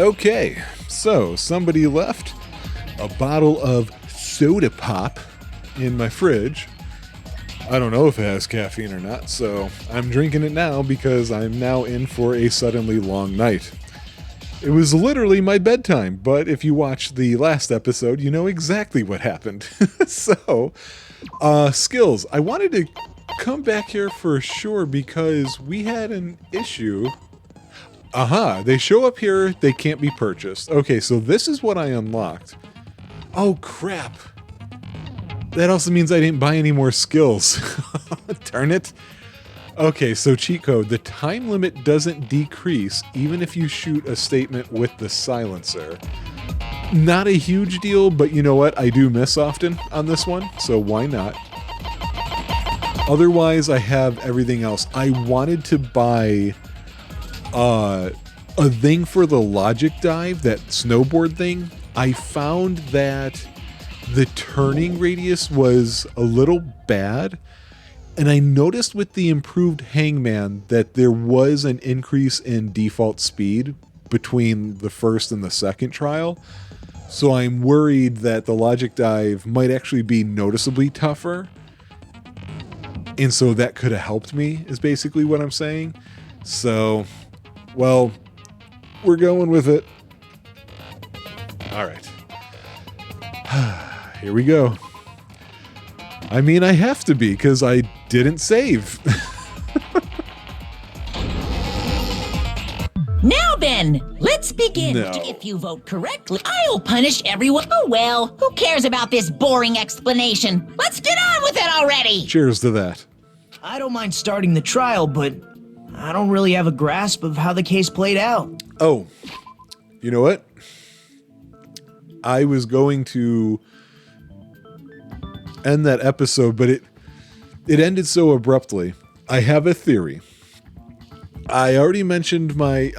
Okay, so somebody left a bottle of soda pop in my fridge. I don't know if it has caffeine or not, so I'm drinking it now because I'm now in for a suddenly long night. It was literally my bedtime, but if you watched the last episode, you know exactly what happened. So, skills. I wanted to come back here for sure because we had an issue. They show up here, they can't be purchased. Okay, so this is what I unlocked. Oh, crap. That also means I didn't buy any more skills. Darn it. Okay, so cheat code. The time limit doesn't decrease even if you shoot a statement with the silencer. Not a huge deal, but you know what? I do miss often on this one, so why not? Otherwise, I have everything else. I wanted to buy a thing for the logic dive, that snowboard thing. I found that the turning radius was a little bad, and I noticed with the improved Hangman that there was an increase in default speed between the first and the second trial. So I'm worried that the logic dive might actually be noticeably tougher. And so that could have helped me, is basically what I'm saying. So, well, we're going with it. All right. Here we go. I mean, I have to be, because I didn't save. Now then, let's begin. No. If you vote correctly, I'll punish everyone. Oh well, who cares about this boring explanation? Let's get on with it already! Cheers to that. I don't mind starting the trial, but I don't really have a grasp of how the case played out. Oh, you know what? I was going to end that episode, but it ended so abruptly. I have a theory. I already mentioned I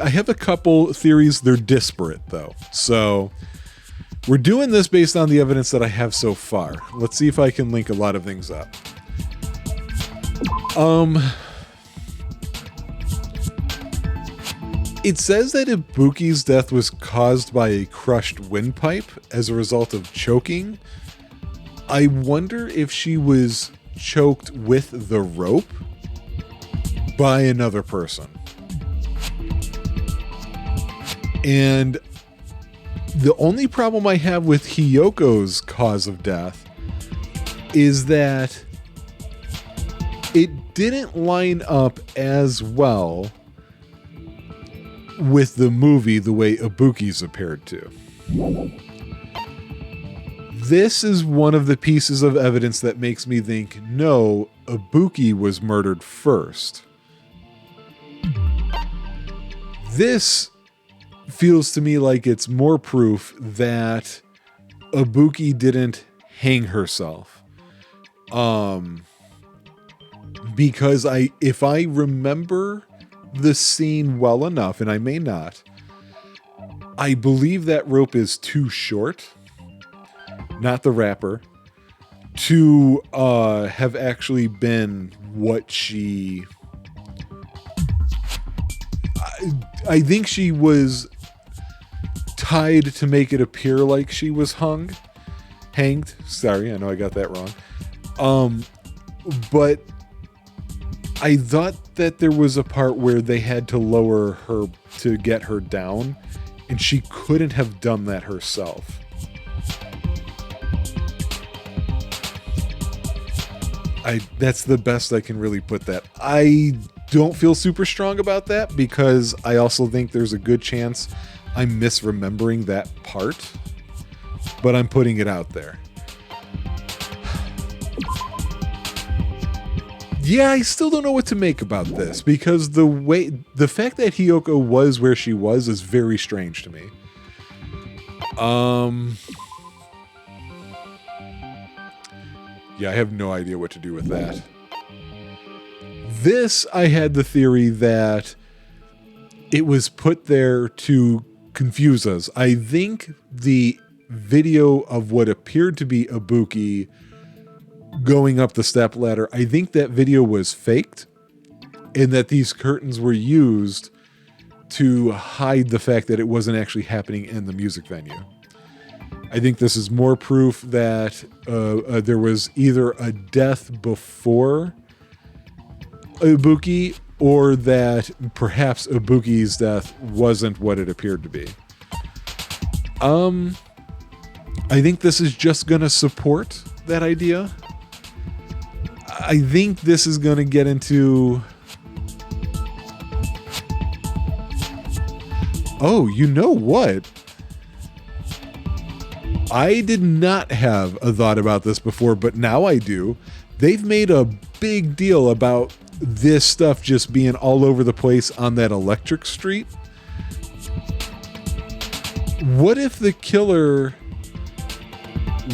have a couple theories. They're disparate, though. So we're doing this based on the evidence that I have so far. Let's see if I can link a lot of things up. It says that Ibuki's death was caused by a crushed windpipe as a result of choking. I wonder if she was choked with the rope by another person. And the only problem I have with Hiyoko's cause of death is that it didn't line up as well with the movie the way Ibuki's appeared to. This is one of the pieces of evidence that makes me think, no, Ibuki was murdered first. This feels to me like it's more proof that Ibuki didn't hang herself. Because if I remember the scene well enough, and I may not, I believe that rope is too short, not the wrapper, to have actually been what she... I think she was tied to make it appear like she was hanged. Sorry, I know I got that wrong. But I thought that there was a part where they had to lower her to get her down, and she couldn't have done that herself. That's the best I can really put that. I don't feel super strong about that because I also think there's a good chance I'm misremembering that part, but I'm putting it out there. Yeah, I still don't know what to make about this because the fact that Hiyoko was where she was is very strange to me. Yeah, I have no idea what to do with that. This, I had the theory that it was put there to confuse us. I think the video of what appeared to be Ibuki going up the step ladder, I think that video was faked and that these curtains were used to hide the fact that it wasn't actually happening in the music venue. I think this is more proof that there was either a death before Ibuki, or that perhaps Ibuki's death wasn't what it appeared to be. I think this is just going to support that idea. I think this is going to get into... Oh, you know what? I did not have a thought about this before, but now I do. They've made a big deal about this stuff just being all over the place on that electric street. What if the killer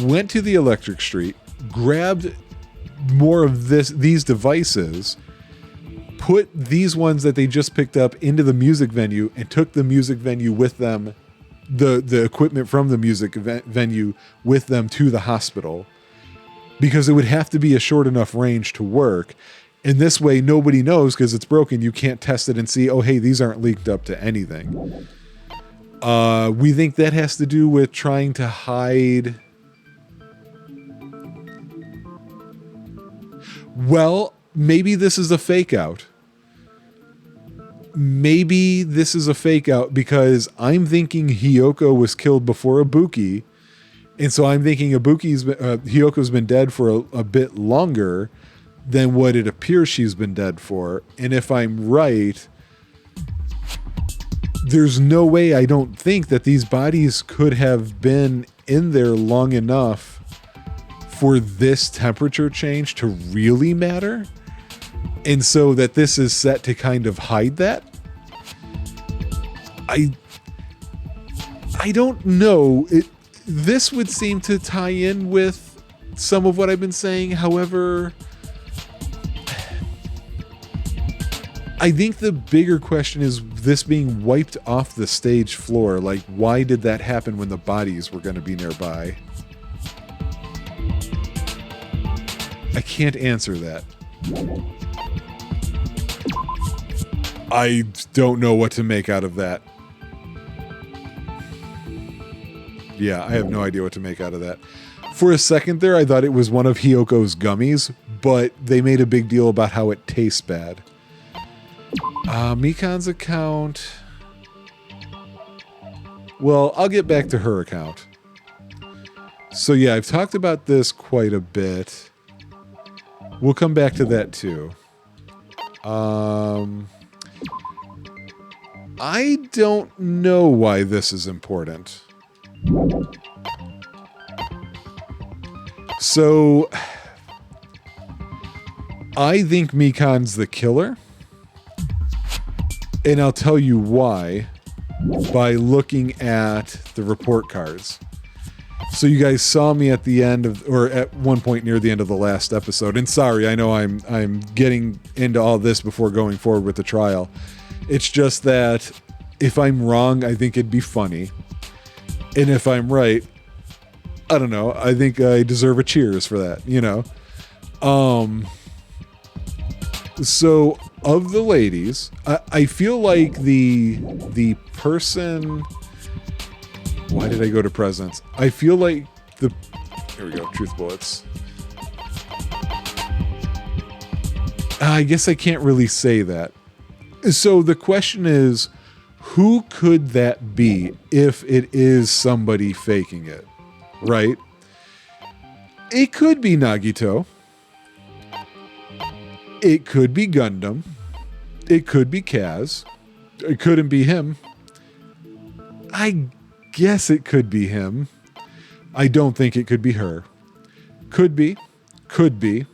went to the electric street, grabbed more of these devices, put these ones that they just picked up into the music venue, and took the music venue with them, the equipment from the music venue with them to the hospital, because it would have to be a short enough range to work. And this way, nobody knows because it's broken. You can't test it and see, oh, hey, these aren't leaked up to anything. We think that has to do with trying to hide... Well, maybe this is a fake out. Maybe this is a fake out because I'm thinking Hiyoko was killed before Ibuki. And so I'm thinking Hiyoko's been dead for a bit longer than what it appears she's been dead for. And if I'm right, there's no way I don't think that these bodies could have been in there long enough for this temperature change to really matter. And so that this is set to kind of hide that. I don't know. This would seem to tie in with some of what I've been saying. However, I think the bigger question is this being wiped off the stage floor. Like, why did that happen when the bodies were going to be nearby? I can't answer that. I don't know what to make out of that. Yeah, I have no idea what to make out of that. For a second there, I thought it was one of Hiyoko's gummies, but they made a big deal about how it tastes bad. Mikan's account... Well, I'll get back to her account. So yeah, I've talked about this quite a bit. We'll come back to that too. I don't know why this is important. So, I think Mikan's the killer. And I'll tell you why by looking at the report cards. So you guys saw me at the end of, or at one point near the end of the last episode. And sorry, I know I'm getting into all this before going forward with the trial. It's just that if I'm wrong, I think it'd be funny. And if I'm right, I don't know. I think I deserve a cheers for that, you know? So of the ladies, I feel like the person... Why did I go to presents? I feel like the... Here we go, truth bullets. I guess I can't really say that. So the question is, who could that be if it is somebody faking it, right? It could be Nagito. It could be Gundam. It could be Kaz. It couldn't be him. I guess it could be him. I don't think it could be her. Could be. Could be.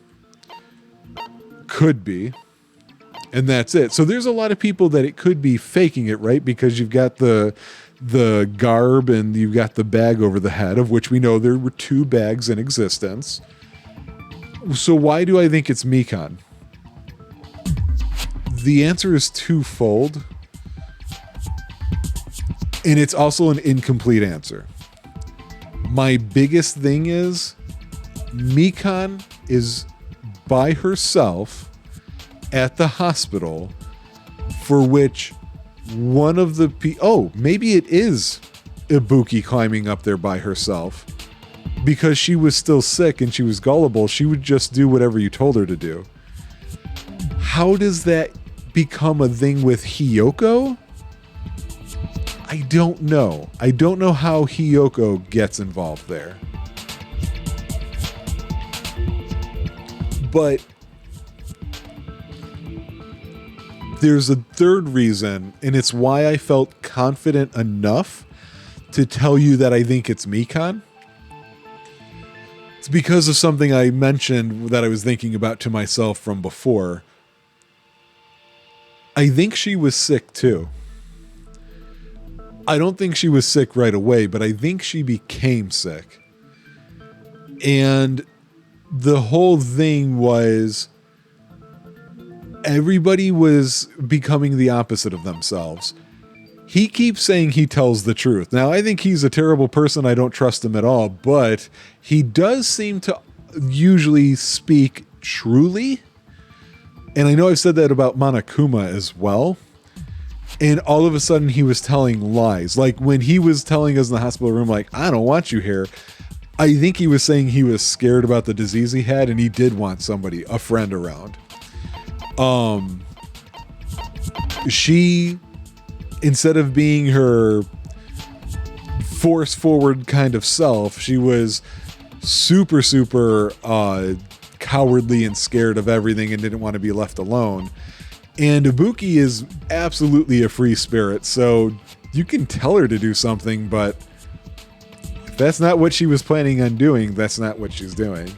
Could be. And that's it. So there's a lot of people that it could be faking it, right? Because you've got the garb and you've got the bag over the head, of which we know there were 2 bags in existence. So why do I think it's Mikan? The answer is twofold. And it's also an incomplete answer. My biggest thing is Mikan is by herself at the hospital, for which one of the maybe it is Ibuki climbing up there by herself. Because she was still sick and she was gullible, she would just do whatever you told her to do. How does that become a thing with Hiyoko? I don't know. I don't know how Hiyoko gets involved there. But there's a third reason, and it's why I felt confident enough to tell you that I think it's Mikan. It's because of something I mentioned that I was thinking about to myself from before. I think she was sick too. I don't think she was sick right away, but I think she became sick. And the whole thing was everybody was becoming the opposite of themselves. He keeps saying he tells the truth. Now, I think he's a terrible person. I don't trust him at all, but he does seem to usually speak truly. And I know I've said that about Monokuma as well. And all of a sudden he was telling lies. Like when he was telling us in the hospital room, like, I don't want you here. I think he was saying he was scared about the disease he had and he did want somebody, a friend around. She, instead of being her force forward kind of self, she was super cowardly and scared of everything and didn't want to be left alone. And Ibuki is absolutely a free spirit, so you can tell her to do something, but if that's not what she was planning on doing, that's not what she's doing.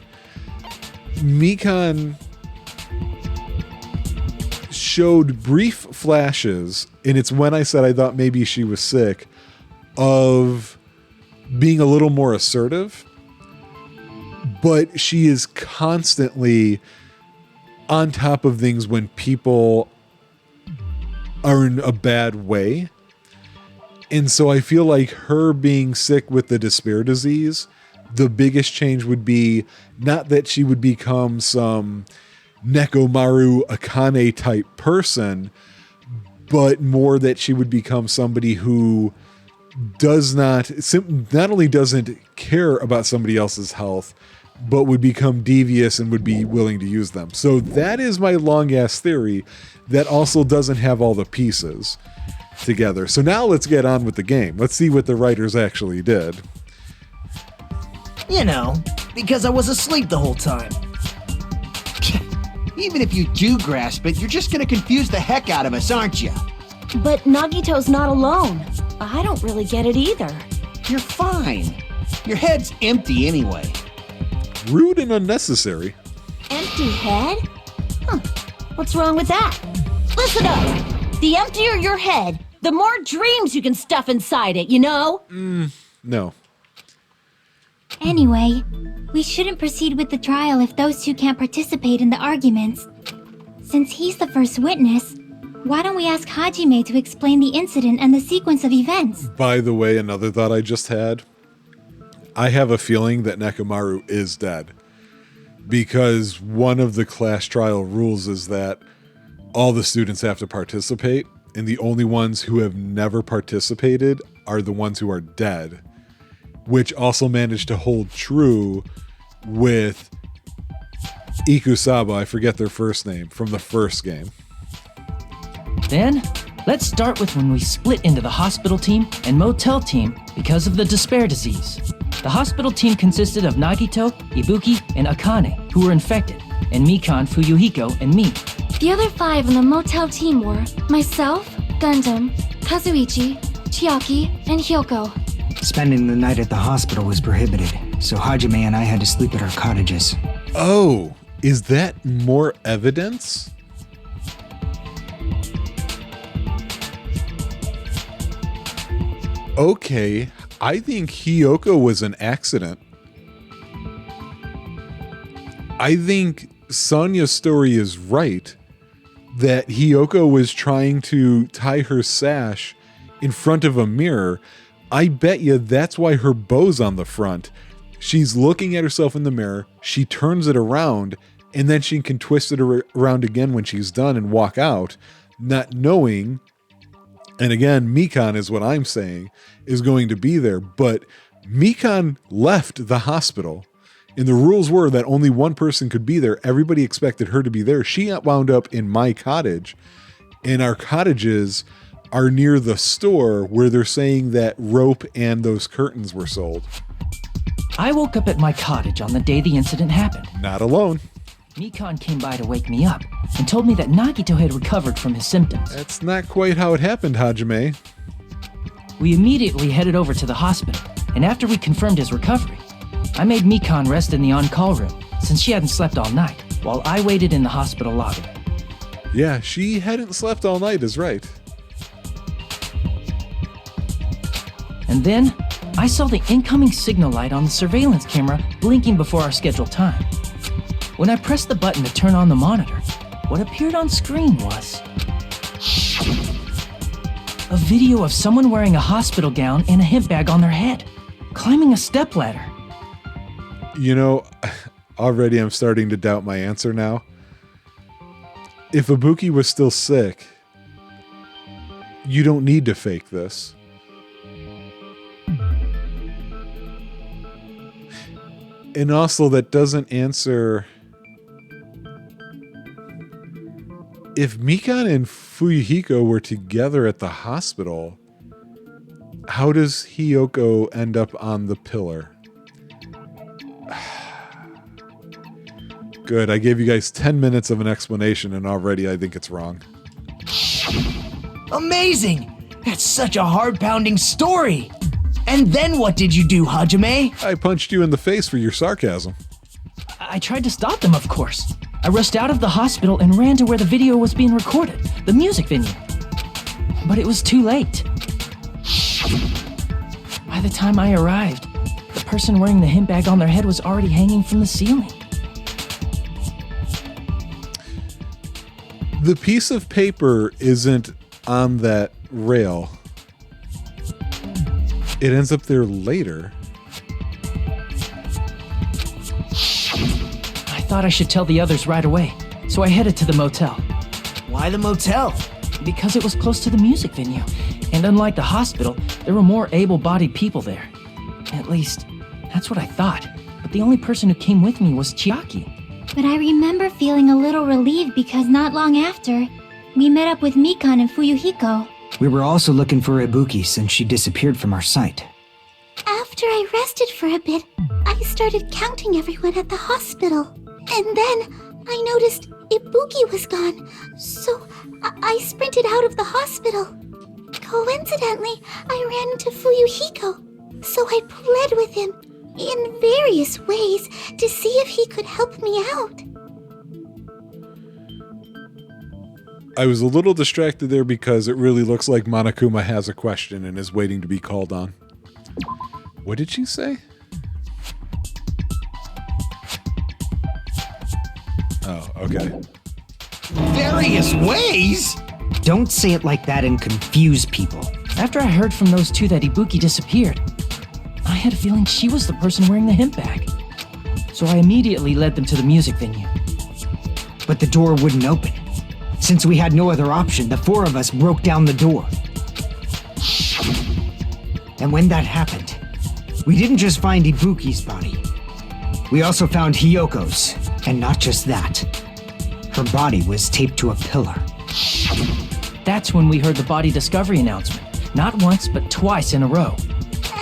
Mikan showed brief flashes, and it's when I said I thought maybe she was sick, of being a little more assertive, but she is constantly on top of things when people are in a bad way. And so I feel like her being sick with the despair disease, the biggest change would be not that she would become some Nekomaru Akane type person, but more that she would become somebody who not only doesn't care about somebody else's health, but would become devious and would be willing to use them. So that is my long ass theory that also doesn't have all the pieces together. So now let's get on with the game. Let's see what the writers actually did. You know, because I was asleep the whole time. Even if you do grasp it, you're just gonna confuse the heck out of us, aren't you? But Nagito's not alone. I don't really get it either. You're fine. Your head's empty anyway. Rude and unnecessary. Empty head? Huh. What's wrong with that? Listen up! The emptier your head, the more dreams you can stuff inside it, you know? No. Anyway, we shouldn't proceed with the trial if those two can't participate in the arguments. Since he's the first witness, why don't we ask Hajime to explain the incident and the sequence of events? By the way, another thought I just had. I have a feeling that Nekomaru is dead. Because one of the class trial rules is that all the students have to participate, and the only ones who have never participated are the ones who are dead. Which also managed to hold true with Ikusaba, I forget their first name, from the first game. Then, let's start with when we split into the hospital team and motel team because of the despair disease. The hospital team consisted of Nagito, Ibuki, and Akane, who were infected, and Mikan, Fuyuhiko, and me. The other 5 on the motel team were myself, Gundam, Kazuichi, Chiaki, and Hyoko. Spending the night at the hospital was prohibited, so Hajime and I had to sleep at our cottages. Oh, is that more evidence? Okay, I think Hyoko was an accident. I think Sonya's story is right that Hyoko was trying to tie her sash in front of a mirror. I bet you that's why her bow's on the front. She's looking at herself in the mirror, she turns it around, and then she can twist it around again when she's done and walk out, not knowing And again, Mikan is what I'm saying is going to be there. But Mikan left the hospital, and the rules were that only one person could be there. Everybody expected her to be there. She wound up in my cottage, and our cottages are near the store where they're saying that rope and those curtains were sold. I woke up at my cottage on the day the incident happened. Not alone. Mikan came by to wake me up and told me that Nagito had recovered from his symptoms. That's not quite how it happened, Hajime. We immediately headed over to the hospital, and after we confirmed his recovery, I made Mikan rest in the on-call room since she hadn't slept all night, while I waited in the hospital lobby. Yeah, she hadn't slept all night is right. And then, I saw the incoming signal light on the surveillance camera blinking before our scheduled time. When I pressed the button to turn on the monitor, what appeared on screen was a video of someone wearing a hospital gown and a hemp bag on their head, climbing a stepladder. You know, already I'm starting to doubt my answer now. If Ibuki was still sick, you don't need to fake this. And also, that doesn't answer... If Mikan and Fuyuhiko were together at the hospital, how does Hiyoko end up on the pillar? Good, I gave you guys 10 minutes of an explanation and already I think it's wrong. Amazing! That's such a heart-pounding story! And then what did you do, Hajime? I punched you in the face for your sarcasm. I tried to stop them, of course. I rushed out of the hospital and ran to where the video was being recorded, the music venue. But it was too late. By the time I arrived, the person wearing the hemp bag on their head was already hanging from the ceiling. The piece of paper isn't on that rail. It ends up there later. I thought I should tell the others right away, so I headed to the motel. Why the motel? Because it was close to the music venue, and unlike the hospital, there were more able-bodied people there. At least, that's what I thought. But the only person who came with me was Chiaki. But I remember feeling a little relieved because not long after, we met up with Mikan and Fuyuhiko. We were also looking for Ibuki since she disappeared from our sight. After I rested for a bit, I started counting everyone at the hospital. And then I noticed Ibuki was gone, so I sprinted out of the hospital. Coincidentally, I ran into Fuyuhiko, so I pled with him in various ways to see if he could help me out. I was a little distracted there because it really looks like Monokuma has a question and is waiting to be called on. What did she say? Oh, okay. Various ways? Don't say it like that and confuse people. After I heard from those two that Ibuki disappeared, I had a feeling she was the person wearing the hemp bag. So I immediately led them to the music venue. But the door wouldn't open. Since we had no other option, the four of us broke down the door. And when that happened, we didn't just find Ibuki's body. We also found Hiyoko's, and not just that. Her body was taped to a pillar. That's when we heard the body discovery announcement. Not once, but twice in a row.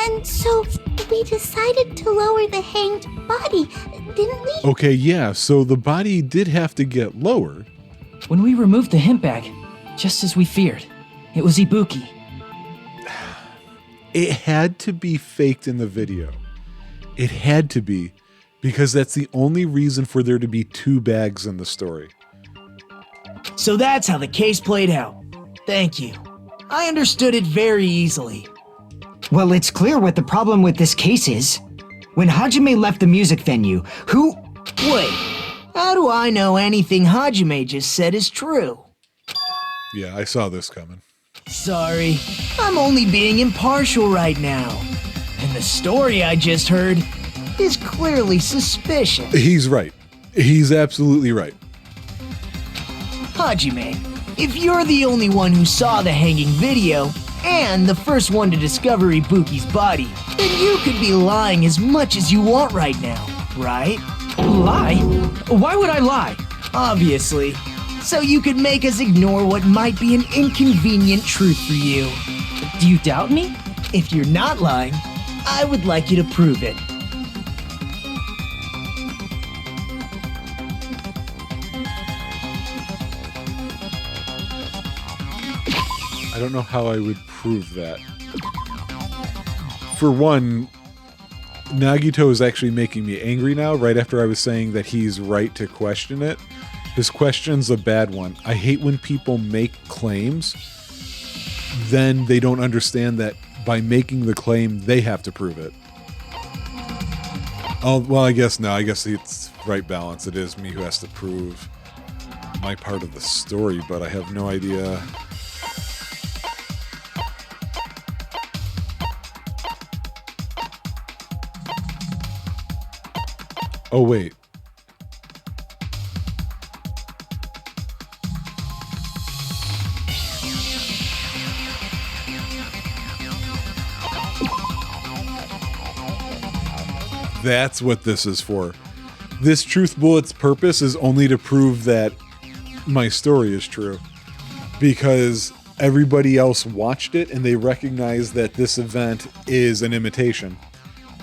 And so we decided to lower the hanged body, didn't we? Okay, yeah, so the body did have to get lowered. When we removed the hemp bag, just as we feared, it was Ibuki. It had to be faked in the video. It had to be, because that's the only reason for there to be two bags in the story. So that's how the case played out. Thank you. I understood it very easily. Well, it's clear what the problem with this case is. When Hajime left the music venue, who... Wait, how do I know anything Hajime just said is true? Yeah, I saw this coming. Sorry, I'm only being impartial right now. And the story I just heard is clearly suspicious. He's right. He's absolutely right. Hajime, If you're the only one who saw the hanging video, and the first one to discover Ibuki's body, then you could be lying as much as you want right now, right? Lie? Why would I lie? Obviously. So you could make us ignore what might be an inconvenient truth for you. Do you doubt me? If you're not lying, I would like you to prove it. I don't know how I would prove that. For one, Nagito is actually making me angry now, right after I was saying that he's right to question it. His question's a bad one. I hate when people make claims, then they don't understand that by making the claim, they have to prove it. Oh, well, I guess it's right balance. It is me who has to prove my part of the story, but I have no idea. Oh, wait. That's what this is for. This truth bullet's purpose is only to prove that my story is true. Because everybody else watched it and they recognize that this event is an imitation.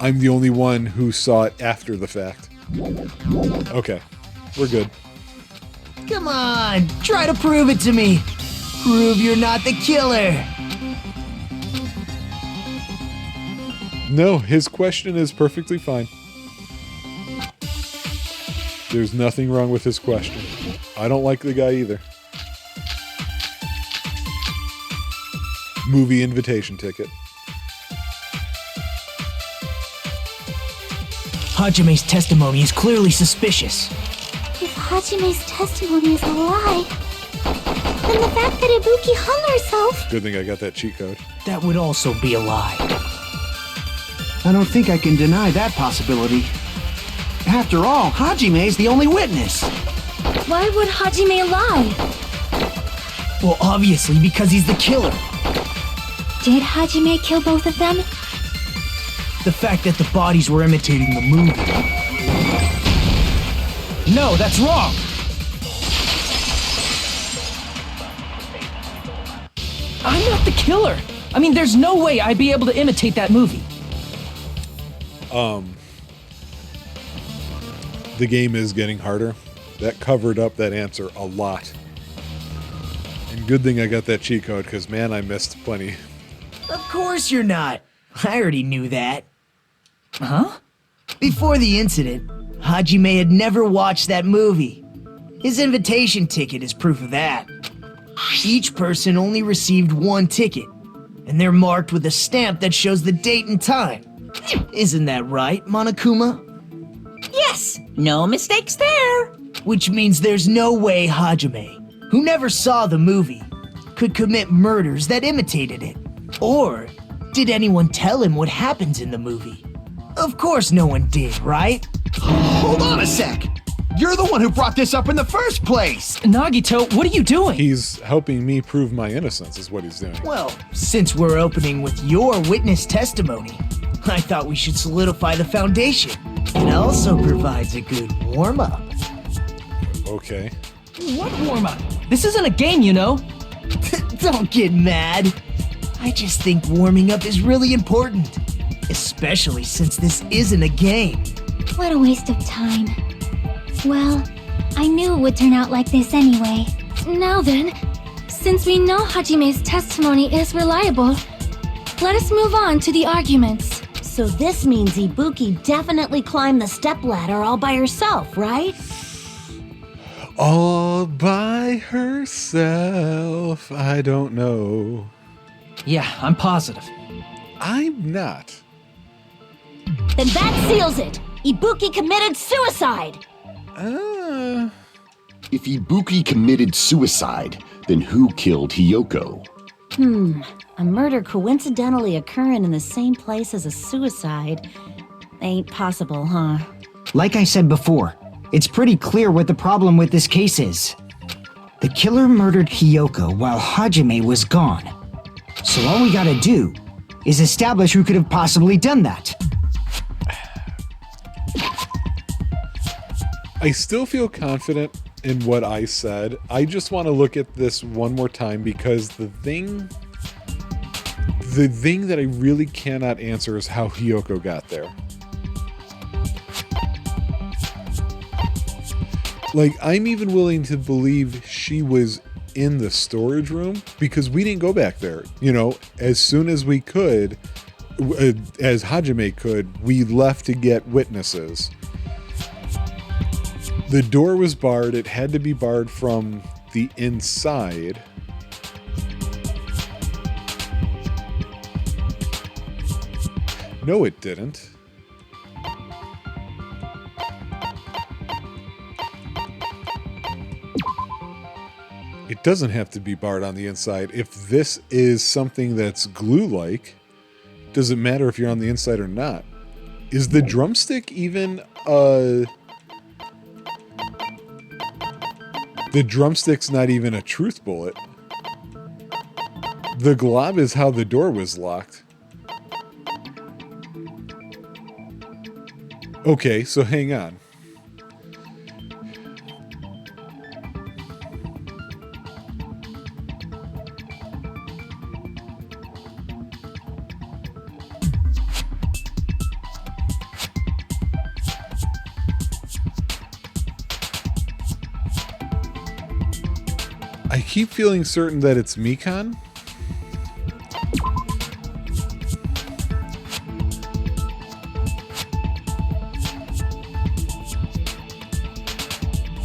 I'm the only one who saw it after the fact. Okay, we're good. Come on, try to prove it to me. Prove you're not the killer. No, his question is perfectly fine. There's nothing wrong with his question. I don't like the guy either. Movie invitation ticket. Hajime's testimony is clearly suspicious. If Hajime's testimony is a lie, then the fact that Ibuki hung herself... Good thing I got that cheat code. That would also be a lie. I don't think I can deny that possibility. After all, Hajime is the only witness. Why would Hajime lie? Well, obviously because he's the killer. Did Hajime kill both of them? The fact that the bodies were imitating the movie. No, that's wrong! I'm not the killer! I mean, there's no way I'd be able to imitate that movie. The game is getting harder. That covered up that answer a lot. And good thing I got that cheat code, because man, I missed plenty. Of course you're not. I already knew that. Huh? Before the incident, Hajime had never watched that movie. His invitation ticket is proof of that. Each person only received one ticket, and they're marked with a stamp that shows the date and time. Isn't that right, Monokuma? Yes, no mistakes there. Which means there's no way Hajime, who never saw the movie, could commit murders that imitated it. Or did anyone tell him what happens in the movie? Of course no one did, right? Hold on a sec. You're the one who brought this up in the first place. Nagito, what are you doing? He's helping me prove my innocence is what he's doing. Well, since we're opening with your witness testimony, I thought we should solidify the foundation. It also provides a good warm-up. Okay. What warm-up? This isn't a game, you know. Don't get mad. I just think warming up is really important. Especially since this isn't a game. What a waste of time. Well, I knew it would turn out like this anyway. Now then, since we know Hajime's testimony is reliable, let us move on to the arguments. So this means Ibuki definitely climbed the stepladder all by herself, right? All by herself. I don't know. Yeah, I'm positive. I'm not. Then that seals it! Ibuki committed suicide! If Ibuki committed suicide, then who killed Hiyoko? A murder coincidentally occurring in the same place as a suicide ain't possible, huh? Like I said before, it's pretty clear what the problem with this case is. The killer murdered Hiyoko while Hajime was gone. So all we gotta do is establish who could have possibly done that. I still feel confident in what I said. I just want to look at this one more time because the thing that I really cannot answer is how Hiyoko got there. Like, I'm even willing to believe she was in the storage room because we didn't go back there. You know, as soon as we could, as Hajime could, we left to get witnesses. The door was barred. It had to be barred from the inside. No, it didn't. It doesn't have to be barred on the inside. If this is something that's glue-like, does it matter if you're on the inside or not? Is the drumstick even a... The drumstick's not even a truth bullet. The glob is how the door was locked. Okay, so hang on. I keep feeling certain that it's Mikan.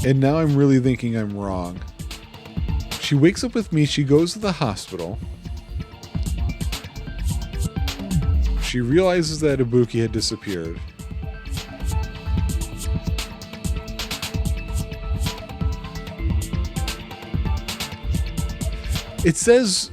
And now I'm really thinking I'm wrong. She wakes up with me, she goes to the hospital. She realizes that Ibuki had disappeared. It says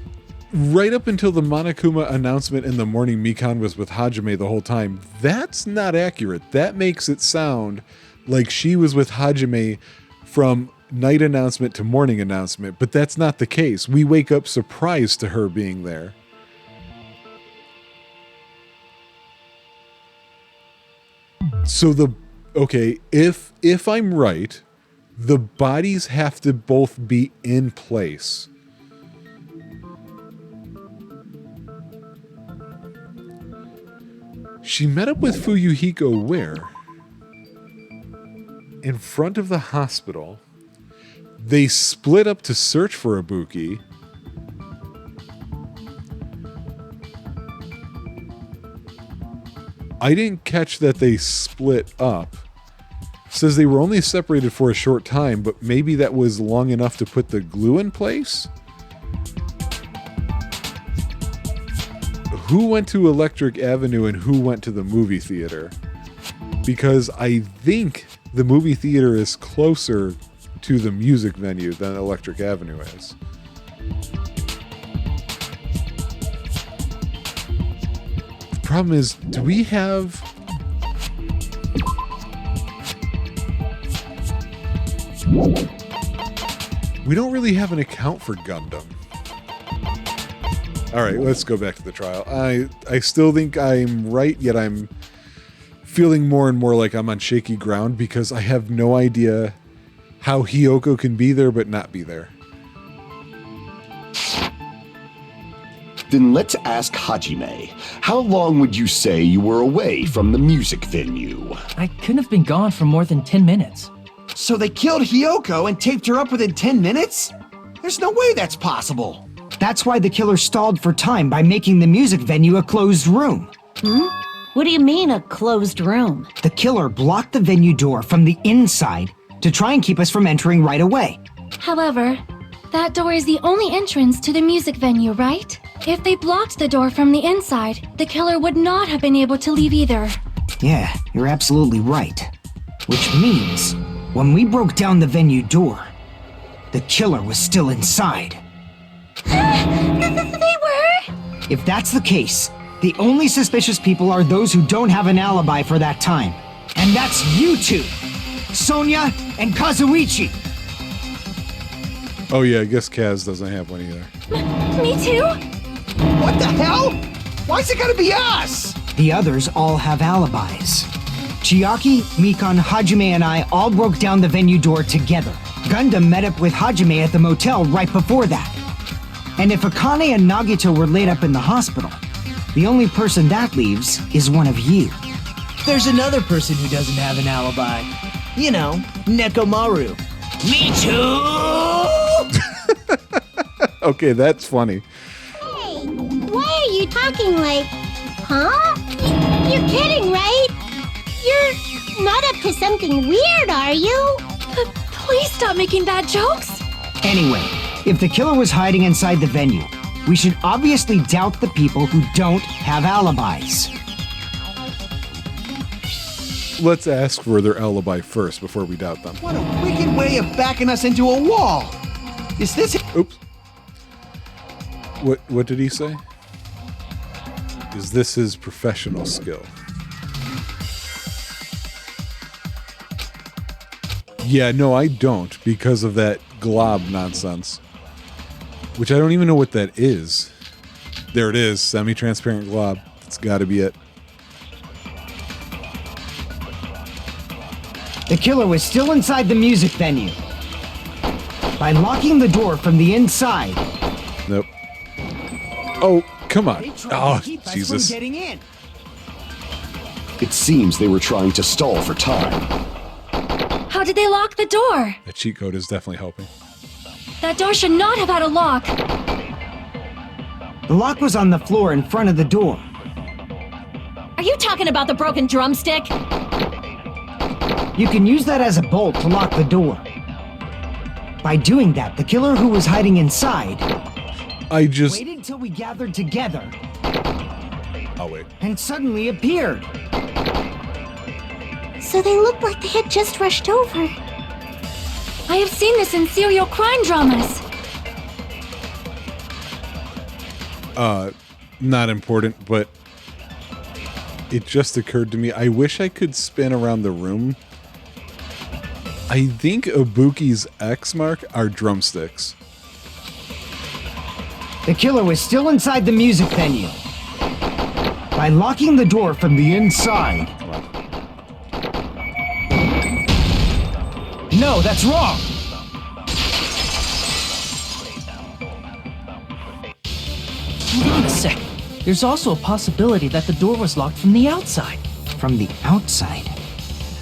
right up until the Monokuma announcement in the morning, Mikan was with Hajime the whole time. That's not accurate. That makes it sound like she was with Hajime from night announcement to morning announcement, but that's not the case. We wake up surprised to her being there. So if I'm right, the bodies have to both be in place. She met up with Fuyuhiko where? In front of the hospital. They split up to search for Ibuki. I didn't catch that they split up. Says they were only separated for a short time, but maybe that was long enough to put the glue in place? Who went to Electric Avenue and who went to the movie theater? Because I think the movie theater is closer to the music venue than Electric Avenue is. The problem is, do we have... We don't really have an account for Gundam. Alright, let's go back to the trial. I still think I'm right, yet I'm feeling more and more like I'm on shaky ground because I have no idea how Hiyoko can be there but not be there. Then let's ask Hajime. How long would you say you were away from the music venue? I couldn't have been gone for more than 10 minutes. So they killed Hiyoko and taped her up within 10 minutes? There's no way that's possible. That's why the killer stalled for time by making the music venue a closed room. What do you mean, a closed room? The killer blocked the venue door from the inside to try and keep us from entering right away. However, that door is the only entrance to the music venue, right? If they blocked the door from the inside, the killer would not have been able to leave either. Yeah, you're absolutely right. Which means, when we broke down the venue door, the killer was still inside. They were? If that's the case, the only suspicious people are those who don't have an alibi for that time. And that's you two, Sonia and Kazuichi. Oh yeah, I guess Kaz doesn't have one either. Me too? What the hell? Why's it gotta be us? The others all have alibis. Chiaki, Mikan, Hajime, and I all broke down the venue door together. Gundam met up with Hajime at the motel right before that. And if Akane and Nagito were laid up in the hospital, the only person that leaves is one of you. There's another person who doesn't have an alibi. You know, Nekomaru. Me too! Okay, that's funny. Hey, why are you talking like, huh? You're kidding, right? You're not up to something weird, are you? Please stop making bad jokes. Anyway, if the killer was hiding inside the venue, we should obviously doubt the people who don't have alibis. Let's ask for their alibi first before we doubt them. What a wicked way of backing us into a wall. Is this... Oops. What did he say? Is this his professional skill? Yeah, no, I don't, because of that glob nonsense. Which I don't even know what that is. There it is, semi-transparent glob. That's gotta be it. The killer was still inside the music venue. By locking the door from the inside. Nope. Oh, come on. They tried Oh, to keep us Jesus. from getting in. It seems they were trying to stall for time. How did they lock the door? That cheat code is definitely helping. That door should not have had a lock. The lock was on the floor in front of the door. Are you talking about the broken drumstick? You can use that as a bolt to lock the door. By doing that, the killer who was hiding inside I just... waited till we gathered together Oh, wait. and suddenly appeared. So they looked like they had just rushed over. I have seen this in serial crime dramas. Not important, but it just occurred to me. I wish I could spin around the room. I think Ibuki's X mark are drumsticks. The killer was still inside the music venue. By locking the door from the inside. Come on. No, that's wrong. Hold on a sec. There's also a possibility that the door was locked from the outside. From the outside?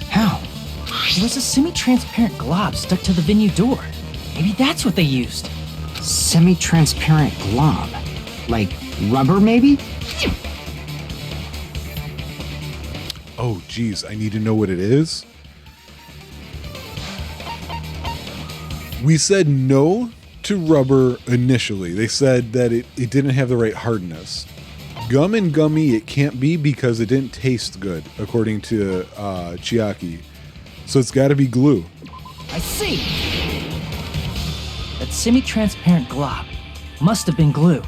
How? There was a semi-transparent glob stuck to the venue door. Maybe that's what they used. Semi-transparent glob. Like rubber, maybe? Oh, geez. I need to know what it is. We said no to rubber initially. They said that it didn't have the right hardness. Gum and gummy it can't be because it didn't taste good, according to Chiaki. So it's got to be glue. I see. That semi-transparent glob must have been glue.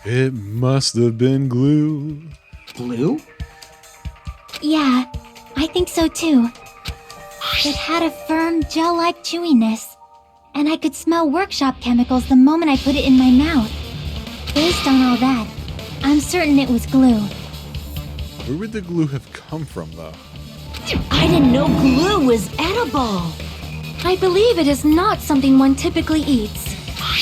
It must have been glue. Glue? Yeah, I think so too. It had a firm, gel-like chewiness, and I could smell workshop chemicals the moment I put it in my mouth. Based on all that, I'm certain it was glue. Where would the glue have come from, though? I didn't know glue was edible. I believe it is not something one typically eats.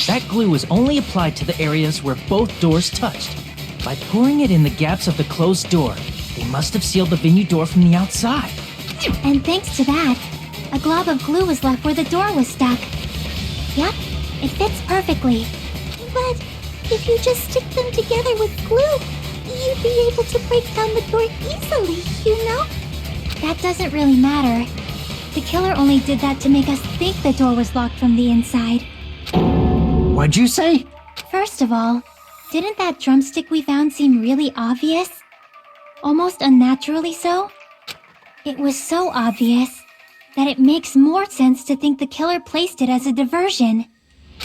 That glue was only applied to the areas where both doors touched. By pouring it in the gaps of the closed door, they must have sealed the venue door from the outside. And thanks to that, a glob of glue was left where the door was stuck. Yep, it fits perfectly. But if you just stick them together with glue, you'd be able to break down the door easily, you know? That doesn't really matter. The killer only did that to make us think the door was locked from the inside. What'd you say? First of all, didn't that drumstick we found seem really obvious? Almost unnaturally so? It was so obvious that it makes more sense to think the killer placed it as a diversion.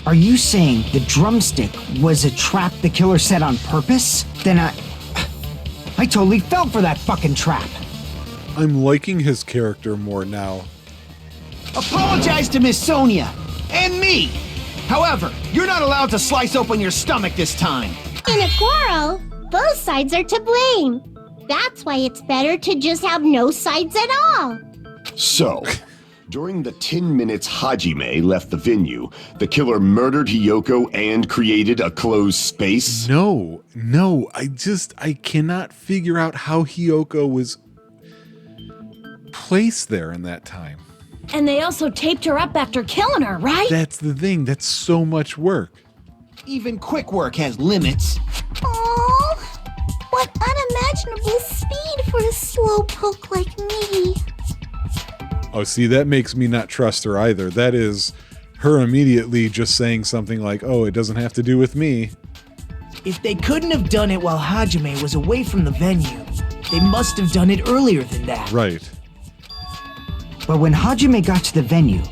Are you saying the drumstick was a trap the killer set on purpose? Then I totally fell for that fucking trap. I'm liking his character more now. Apologize to Miss Sonia. And me! However, you're not allowed to slice open your stomach this time. In a quarrel, both sides are to blame. That's why it's better to just have no sides at all. So, during the 10 minutes Hajime left the venue, the killer murdered Hiyoko and created a closed space? No, I cannot figure out how Hiyoko was placed there in that time. And they also taped her up after killing her, right? That's the thing, that's so much work. Even quick work has limits. Oh, what unimaginable speed for a slowpoke like me. Oh, see, that makes me not trust her either. That is her immediately just saying something like, oh, it doesn't have to do with me. If they couldn't have done it while Hajime was away from the venue, they must have done it earlier than that. Right. But when Hajime got to the venue,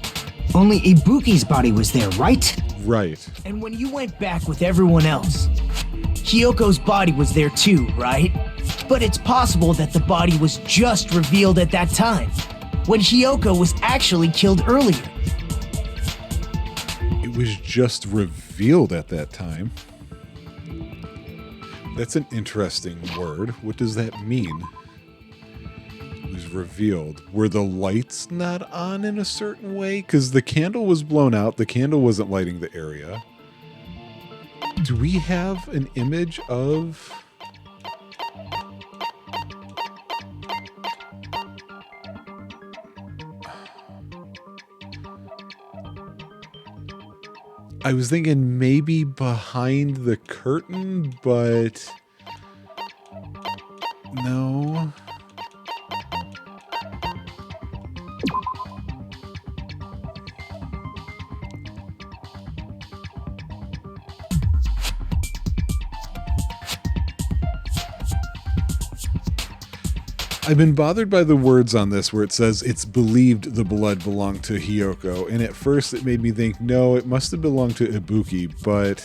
only Ibuki's body was there, right? Right. And when you went back with everyone else, Hiyoko's body was there too, right? But it's possible that the body was just revealed at that time, when Hiyoko was actually killed earlier. It was just revealed at that time. That's an interesting word. What does that mean? It was revealed. Were the lights not on in a certain way? Because the candle was blown out. The candle wasn't lighting the area. Do we have an image of... I was thinking maybe behind the curtain, but no. I've been bothered by the words on this where it says it's believed the blood belonged to Hiyoko, and at first it made me think, no, it must have belonged to Ibuki, but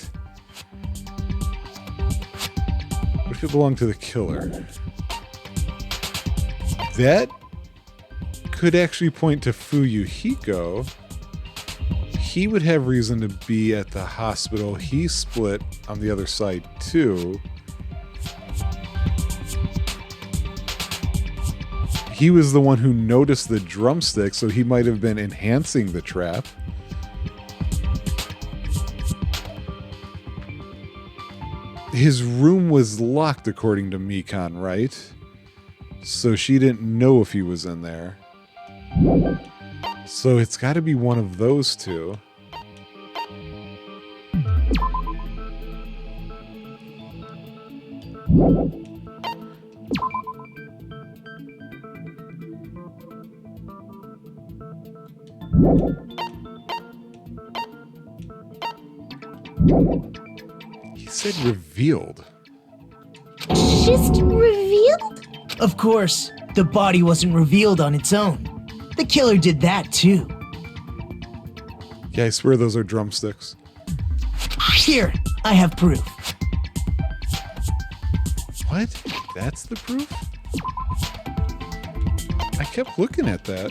what if it belonged to the killer? That could actually point to Fuyuhiko. He would have reason to be at the hospital. He split on the other side too. He was the one who noticed the drumstick, so he might have been enhancing the trap. His room was locked, according to Mikan, right? So she didn't know if he was in there. So it's got to be one of those two. He said revealed. Just revealed? Of course, the body wasn't revealed on its own. The killer did that too. Yeah, I swear those are drumsticks. Here, I have proof. What? That's the proof? I kept looking at that.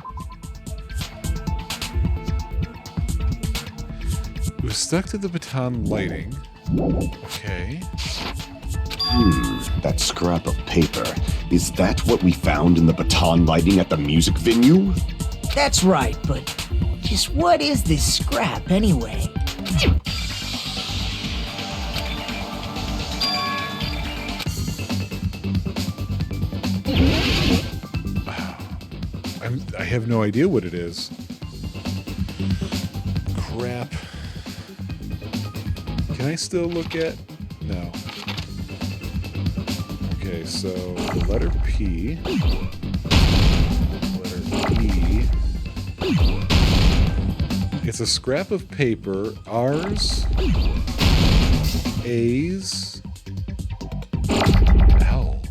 It was stuck to the baton lighting. Okay. That scrap of paper. Is that what we found in the baton lighting at the music venue? That's right, but just what is this scrap anyway? I have no idea what it is. Crap. Can I still look at? No. Okay, so the letter P. Letter E. It's a scrap of paper. R's. A's. L.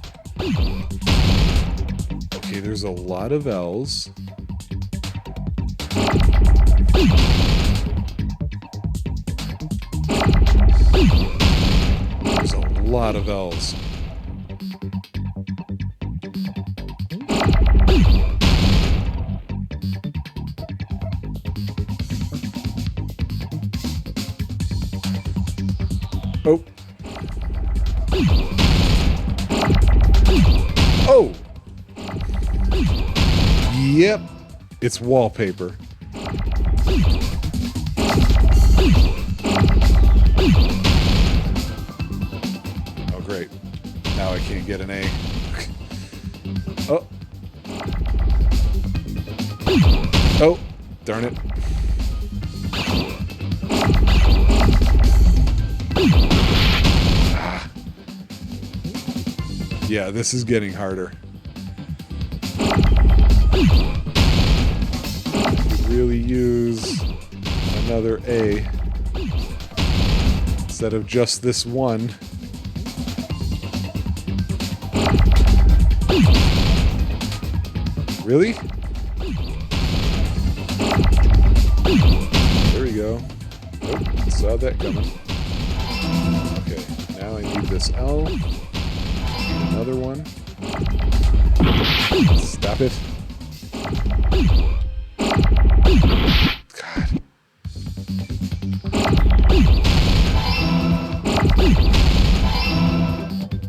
Okay, there's a lot of L's. There's a lot of L's. Oh. Oh! Yep. It's wallpaper. Oh, great. Now I can't get an A. Oh. Oh, darn it. Ah. Yeah, this is getting harder. Could really use another A instead of just this one. Really? There we go. Nope, saw that coming. Okay, now I need this L. Need another one. Stop it. God.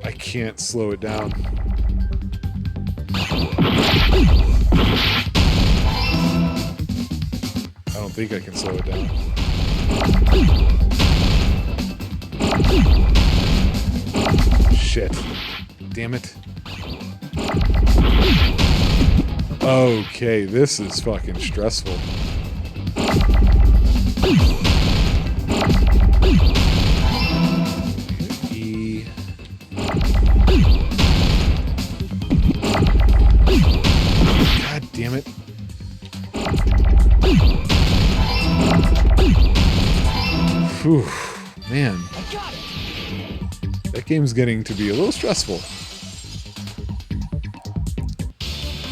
I can't slow it down. I don't think I can slow it down. Shit. Damn it. Okay, this is fucking stressful. E. God damn it. Whew, man. That game's getting to be a little stressful.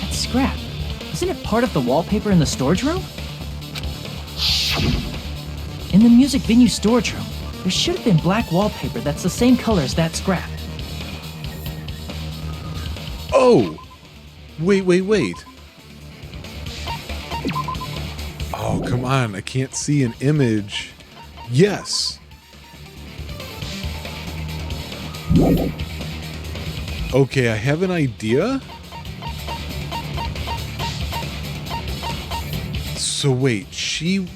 That scrap. Isn't it part of the wallpaper in the storage room? In the music venue storage room, there should have been black wallpaper that's the same color as that scrap. Oh! Wait. Oh, come on. I can't see an image. Yes. Okay, I have an idea. So wait, she...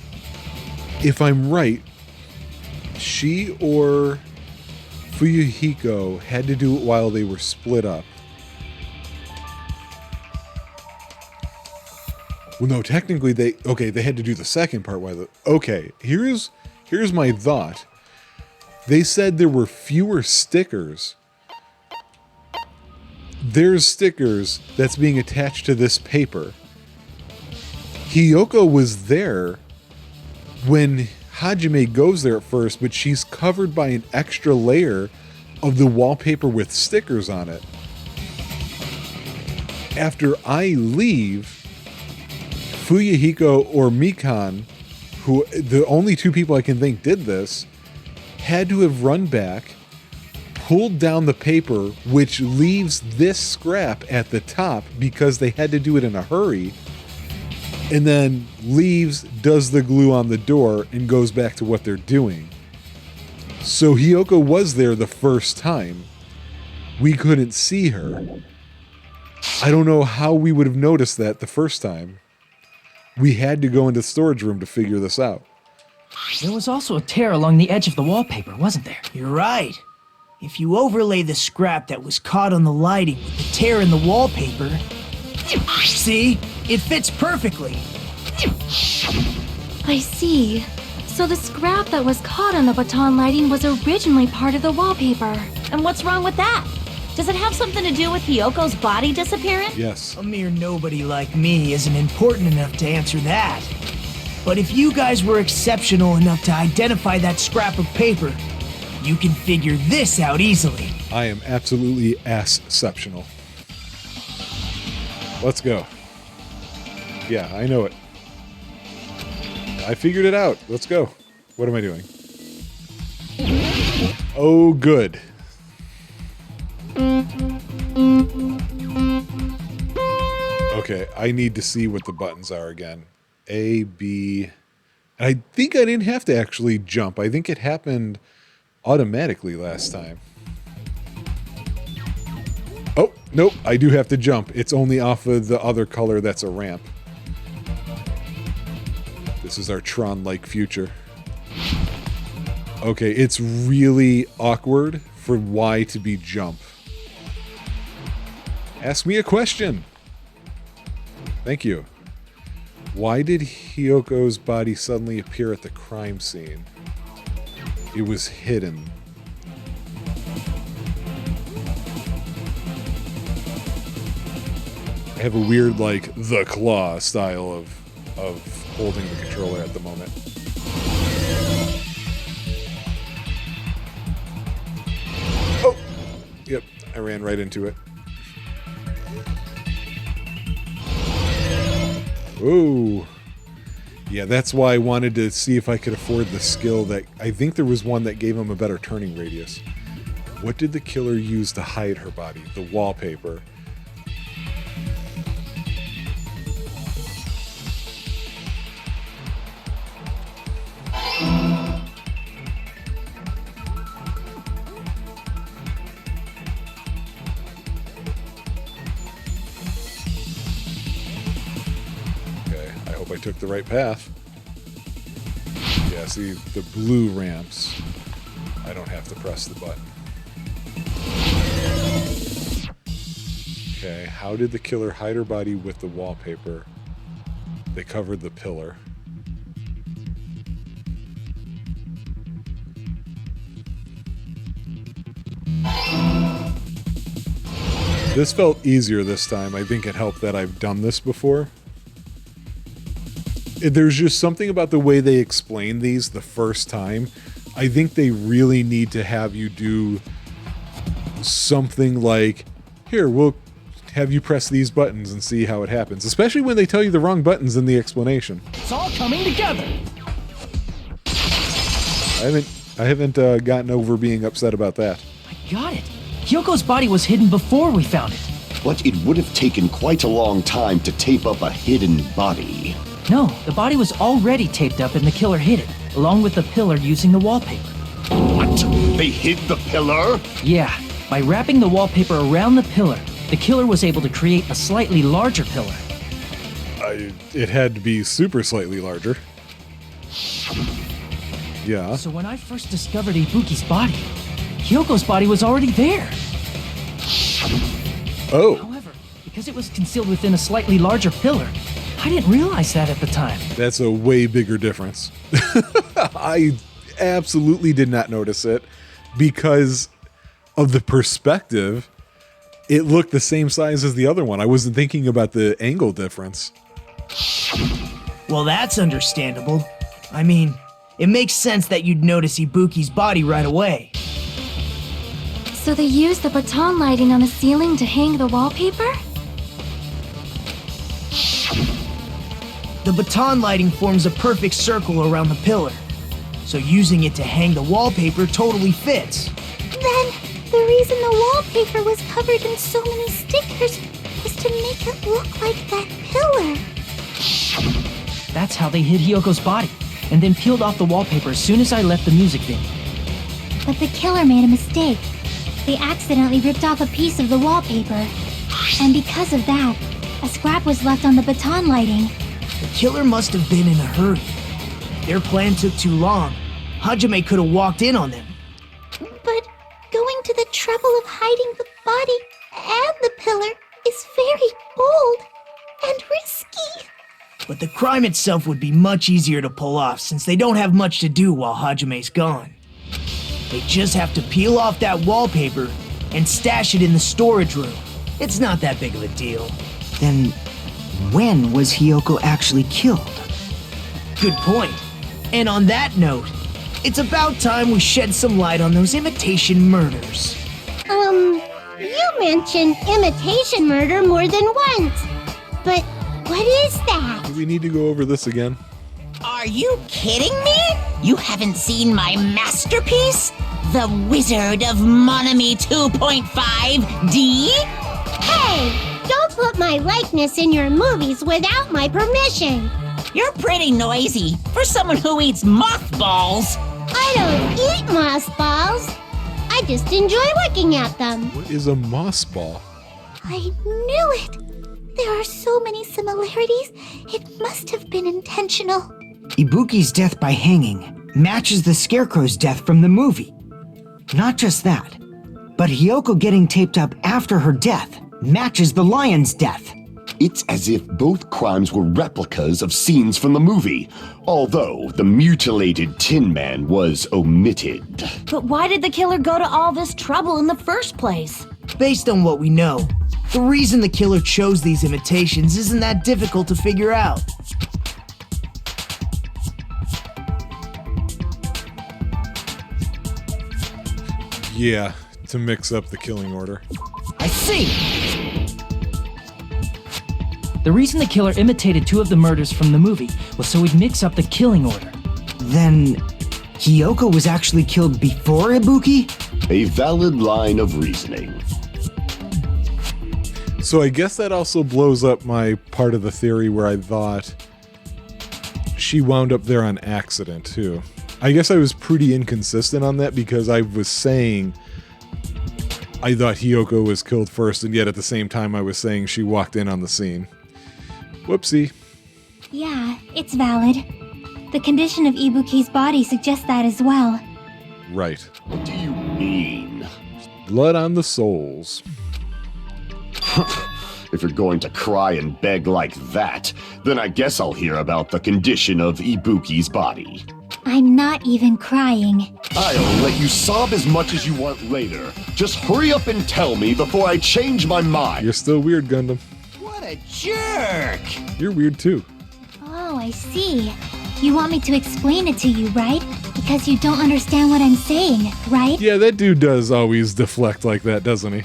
If I'm right, she or Fuyuhiko had to do it while they were split up. Well, no, technically they had to do the second part while the... Okay, here's my thought. They said there were fewer stickers. There's stickers that's being attached to this paper. Hiyoko was there when Hajime goes there at first, but she's covered by an extra layer of the wallpaper with stickers on it. After I leave, Fuyuhiko or Mikan, who the only two people I can think did this, had to have run back, pulled down the paper, which leaves this scrap at the top because they had to do it in a hurry, and then leaves, does the glue on the door, and goes back to what they're doing. So Hiyoko was there the first time. We couldn't see her. I don't know how we would have noticed that the first time. We had to go into the storage room to figure this out. There was also a tear along the edge of the wallpaper, wasn't there? You're right. If you overlay the scrap that was caught on the lighting with the tear in the wallpaper... See? It fits perfectly. I see. So the scrap that was caught on the baton lighting was originally part of the wallpaper. And what's wrong with that? Does it have something to do with Hiyoko's body disappearing? Yes. A mere nobody like me isn't important enough to answer that. But if you guys were exceptional enough to identify that scrap of paper, you can figure this out easily. I am absolutely ass-exceptional. Let's go. Yeah, I know it. I figured it out. Let's go. What am I doing? Oh, good. Okay, I need to see what the buttons are again. A, B... I think I didn't have to actually jump. I think it happened automatically last time. Oh, nope, I do have to jump. It's only off of the other color that's a ramp. This is our Tron-like future. Okay, it's really awkward for Y to be jump. Ask me a question. Thank you. Why did Hyoko's body suddenly appear at the crime scene? It was hidden. I have a weird, like, the claw style of holding the controller at the moment. Oh! Yep, I ran right into it. Ooh. Yeah, that's why I wanted to see if I could afford the skill that... I think there was one that gave him a better turning radius. What did the killer use to hide her body? The wallpaper. I took the right path. Yeah, see, the blue ramps, I don't have to press the button. Okay, how did the killer hide her body with the wallpaper? They covered the pillar. This felt easier this time. I think it helped that I've done this before. There's just something about the way they explain these the first time. I think they really need to have you do something like, here, we'll have you press these buttons and see how it happens. Especially when they tell you the wrong buttons in the explanation. It's all coming together. I haven't gotten over being upset about that. I got it. Hyoko's body was hidden before we found it. But it would have taken quite a long time to tape up a hidden body. No, the body was already taped up and the killer hid it, along with the pillar using the wallpaper. What? They hid the pillar? Yeah, by wrapping the wallpaper around the pillar, the killer was able to create a slightly larger pillar. It had to be super slightly larger. Yeah. So when I first discovered Ibuki's body, Hyoko's body was already there. Oh. However, because it was concealed within a slightly larger pillar, I didn't realize that at the time. That's a way bigger difference. I absolutely did not notice it because of the perspective. It looked the same size as the other one. I wasn't thinking about the angle difference. Well, that's understandable. I mean, it makes sense that you'd notice Ibuki's body right away. So they used the baton lighting on the ceiling to hang the wallpaper? The baton lighting forms a perfect circle around the pillar, so using it to hang the wallpaper totally fits. Then, the reason the wallpaper was covered in so many stickers was to make it look like that pillar. That's how they hid Hyoko's body, and then peeled off the wallpaper as soon as I left the music venue. But the killer made a mistake. They accidentally ripped off a piece of the wallpaper. And because of that, a scrap was left on the baton lighting. The killer must have been in a hurry. Their plan took too long. Hajime could have walked in on them. But going to the trouble of hiding the body and the pillar is very bold and risky. But the crime itself would be much easier to pull off since they don't have much to do while Hajime's gone. They just have to peel off that wallpaper and stash it in the storage room. It's not that big of a deal. Then, when was Hyoko actually killed? Good point. And on that note, it's about time we shed some light on those imitation murders. You mentioned imitation murder more than once. But what is that? Do we need to go over this again? Are you kidding me? You haven't seen my masterpiece? The Wizard of Monami 2.5D? Hey, don't put my likeness in your movies without my permission. You're pretty noisy for someone who eats mothballs. I don't eat moss balls. I just enjoy looking at them. What is a moss ball? I knew it. There are so many similarities. It must have been intentional. Ibuki's death by hanging matches the Scarecrow's death from the movie. Not just that, but Hiyoko getting taped up after her death matches the lion's death. It's as if both crimes were replicas of scenes from the movie, although the mutilated Tin Man was omitted. But why did the killer go to all this trouble in the first place? Based on what we know, the reason the killer chose these imitations isn't that difficult to figure out. Yeah, to mix up the killing order. I see! The reason the killer imitated 2 of the murders from the movie was so he'd mix up the killing order. Then, Hiyoko was actually killed before Ibuki? A valid line of reasoning. So I guess that also blows up my part of the theory where I thought she wound up there on accident, too. I guess I was pretty inconsistent on that because I was saying I thought Hiyoko was killed first, and yet at the same time I was saying she walked in on the scene. Whoopsie. Yeah, it's valid. The condition of Ibuki's body suggests that as well. Right. What do you mean? Blood on the souls. If you're going to cry and beg like that, then I guess I'll hear about the condition of Ibuki's body. I'm not even crying. I'll let you sob as much as you want later. Just hurry up and tell me before I change my mind. You're still weird, Gundam. What a jerk! You're weird too. Oh, I see. You want me to explain it to you, right? Because you don't understand what I'm saying, right? Yeah, that dude does always deflect like that, doesn't he?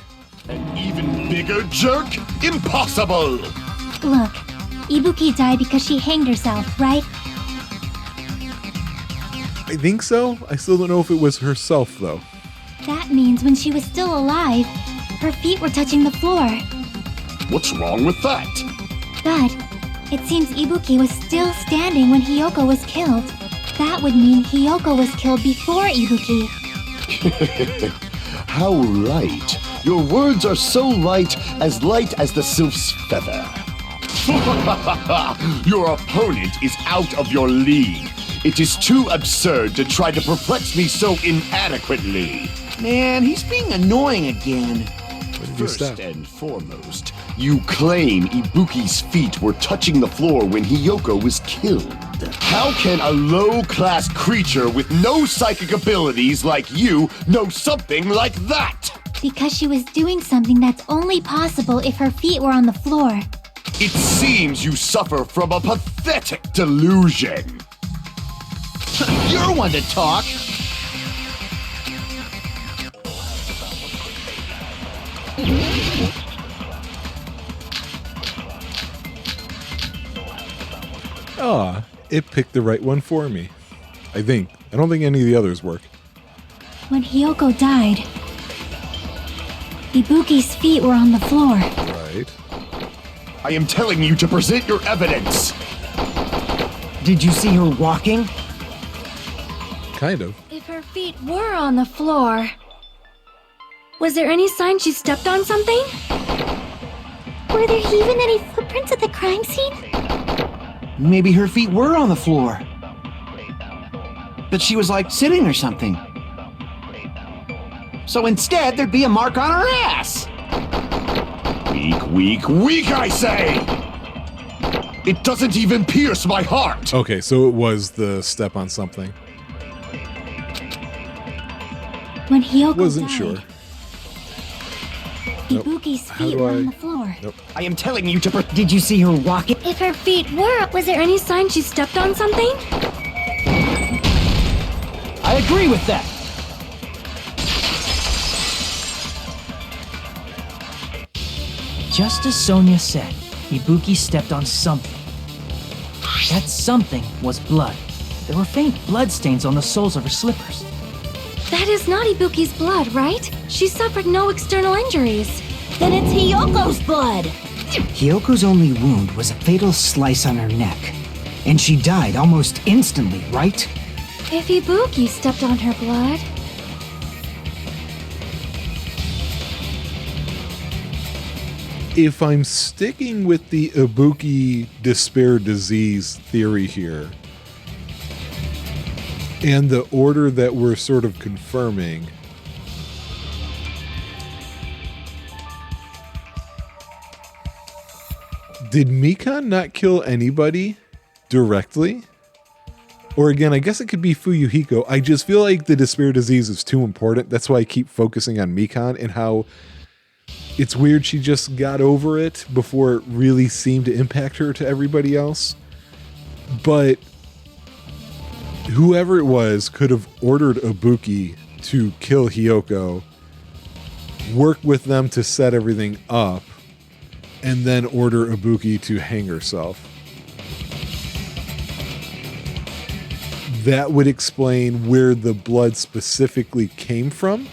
An even bigger jerk? Impossible! Look, Ibuki died because she hanged herself, right? I think so. I still don't know if it was herself, though. That means when she was still alive, her feet were touching the floor. What's wrong with that? But it seems Ibuki was still standing when Hiyoko was killed. That would mean Hiyoko was killed before Ibuki. How light. Your words are so light as the sylph's feather. Your opponent is out of your league. It is too absurd to try to perplex me so inadequately. Man, he's being annoying again. First and foremost, you claim Ibuki's feet were touching the floor when Hiyoko was killed. How can a low-class creature with no psychic abilities like you know something like that? Because she was doing something that's only possible if her feet were on the floor. It seems you suffer from a pathetic delusion. You're one to talk. Ah, it picked the right one for me. I think. I don't think any of the others work. When Hiyoko died, Ibuki's feet were on the floor. Right. I am telling you to present your evidence. Did you see her walking? Kind of. If her feet were on the floor, was there any sign she stepped on something? Were there even any footprints at the crime scene? Maybe her feet were on the floor. But she was like sitting or something. So instead, there'd be a mark on her ass. Weak, weak, weak, I say! It doesn't even pierce my heart! Okay, so it was the step on something. When Hiyoko Wasn't died, sure. Nope. Ibuki's How feet do were I- on the floor. Nope. I am telling you to Did you see her walking? If her feet were, was there any sign she stepped on something? I agree with that. Just as Sonia said, Ibuki stepped on something. That something was blood. There were faint bloodstains on the soles of her slippers. That is not Ibuki's blood, right? She suffered no external injuries. Then it's Hiyoko's blood. Hiyoko's only wound was a fatal slice on her neck. And she died almost instantly, right? If Ibuki stepped on her blood, if I'm sticking with the Ibuki despair disease theory here, and the order that we're sort of confirming, did Mikan not kill anybody directly? Or again, I guess it could be Fuyuhiko. I just feel like the despair disease is too important. That's why I keep focusing on Mikan and how it's weird she just got over it before it really seemed to impact her to everybody else. But whoever it was could have ordered Ibuki to kill Hiyoko, work with them to set everything up, and then order Ibuki to hang herself. That would explain where the blood specifically came from.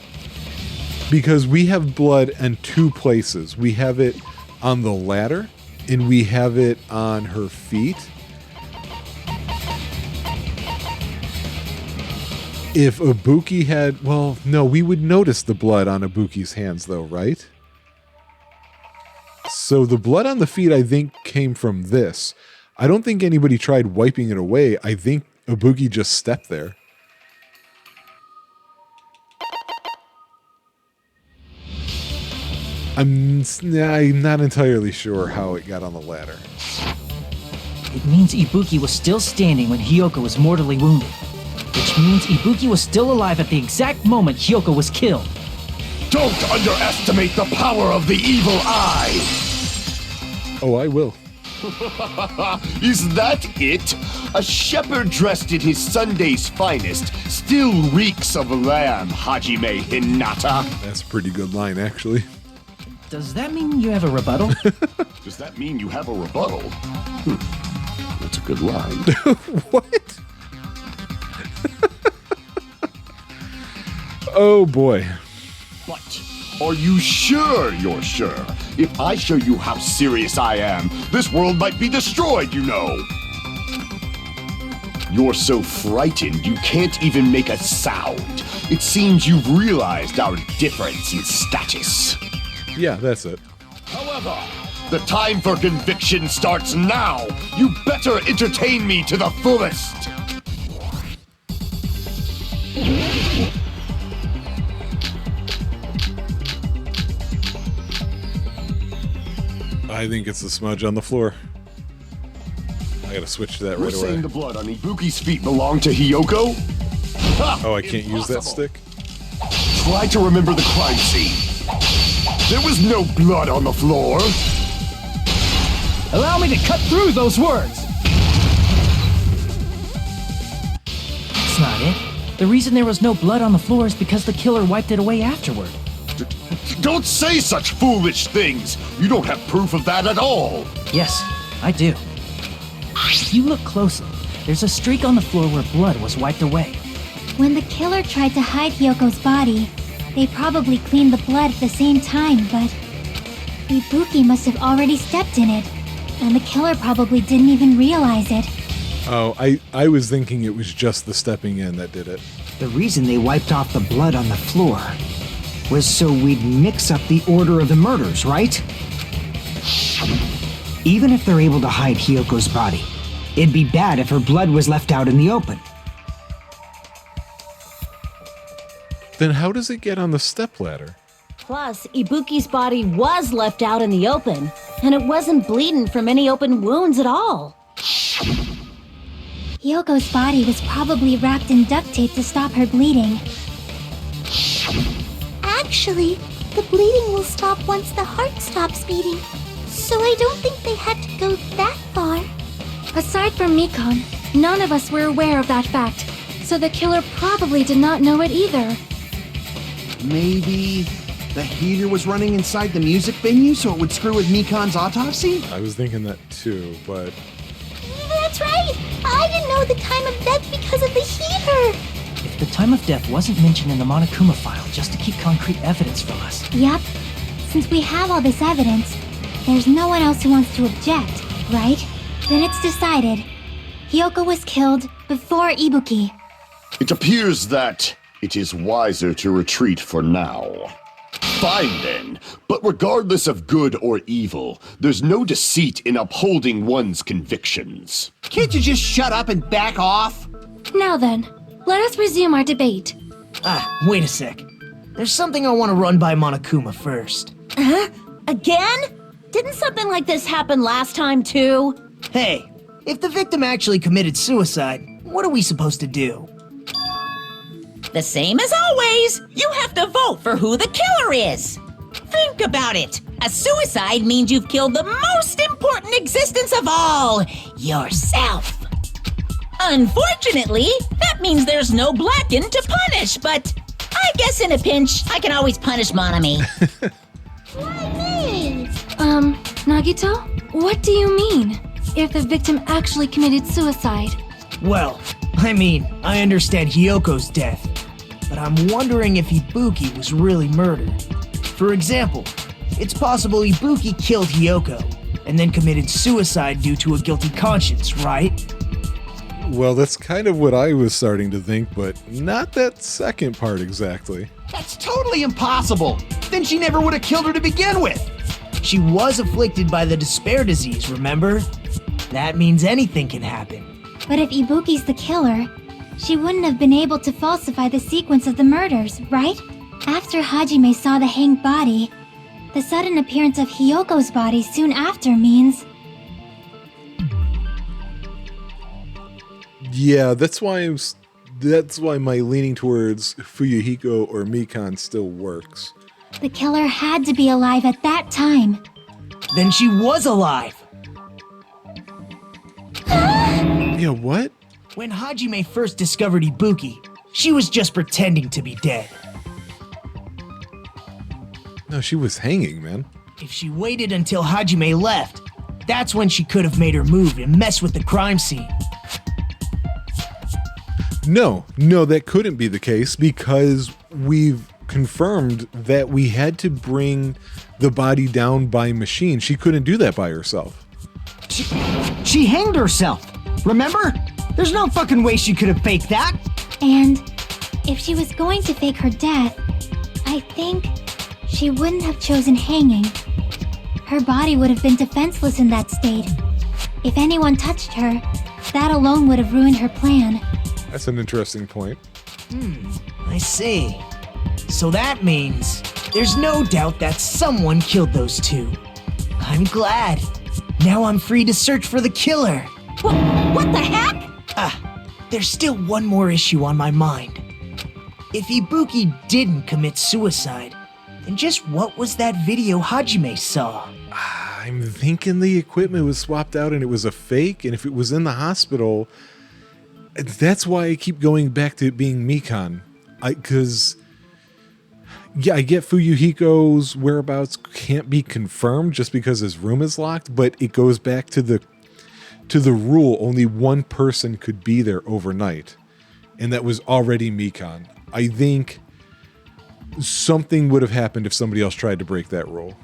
Because we have blood in two places. We have it on the ladder, and we have it on her feet. If Ibuki had... Well, no, we would notice the blood on Ibuki's hands, though, right? So the blood on the feet, I think, came from this. I don't think anybody tried wiping it away. I think Ibuki just stepped there. I'm not entirely sure how it got on the ladder. It means Ibuki was still standing when Hiyoko was mortally wounded. Which means Ibuki was still alive at the exact moment Hiyoko was killed. Don't underestimate the power of the evil eye! Oh, I will. Is that it? A shepherd dressed in his Sunday's finest still reeks of lamb, Hajime Hinata. That's a pretty good line, actually. Does that mean you have a rebuttal? Does that mean you have a rebuttal? That's a good line. What? Oh boy. But are you sure you're sure? If I show you how serious I am, this world might be destroyed, you know. You're so frightened you can't even make a sound. It seems you've realized our difference in status. Yeah, that's it. However, the time for conviction starts now. You better entertain me to the fullest. I think it's the smudge on the floor. I gotta switch to that You're right away. saying the blood on Ibuki's feet belonged to Hiyoko? Ha! Oh, I can't use that stick? Try to remember the crime scene. There was no blood on the floor. Allow me to cut through those words! That's not it. The reason there was no blood on the floor is because the killer wiped it away afterward. Don't say such foolish things. You don't have proof of that at all. Yes, I do. If you look closely, there's a streak on the floor where blood was wiped away. When the killer tried to hide Hyoko's body, they probably cleaned the blood at the same time, but Ibuki must have already stepped in it, and the killer probably didn't even realize it. Oh, I was thinking it was just the stepping in that did it. The reason they wiped off the blood on the floor was so we'd mix up the order of the murders, right? Even if they're able to hide Hyoko's body, it'd be bad if her blood was left out in the open. Then how does it get on the stepladder? plus, Ibuki's body was left out in the open, and it wasn't bleeding from any open wounds at all. Hyoko's body was probably wrapped in duct tape to stop her bleeding. Actually, the bleeding will stop once the heart stops beating. So I don't think they had to go that far. Aside from Mikon, none of us were aware of that fact, so the killer probably did not know it either. Maybe the heater was running inside the music venue so it would screw with Mikon's autopsy? I was thinking that too, but... That's right! I didn't know the time of death because of the heater! If the time of death wasn't mentioned in the Monokuma file just to keep concrete evidence from us. Yep. Since we have all this evidence, there's no one else who wants to object, right? Then it's decided. Hyoko was killed before Ibuki. It appears that it is wiser to retreat for now. Fine then, but regardless of good or evil, there's no deceit in upholding one's convictions. Can't you just shut up and back off? Now then, let us resume our debate. Wait a sec. There's something I want to run by Monokuma first. Huh? Again? Didn't something like this happen last time too? Hey, if the victim actually committed suicide, what are we supposed to do? The same as always. You have to vote for who the killer is. Think about it. A suicide means you've killed the most important existence of all, yourself. Unfortunately, that means there's no Blacken to punish, but I guess in a pinch, I can always punish Monami. Why me? Nagito, what do you mean? If the victim actually committed suicide? Well, I understand Hyoko's death, but I'm wondering if Ibuki was really murdered. For example, it's possible Ibuki killed Hyoko and then committed suicide due to a guilty conscience, right? Well, that's kind of what I was starting to think, but not that second part exactly. That's totally impossible. Then she never would have killed her to begin with. She was afflicted by the despair disease, remember? That means anything can happen. But if Ibuki's the killer, she wouldn't have been able to falsify the sequence of the murders, right? After Hajime saw the hanged body, the sudden appearance of Hyoko's body soon after means... Yeah, that's why my leaning towards Fuyuhiko or Mikan still works. the killer had to be alive at that time. Then she was alive! Yeah, what? When Hajime first discovered Ibuki, she was just pretending to be dead. No, she was hanging, man. If she waited until Hajime left, that's when she could have made her move and mess with the crime scene. No, that couldn't be the case because we've confirmed that we had to bring the body down by machine. She couldn't do that by herself. She hanged herself. Remember? There's no fucking way she could have faked that. And if she was going to fake her death, I think she wouldn't have chosen hanging. Her body would have been defenseless in that state. If anyone touched her, that alone would have ruined her plan. That's an interesting point. I see. So that means there's no doubt that someone killed those two. I'm glad. Now I'm free to search for the killer. What the heck? There's still one more issue on my mind. If Ibuki didn't commit suicide, then just what was that video Hajime saw? I'm thinking the equipment was swapped out and it was a fake, and if it was in the hospital, that's why I keep going back to it being Mikan. Because I get Fuyuhiko's whereabouts can't be confirmed just because his room is locked, but it goes back to the rule only one person could be there overnight, and that was already Mikan. I think something would have happened if somebody else tried to break that rule.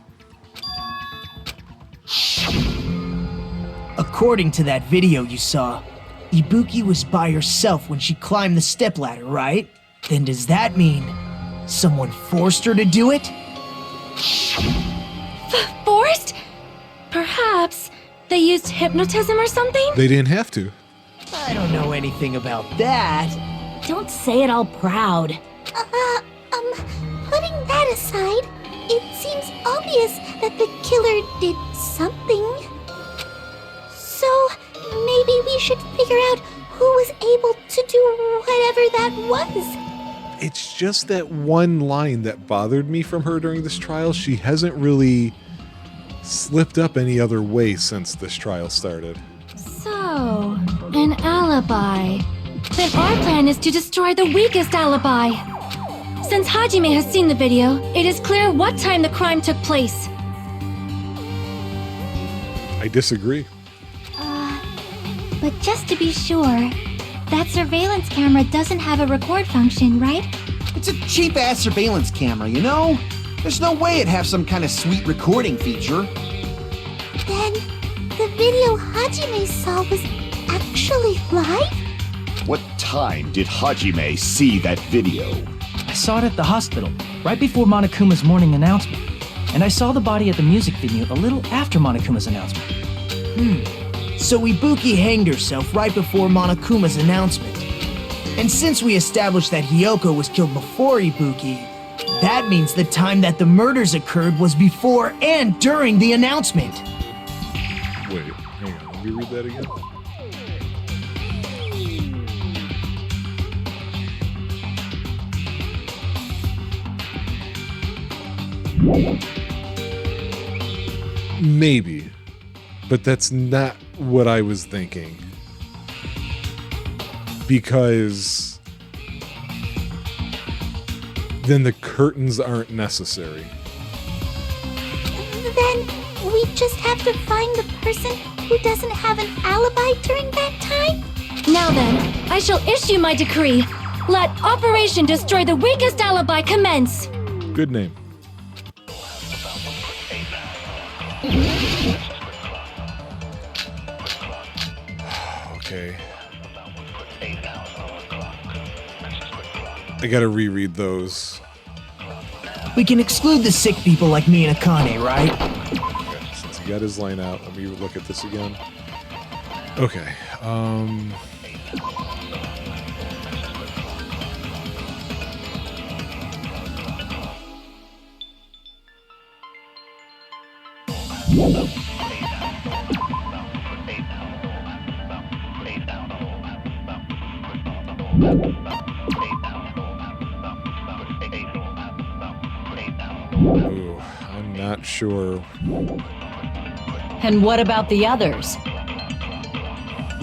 According to that video you saw, Ibuki was by herself when she climbed the stepladder, right? Then does that mean someone forced her to do it? Forced? Perhaps they used hypnotism or something? They didn't have to. I don't know anything about that. Don't say it all proud. Putting that aside, it seems obvious that the killer did something. So, maybe we should figure out who was able to do whatever that was. It's just that one line that bothered me from her during this trial. She hasn't really slipped up any other way since this trial started. So, an alibi. Then our plan is to destroy the weakest alibi. Since Hajime has seen the video, it is clear what time the crime took place. I disagree. But just to be sure, that surveillance camera doesn't have a record function, right? It's a cheap-ass surveillance camera, you know? There's no way it'd have some kind of sweet recording feature. Then, the video Hajime saw was actually live? What time did Hajime see that video? I saw it at the hospital, right before Monokuma's morning announcement. And I saw the body at the music venue a little after Monokuma's announcement. So Ibuki hanged herself right before Monokuma's announcement. And since we established that Hiyoko was killed before Ibuki, that means the time that the murders occurred was before and during the announcement. Wait, hang on. Let me read that again. Maybe, but that's not what I was thinking. Because then the curtains aren't necessary. Then we just have to find the person who doesn't have an alibi during that time? Now then, I shall issue my decree. Let Operation Destroy the Weakest Alibi commence. Good name. Okay. I gotta reread those. We can exclude the sick people like me and Akane, right? Okay, since he got his line out, let me look at this again. Okay. Ooh, I'm not sure. And what about the others?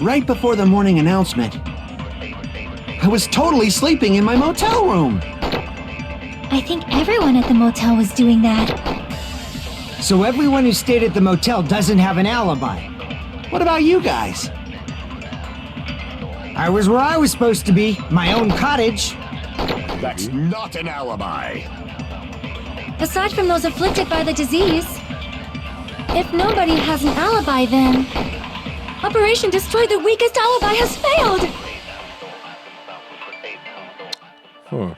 Right before the morning announcement, I was totally sleeping in my motel room. I think everyone at the motel was doing that. So everyone who stayed at the motel doesn't have an alibi. What about you guys? I was where I was supposed to be, my own cottage. That's not an alibi. Aside from those afflicted by the disease, if nobody has an alibi, then Operation Destroy the Weakest Alibi has failed! Huh.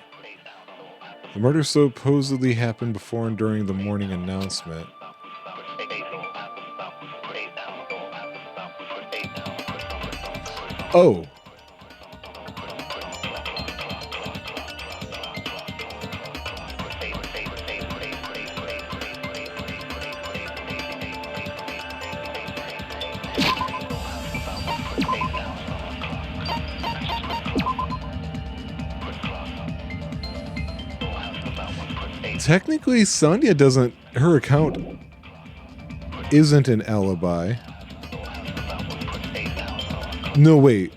The murder supposedly happened before and during the morning announcement. Oh. Technically, Sonya doesn't... Her account isn't an alibi. No, wait.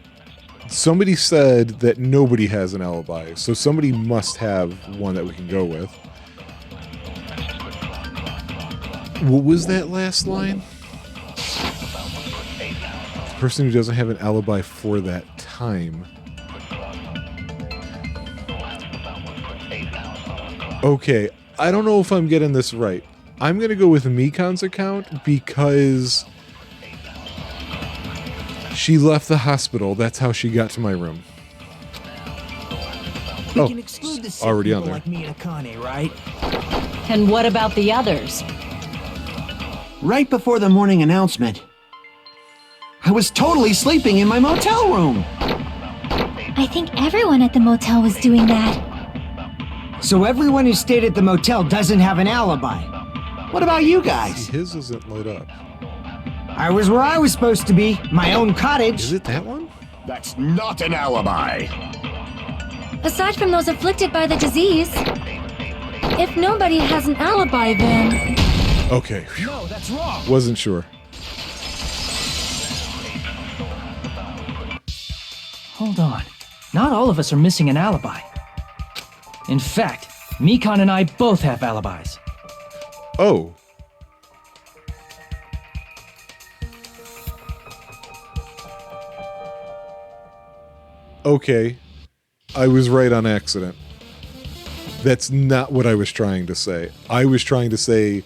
Somebody said that nobody has an alibi, so somebody must have one that we can go with. What was that last line? The person who doesn't have an alibi for that time. Okay, I don't know if I'm getting this right. I'm going to go with Mikan's account because she left the hospital. That's how she got to my room. We can exclude the sick already on people there. like me and Akane, right? And what about the others? Right before the morning announcement, I was totally sleeping in my motel room. I think everyone at the motel was doing that. So everyone who stayed at the motel doesn't have an alibi. What about you guys? His isn't lit up. I was where I was supposed to be, my own cottage. Is it that one? That's not an alibi. Aside from those afflicted by the disease, if nobody has an alibi, then Okay. No, that's wrong. Wasn't sure. Hold on. Not all of us are missing an alibi. In fact, Mikan and I both have alibis. Oh. Okay. I was right on accident. That's not what I was trying to say. I was trying to say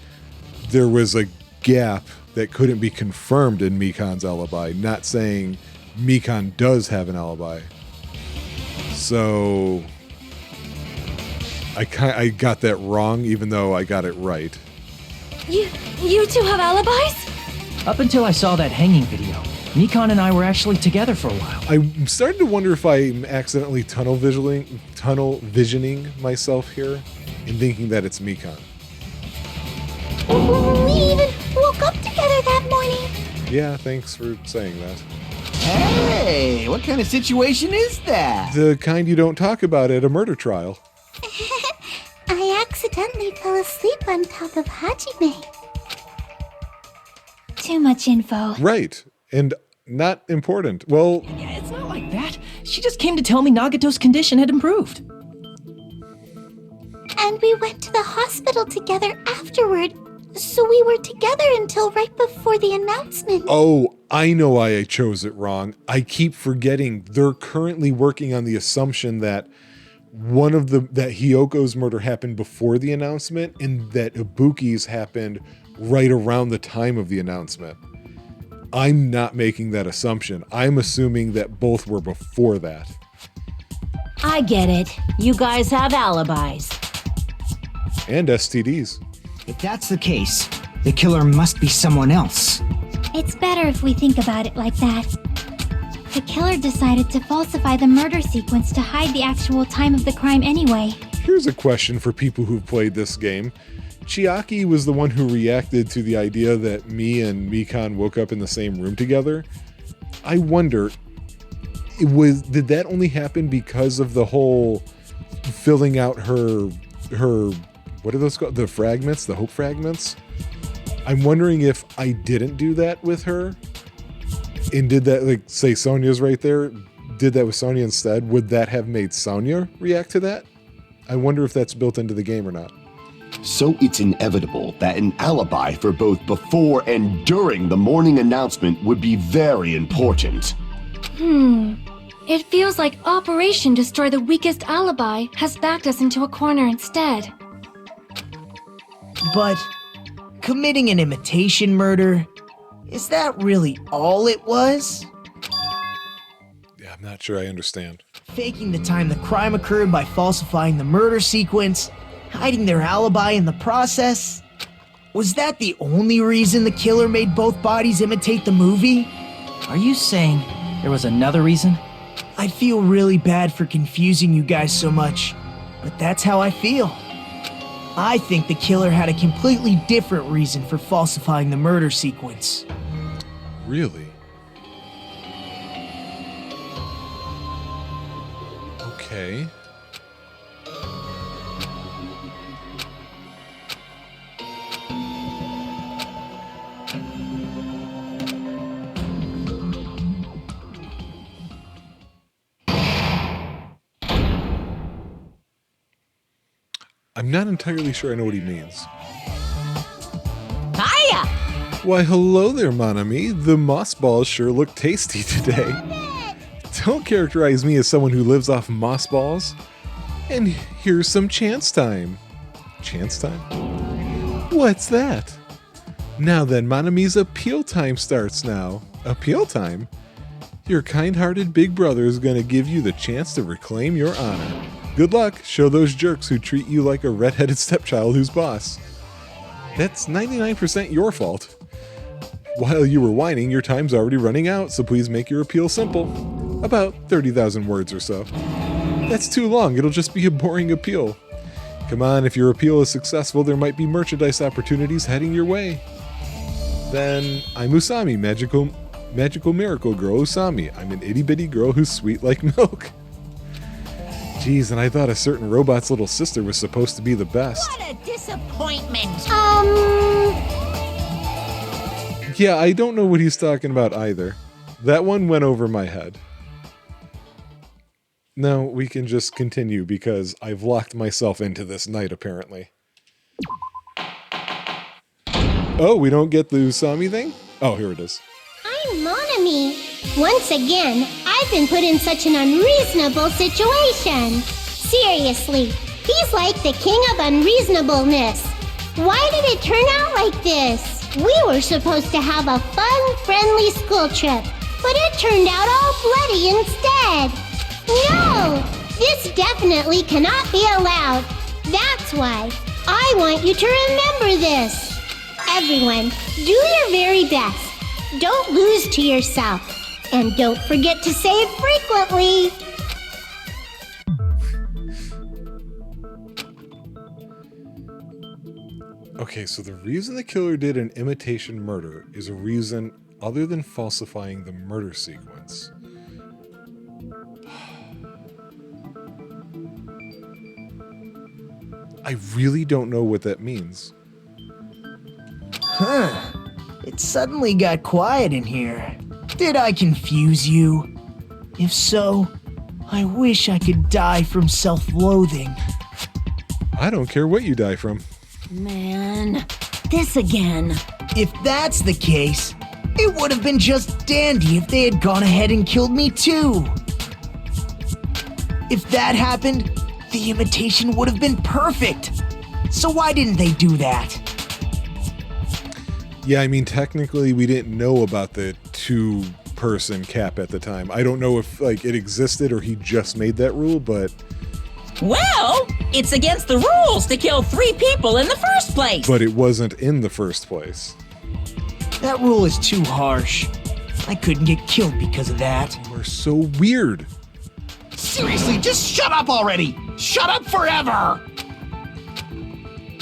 there was a gap that couldn't be confirmed in Mikan's alibi, not saying Mikan does have an alibi. So I got that wrong, even though I got it right. You two have alibis? Up until I saw that hanging video, Mikan and I were actually together for a while. I'm starting to wonder if I'm accidentally tunnel visioning myself here and thinking that it's Mikan. We even woke up together that morning. Yeah, thanks for saying that. Hey, what kind of situation is that? The kind you don't talk about at a murder trial. I accidentally fell asleep on top of Hajime. Too much info. Right. And not important. Well, Yeah, it's not like that. She just came to tell me Nagato's condition had improved. And we went to the hospital together afterward. So we were together until right before the announcement. oh, I know why I chose it wrong. I keep forgetting they're currently working on the assumption that that Hyoko's murder happened before the announcement and that Ibuki's happened right around the time of the announcement. I'm not making that assumption. I'm assuming that both were before that. I get it. You guys have alibis. And STDs. If that's the case, the killer must be someone else. It's better if we think about it like that. The killer decided to falsify the murder sequence to hide the actual time of the crime anyway. Here's a question for people who've played this game. Chiaki was the one who reacted to the idea that me and Mikan woke up in the same room together. I wonder, did that only happen because of the whole filling out her what are those called? The fragments, the hope fragments? I'm wondering if I didn't do that with her and did that, like, say Sonya's right there, did that with Sonya instead, would that have made Sonya react to that? I wonder if that's built into the game or not. So it's inevitable that an alibi for both before and during the morning announcement would be very important. It feels like Operation Destroy the Weakest Alibi has backed us into a corner instead. But committing an imitation murder, is that really all it was? Yeah, I'm not sure I understand. Faking the time the crime occurred by falsifying the murder sequence, hiding their alibi in the process? Was that the only reason the killer made both bodies imitate the movie? Are you saying there was another reason? I feel really bad for confusing you guys so much, but that's how I feel. I think the killer had a completely different reason for falsifying the murder sequence. Really? Okay. I'm not entirely sure I know what he means. Hiya! Why, hello there, mon ami. The moss balls sure look tasty today. Don't characterize me as someone who lives off moss balls. And here's some chance time. Chance time? What's that? Now then, mon ami's appeal time starts now. Appeal time? Your kind-hearted big brother is going to give you the chance to reclaim your honor. Good luck. Show those jerks who treat you like a red-headed stepchild who's boss. That's 99% your fault. While you were whining, your time's already running out, so please make your appeal simple. About 30,000 words or so. That's too long, it'll just be a boring appeal. Come on, if your appeal is successful, there might be merchandise opportunities heading your way. Then, I'm Usami, magical miracle girl Usami. I'm an itty-bitty girl who's sweet like milk. Jeez, and I thought a certain robot's little sister was supposed to be the best. What a disappointment! Yeah, I don't know what he's talking about either. That one went over my head. No, we can just continue because I've locked myself into this night, apparently. Oh, we don't get the Usami thing? Oh, here it is. I'm Monami. Once again, I've been put in such an unreasonable situation. Seriously, he's like the king of unreasonableness. Why did it turn out like this? We were supposed to have a fun, friendly school trip, but it turned out all bloody instead. No! This definitely cannot be allowed. That's why I want you to remember this. Everyone, do your very best. Don't lose to yourself. And don't forget to say it frequently. Okay, so the reason the killer did an imitation murder is a reason other than falsifying the murder sequence. I really don't know what that means. Huh. It suddenly got quiet in here. Did I confuse you? If so, I wish I could die from self-loathing. I don't care what you die from. Man, this again. If that's the case, it would have been just dandy if they had gone ahead and killed me too. If that happened, the imitation would have been perfect. So why didn't they do that? Yeah, I mean, technically we didn't know about the 2-person cap at the time. I don't know if like it existed or he just made that rule, but... Well, it's against the rules to kill 3 people in the first place. But it wasn't in the first place. That rule is too harsh. I couldn't get killed because of that. You are so weird. Seriously, just shut up already! Shut up forever!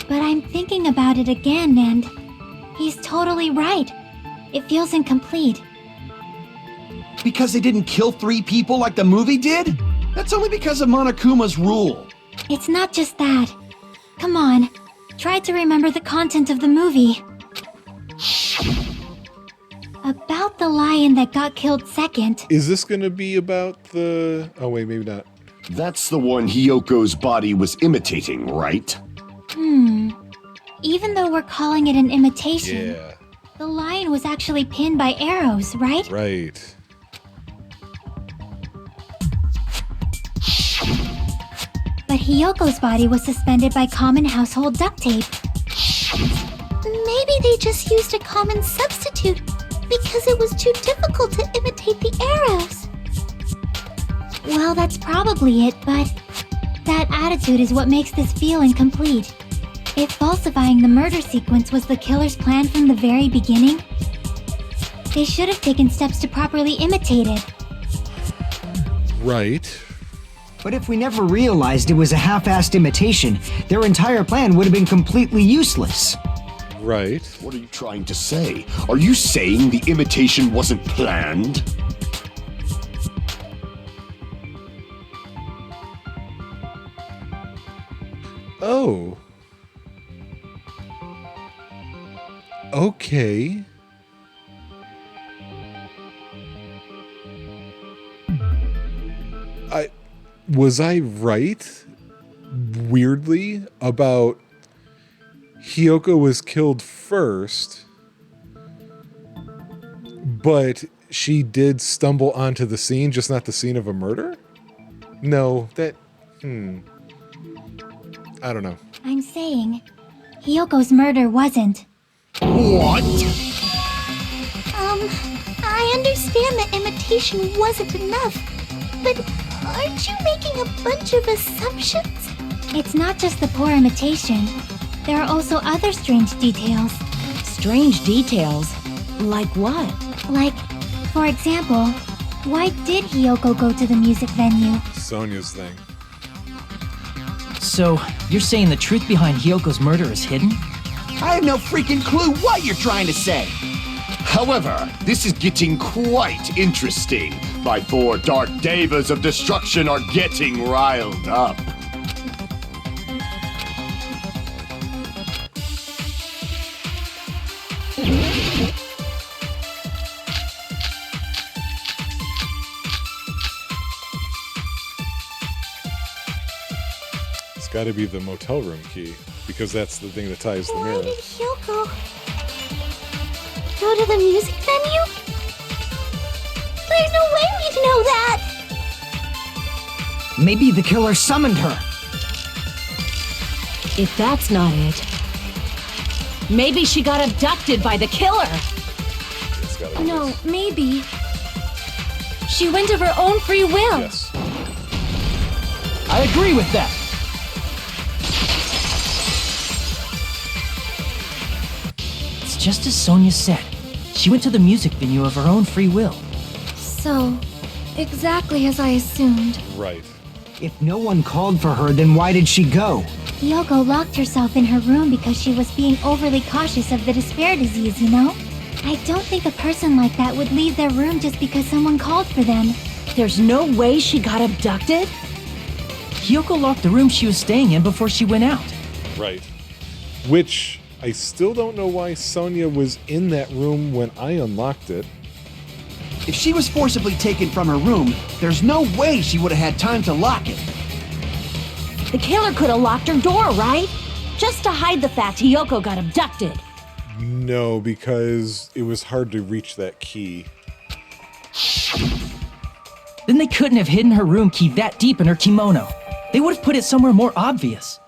But I'm thinking about it again, and he's totally right. It feels incomplete. Because they didn't kill 3 people like the movie did? That's only because of Monokuma's rule. It's not just that. Come on, try to remember the content of the movie. About the lion that got killed second. Is this gonna be about the... Oh wait, maybe not. That's the one Hiyoko's body was imitating, right? Even though we're calling it an imitation, Yeah. the lion was actually pinned by arrows, right? Right. But Hiyoko's body was suspended by common household duct tape. Maybe they just used a common substitute because it was too difficult to imitate the arrows. Well, that's probably it, but that attitude is what makes this feel incomplete. If falsifying the murder sequence was the killer's plan from the very beginning, they should have taken steps to properly imitate it. Right. But if we never realized it was a half-assed imitation, their entire plan would have been completely useless. Right. What are you trying to say? Are you saying the imitation wasn't planned? Oh. Okay. Was I right, weirdly, about Hiyoko was killed first, but she did stumble onto the scene, just not the scene of a murder? No, that... I don't know. I'm saying, Hiyoko's murder wasn't. What? I understand that imitation wasn't enough, but aren't you making a bunch of assumptions? It's not just the poor imitation. There are also other strange details. Strange details? Like what? Like, for example, why did Hiyoko go to the music venue? Sonya's thing. So, you're saying the truth behind Hyoko's murder is hidden? I have no freaking clue what you're trying to say. However, this is getting quite interesting. My 4 dark devas of destruction are getting riled up. It's got to be the motel room key, because that's the thing that ties the Why mirror. did Hyoko go to the music venue? There's no way we'd know that! Maybe the killer summoned her. If that's not it, maybe she got abducted by the killer. It's gotta be No, this. maybe. She went of her own free will. Yes. I agree with that. It's just as Sonia said. She went to the music venue of her own free will. So, exactly as I assumed. Right. If no one called for her, then why did she go? Yoko locked herself in her room because she was being overly cautious of the despair disease, you know? I don't think a person like that would leave their room just because someone called for them. There's no way she got abducted? Hiyoko locked the room she was staying in before she went out. Right. Which, I still don't know why Sonia was in that room when I unlocked it. If she was forcibly taken from her room, there's no way she would have had time to lock it. The killer could have locked her door, right? Just to hide the fact Hiyoko got abducted. No, because it was hard to reach that key. Then they couldn't have hidden her room key that deep in her kimono. They would have put it somewhere more obvious.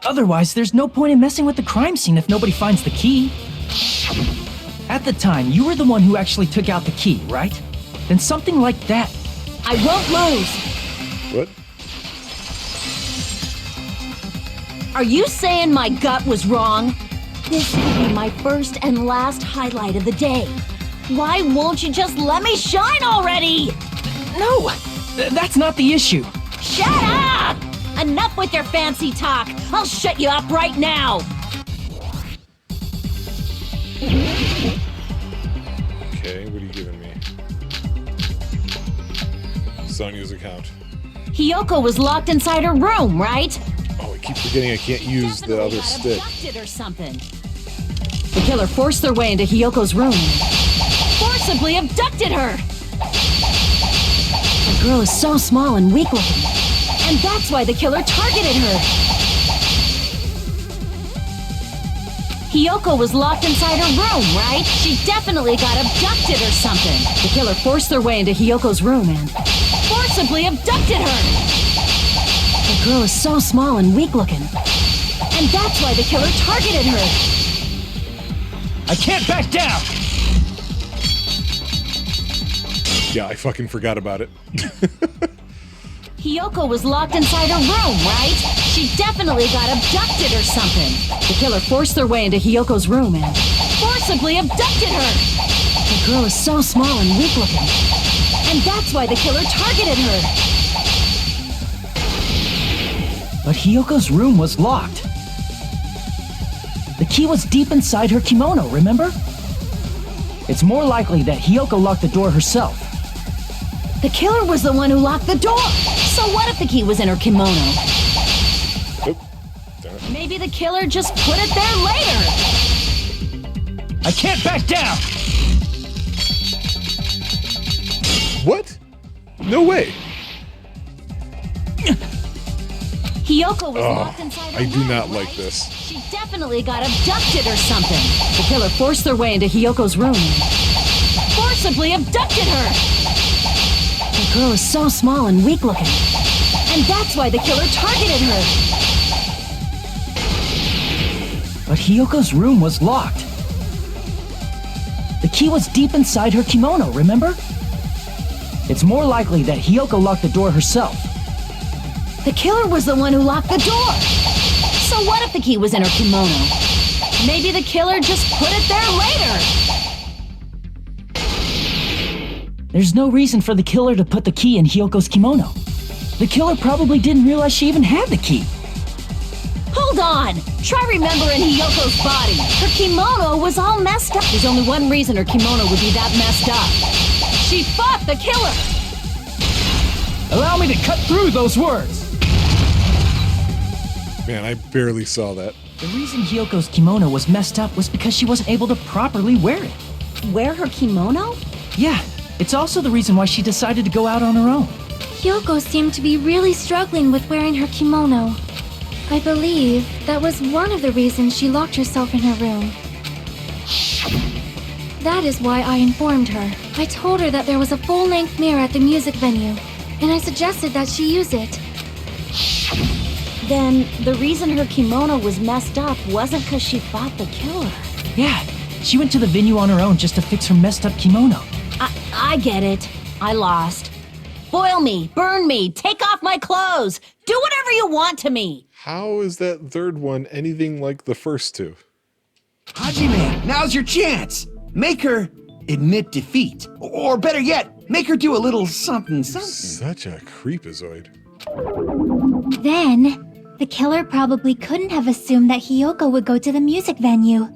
Otherwise, there's no point in messing with the crime scene if nobody finds the key. At the time, you were the one who actually took out the key, right? Then something like that. I won't lose. What? Are you saying my gut was wrong? This could be my first and last highlight of the day. Why won't you just let me shine already? No, that's not the issue. Shut up! Enough with your fancy talk. I'll shut you up right now. Okay, what are you giving me? Sonia's account. Hiyoko was locked inside her room, right? Oh, I keep forgetting I can't use the other stick. Abducted or something. The killer forced their way into Hiyoko's room and forcibly abducted her. The girl is so small and weak-looking, and that's why the killer targeted her. Hiyoko was locked inside her room, right? She definitely got abducted or something. The killer forced their way into Hiyoko's room and forcibly abducted her. The girl is so small and weak-looking, and that's why the killer targeted her. I can't back down! Yeah, I fucking forgot about it. Hiyoko was locked inside her room, right? She definitely got abducted or something. The killer forced their way into Hiyoko's room and forcibly abducted her. The girl is so small and weak-looking, and that's why the killer targeted her. But Hiyoko's room was locked. The key was deep inside her kimono, remember? It's more likely that Hiyoko locked the door herself. The killer was the one who locked the door. So what if the key was in her kimono? Oop. Damn it. Maybe the killer just put it there later. I can't back down! What? No way. Hiyoko was locked inside her I do room, not like right? this. She definitely got abducted or something. The killer forced their way into Hiyoko's room and forcibly abducted her. The girl is so small and weak-looking, and that's why the killer targeted her. But Hiyoko's room was locked. The key was deep inside her kimono, remember? It's more likely that Hiyoko locked the door herself. The killer was the one who locked the door. So what if the key was in her kimono? Maybe the killer just put it there later. There's no reason for the killer to put the key in Hiyoko's kimono. The killer probably didn't realize she even had the key. Hold on! Try remembering Hiyoko's body. Her kimono was all messed up. There's only one reason her kimono would be that messed up. She fought the killer! Allow me to cut through those words! Man, I barely saw that. The reason Hiyoko's kimono was messed up was because she wasn't able to properly wear it. Wear her kimono? Yeah, it's also the reason why she decided to go out on her own. Yoko seemed to be really struggling with wearing her kimono. I believe that was one of the reasons she locked herself in her room. That is why I informed her. I told her that there was a full-length mirror at the music venue, and I suggested that she use it. Then the reason her kimono was messed up wasn't because she fought the killer. Yeah, she went to the venue on her own just to fix her messed up kimono. I get it. I lost. Boil me, burn me, take off my clothes. Do whatever you want to me. How is that third one anything like the first two? Hajime, now's your chance. Make her admit defeat. Or better yet, make her do a little something something. Such a creepazoid. Then, the killer probably couldn't have assumed that Hiyoko would go to the music venue.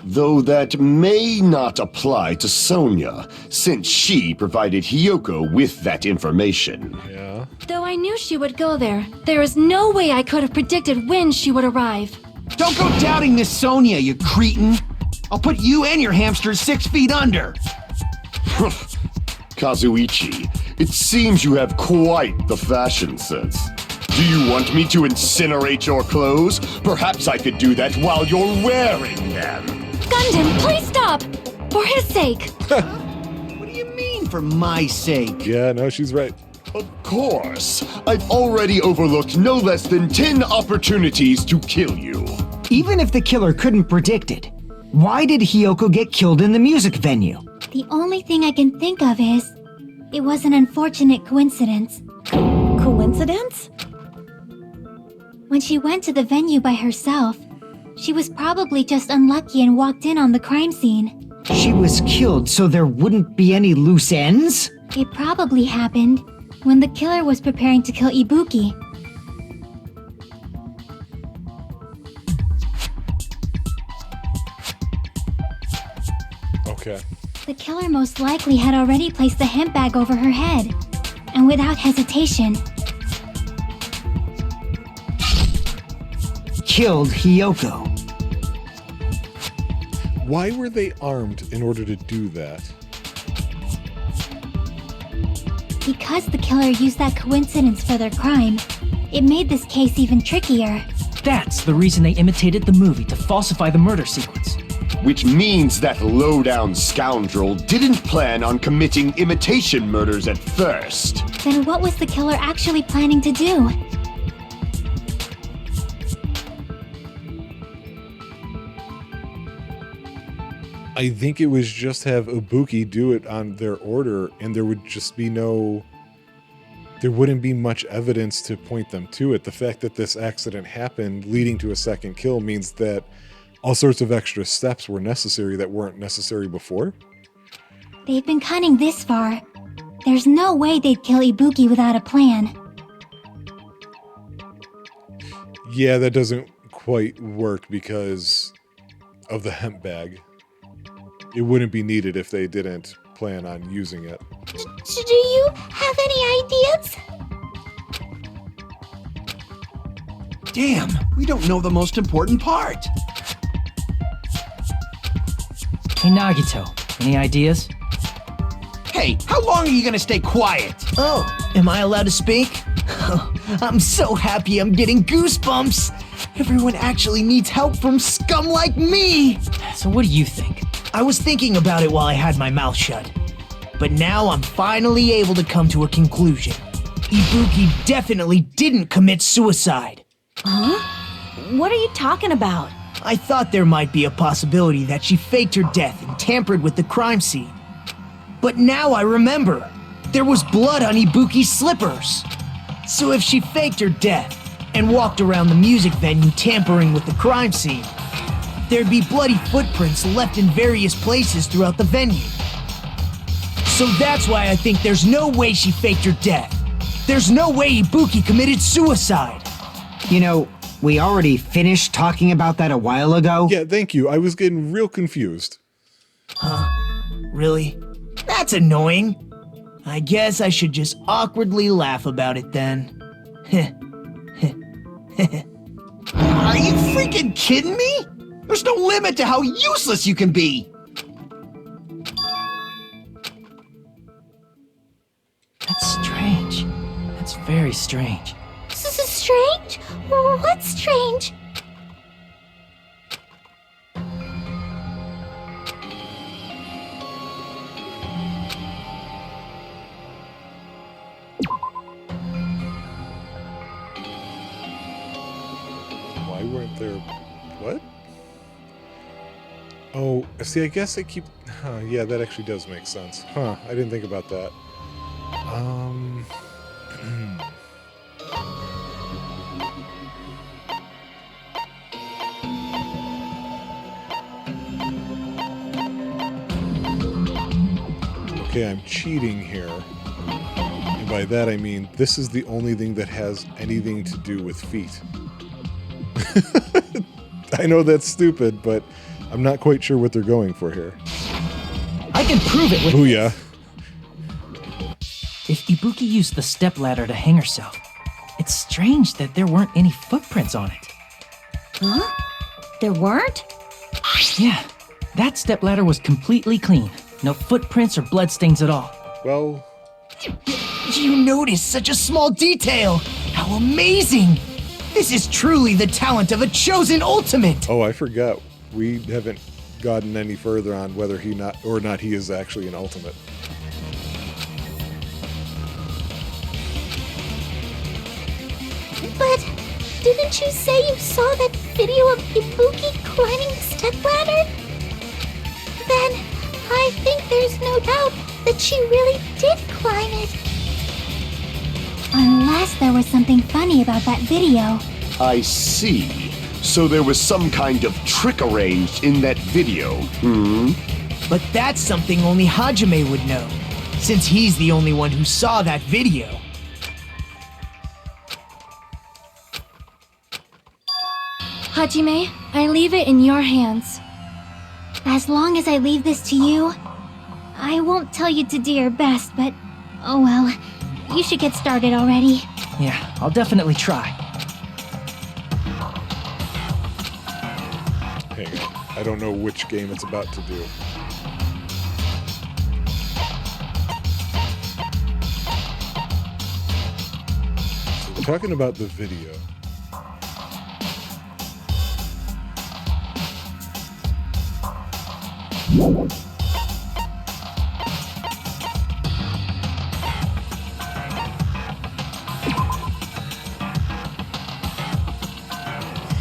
Though that may not apply to Sonia, since she provided Hiyoko with that information. Yeah. Though I knew she would go there, there is no way I could have predicted when she would arrive. Don't go doubting Miss Sonia, you cretin. I'll put you and your hamsters 6 feet under. Kazuichi, it seems you have quite the fashion sense. Do you want me to incinerate your clothes? Perhaps I could do that while you're wearing them. Gundam, please stop! For his sake! What do you mean, for my sake? Yeah, no, she's right. Of course. I've already overlooked no less than 10 opportunities to kill you. Even if the killer couldn't predict it, why did Hiyoko get killed in the music venue? The only thing I can think of is, it was an unfortunate coincidence. Coincidence? When she went to the venue by herself, she was probably just unlucky and walked in on the crime scene. She was killed so there wouldn't be any loose ends? It probably happened when the killer was preparing to kill Ibuki. Okay. The killer most likely had already placed the hemp bag over her head, and without hesitation, Killed Hiyoko. Why were they armed in order to do that? because the killer used that coincidence for their crime, it made this case even trickier. That's the reason they imitated the movie to falsify the murder sequence. Which means that low-down scoundrel didn't plan on committing imitation murders at first. Then what was the killer actually planning to do? I think it was just have Ibuki do it on their order, and there would just be there wouldn't be much evidence to point them to it. The fact that this accident happened leading to a second kill means that all sorts of extra steps were necessary that weren't necessary before. They've been cunning this far. There's no way they'd kill Ibuki without a plan. Yeah, that doesn't quite work because of the hemp bag. It wouldn't be needed if they didn't plan on using it. Do you have any ideas? Damn, we don't know the most important part. Hey Nagito, any ideas? Hey, how long are you gonna stay quiet? Oh, am I allowed to speak? I'm so happy I'm getting goosebumps. Everyone actually needs help from scum like me. So what do you think? I was thinking about it while I had my mouth shut. But now I'm finally able to come to a conclusion. Ibuki definitely didn't commit suicide. Huh? What are you talking about? I thought there might be a possibility that she faked her death and tampered with the crime scene. But now I remember. There was blood on Ibuki's slippers. So if she faked her death and walked around the music venue tampering with the crime scene, there'd be bloody footprints left in various places throughout the venue. So that's why I think there's no way she faked her death. There's no way Ibuki committed suicide. You know, we already finished talking about that a while ago. Yeah, thank you. I was getting real confused. Really? That's annoying. I guess I should just awkwardly laugh about it then. Are you freaking kidding me? There's no limit to how useless you can be. That's strange. That's very strange. Strange? What's strange? Why weren't there... What? Oh, see, I guess I keep... Huh, yeah, that actually does make sense. Huh, I didn't think about that. Okay, I'm cheating here. And by that I mean this is the only thing that has anything to do with feet. I know that's stupid, but I'm not quite sure what they're going for here. I can prove it with... Booyah. If Ibuki used the stepladder to hang herself, it's strange that there weren't any footprints on it. Huh? There weren't? Yeah, that stepladder was completely clean. No footprints or bloodstains at all. Well, You noticed such a small detail! How amazing! This is truly the talent of a chosen ultimate! oh, I forgot. We haven't gotten any further on whether he is actually an ultimate. But didn't you say you saw that video of Ibuki climbing the stepladder? Then I think there's no doubt that she really did climb it. Unless there was something funny about that video. I see. So there was some kind of trick arranged in that video, But that's something only Hajime would know, since he's the only one who saw that video. Hajime, I leave it in your hands. As long as I leave this to you, I won't tell you to do your best, but oh well. You should get started already. Yeah, I'll definitely try. Hang on. I don't know which game it's about to do. So we're talking about the video.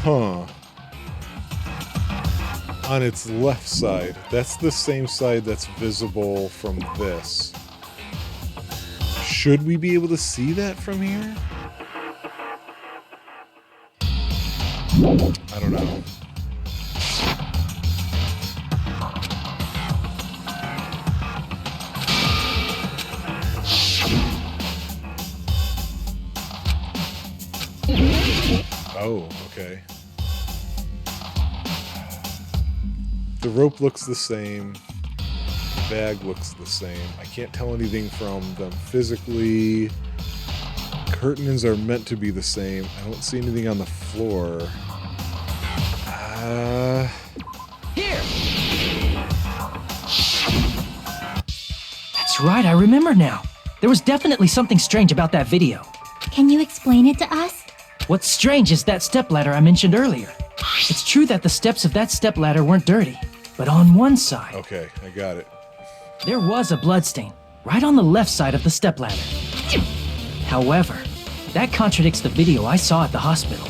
Huh. On its left side. That's the same side that's visible from this. Should we be able to see that from here? I don't know. Oh, okay. The rope looks the same. The bag looks the same. I can't tell anything from them physically. Curtains are meant to be the same. I don't see anything on the floor. Here! That's right, I remember now. There was definitely something strange about that video. Can you explain it to us? What's strange is that stepladder I mentioned earlier. It's true that the steps of that stepladder weren't dirty, but on one side, Okay, I got it. there was a bloodstain, right on the left side of the stepladder. However, that contradicts the video I saw at the hospital.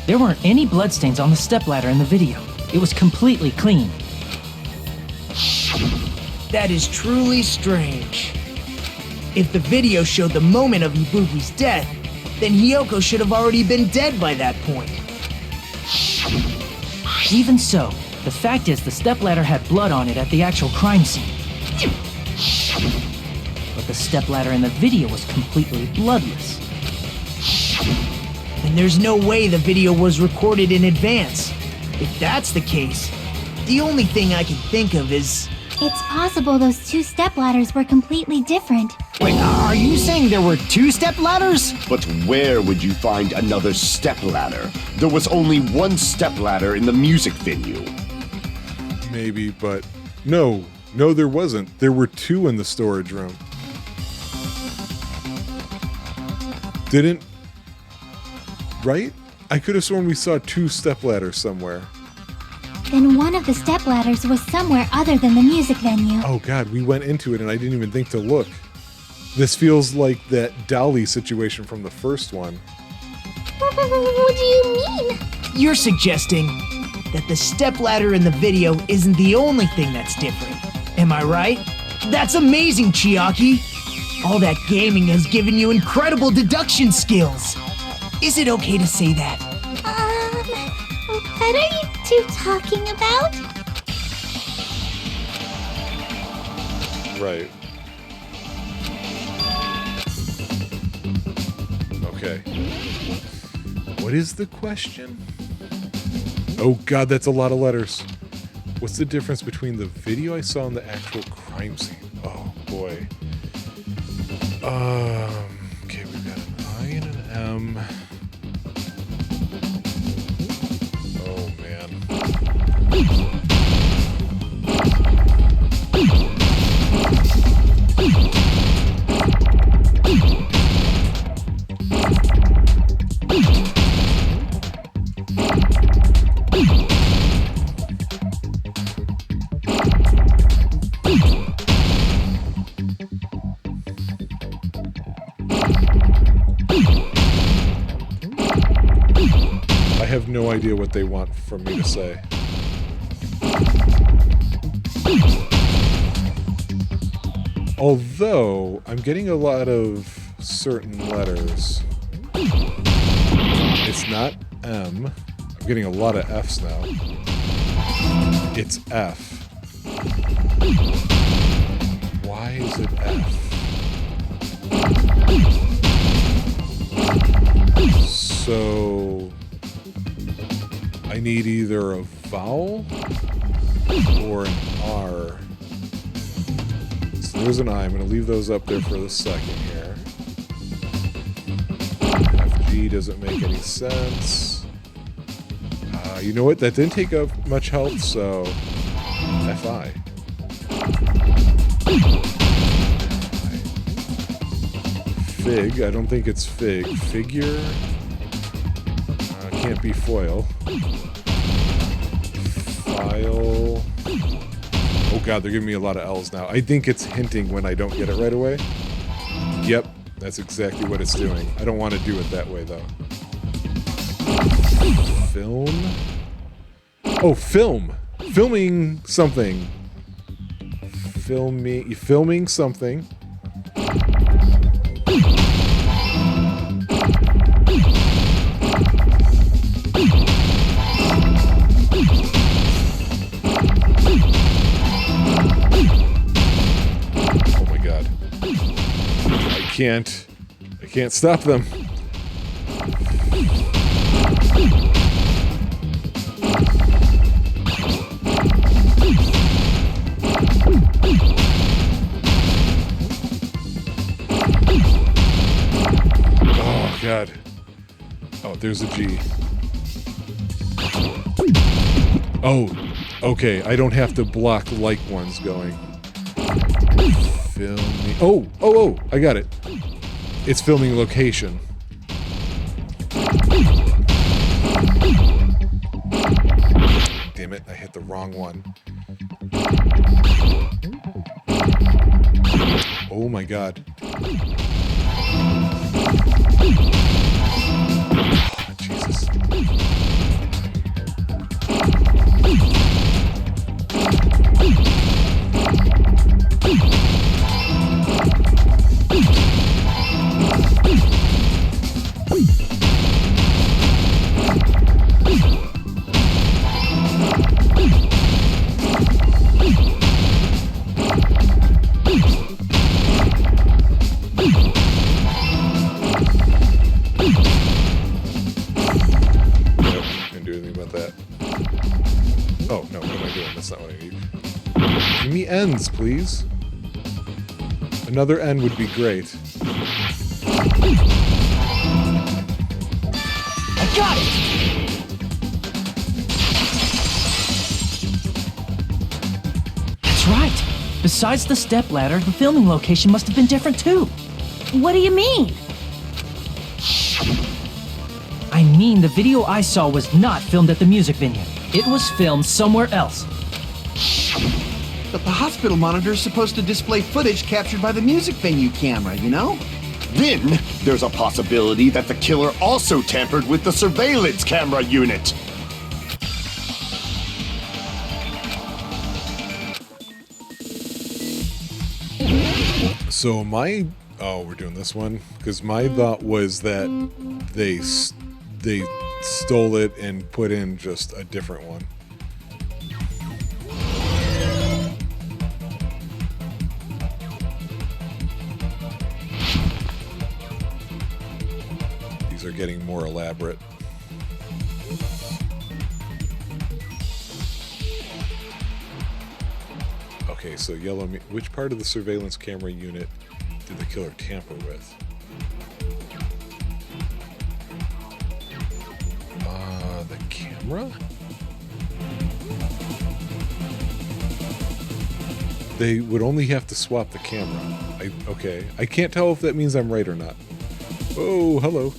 There weren't any bloodstains on the stepladder in the video. It was completely clean. That is truly strange. If the video showed the moment of Ibuki's death, then Hiyoko should have already been dead by that point. Even so, the fact is the stepladder had blood on it at the actual crime scene. But the stepladder in the video was completely bloodless. And there's no way the video was recorded in advance. If that's the case, the only thing I can think of is... It's possible those two stepladders were completely different. Wait, are you saying there were two stepladders? but where would you find another stepladder? There was only one stepladder in the music venue. Maybe, but no, there wasn't. There were two in the storage room. Didn't... Right? I could have sworn we saw two stepladders somewhere. Then one of the stepladders was somewhere other than the music venue. Oh god, we went into it and I didn't even think to look. This feels like that dolly situation from the first one. What do you mean? You're suggesting that the stepladder in the video isn't the only thing that's different. Am I right? That's amazing, Chiaki! All that gaming has given you incredible deduction skills. Is it okay to say that? What are you two talking about? Right. Okay. What is the question? Oh god, that's a lot of letters. What's the difference between the video I saw and the actual crime scene? Oh boy. Okay, we've got an I and an M. Oh man. I have no idea what they want from me to say. Although, I'm getting a lot of certain letters. It's not M. I'm getting a lot of F's now. It's F. Why is it F? So I need either a vowel or an R. So there's an I. I'm going to leave those up there for the second here. FG doesn't make any sense. You know what? That didn't take up much help, so FI. Fig. I don't think it's fig. Figure. Can't be foil. File. Oh god, they're giving me a lot of L's now. I think it's hinting when I don't get it right away. Yep, that's exactly what it's doing. I don't want to do it that way though. Film? Oh, film! Filming something. Filming something. I can't stop them. Oh god. Oh, there's a G. Oh, okay. I don't have to block like ones going. Filming. Oh, I got it. It's filming location. Damn it, I hit the wrong one. Oh my god. Oh, Jesus. Give me ends, please. Another N would be great. I got it! That's right. Besides the stepladder, the filming location must have been different too. What do you mean? I mean, the video I saw was not filmed at the music venue. It was filmed somewhere else. But the hospital monitor is supposed to display footage captured by the music venue camera, you know? Then, there's a possibility that the killer also tampered with the surveillance camera unit. So we're doing this one because my thought was that they stole it and put in just a different one. These are getting more elaborate. Okay, so which part of the surveillance camera unit did the killer tamper with? The camera? They would only have to swap the camera. Okay. I can't tell if that means I'm right or not. Oh, hello.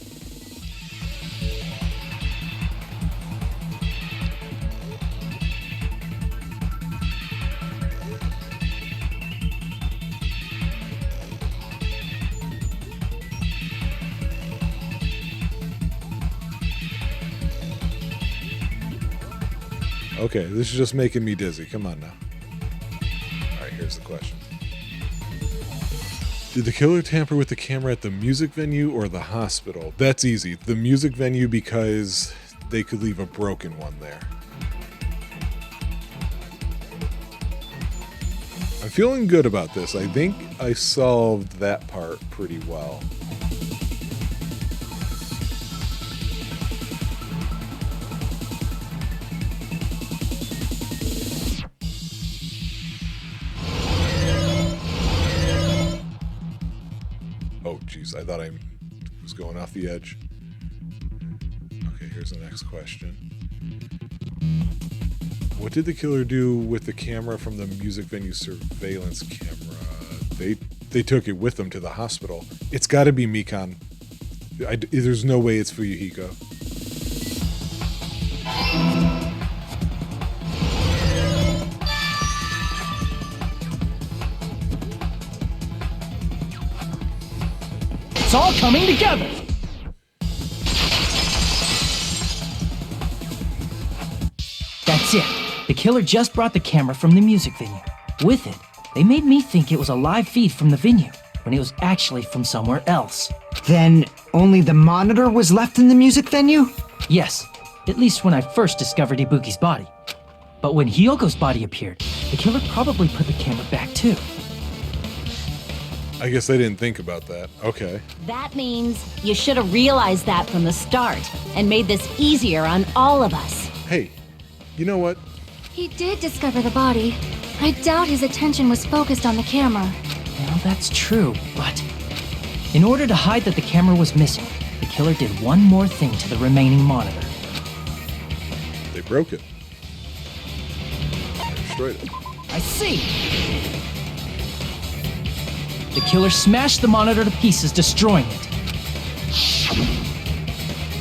Okay, this is just making me dizzy. Come on now. Alright, here's the question. Did the killer tamper with the camera at the music venue or the hospital? That's easy. The music venue because they could leave a broken one there. I'm feeling good about this. I think I solved that part pretty well. Oh, jeez, I thought I was going off the edge. Okay, here's the next question. What did the killer do with the camera from the music venue surveillance camera? They took it with them to the hospital. It's got to be Mikan. There's no way it's Fuyuhiko. It's all coming together! That's it. The killer just brought the camera from the music venue. With it, they made me think it was a live feed from the venue, when it was actually from somewhere else. Then only the monitor was left in the music venue? Yes, at least when I first discovered Ibuki's body. But when Hyoko's body appeared, the killer probably put the camera back too. I guess I didn't think about that. Okay. That means you should have realized that from the start and made this easier on all of us. Hey, you know what? He did discover the body. I doubt his attention was focused on the camera. Well, that's true, but in order to hide that the camera was missing, the killer did one more thing to the remaining monitor. They broke it. They destroyed it. I see! The killer smashed the monitor to pieces, destroying it.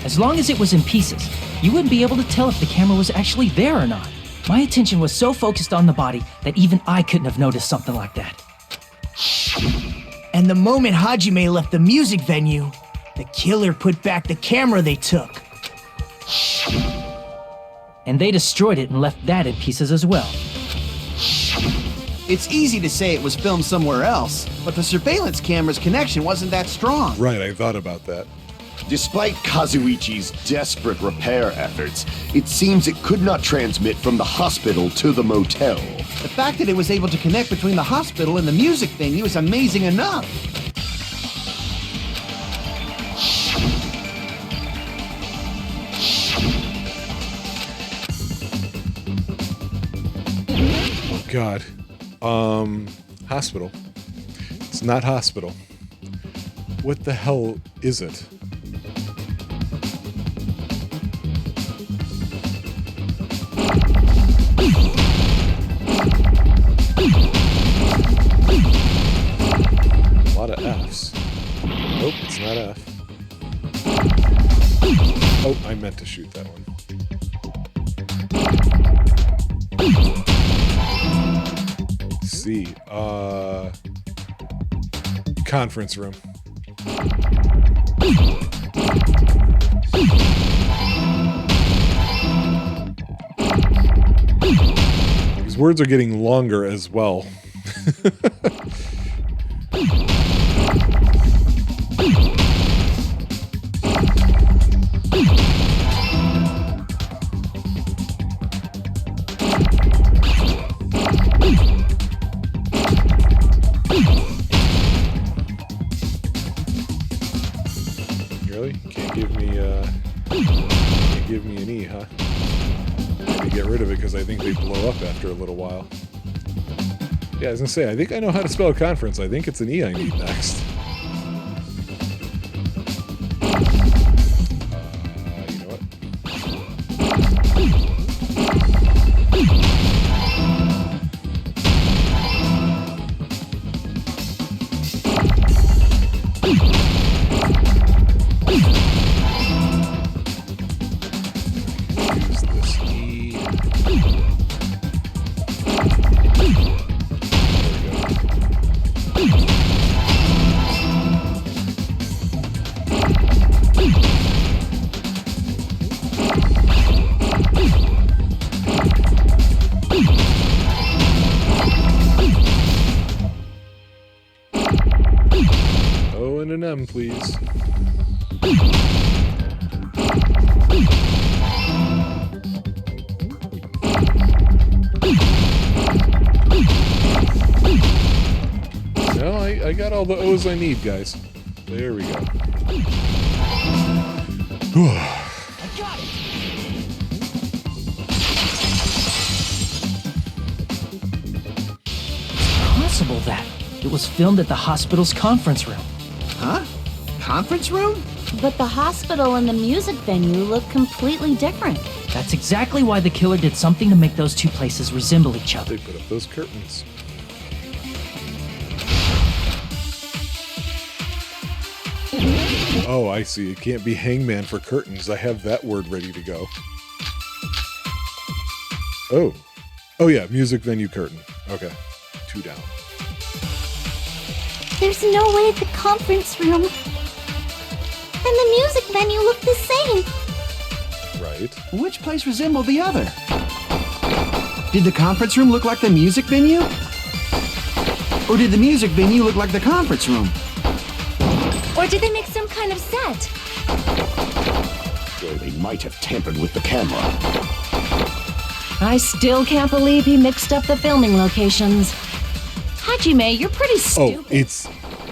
As long as it was in pieces, you wouldn't be able to tell if the camera was actually there or not. My attention was so focused on the body that even I couldn't have noticed something like that. And the moment Hajime left the music venue, the killer put back the camera they took. And they destroyed it and left that in pieces as well. It's easy to say it was filmed somewhere else, but the surveillance camera's connection wasn't that strong. Right, I thought about that. Despite Kazuichi's desperate repair efforts, it seems it could not transmit from the hospital to the motel. The fact that it was able to connect between the hospital and the music venue is amazing enough. Oh, God. Hospital. It's not hospital. What the hell is it? A lot of F's. Nope, it's not F. Oh, I meant to shoot that one. C. Conference room. These words are getting longer as well. Really? Can't give me an E, huh? Maybe get rid of it because I think they blow up after a little while. Yeah, I was gonna say, I think I know how to spell conference. I think it's an E I need next. You know what? Use this E. O and an M, please. No, I got all the O's I need, guys. There we go. I got it! It's possible that it was filmed at the hospital's conference room. Huh? Conference room? But the hospital and the music venue look completely different. That's exactly why the killer did something to make those two places resemble each other. They put up those curtains. Oh, I see. It can't be hangman for curtains. I have that word ready to go. Oh. Oh yeah, music venue curtain. Okay. 2 down. There's no way the conference room and the music venue look the same. Right. Which place resembled the other? Did the conference room look like the music venue? Or did the music venue look like the conference room? Or did they make some kind of set? Or they might have tampered with the camera. I still can't believe he mixed up the filming locations. Hajime, you're pretty stupid. Oh, it's...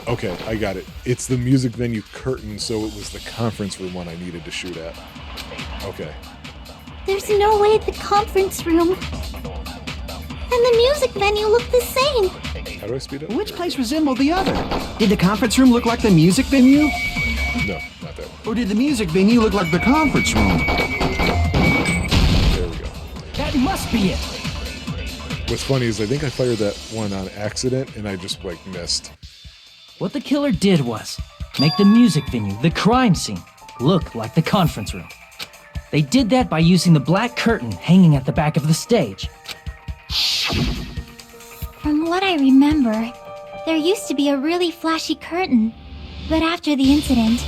Okay, I got it. It's the music venue curtain, so it was the conference room one I needed to shoot at. Okay. There's no way the conference room and the music venue look the same. How do I speed up? Which place resembled the other? Did the conference room look like the music venue? No, not that one. Or did the music venue look like the conference room? There we go. That must be it! What's funny is I think I fired that one on accident, and I just, like, missed. What the killer did was make the music venue, the crime scene, look like the conference room. They did that by using the black curtain hanging at the back of the stage. From what I remember, there used to be a really flashy curtain, but after the incident,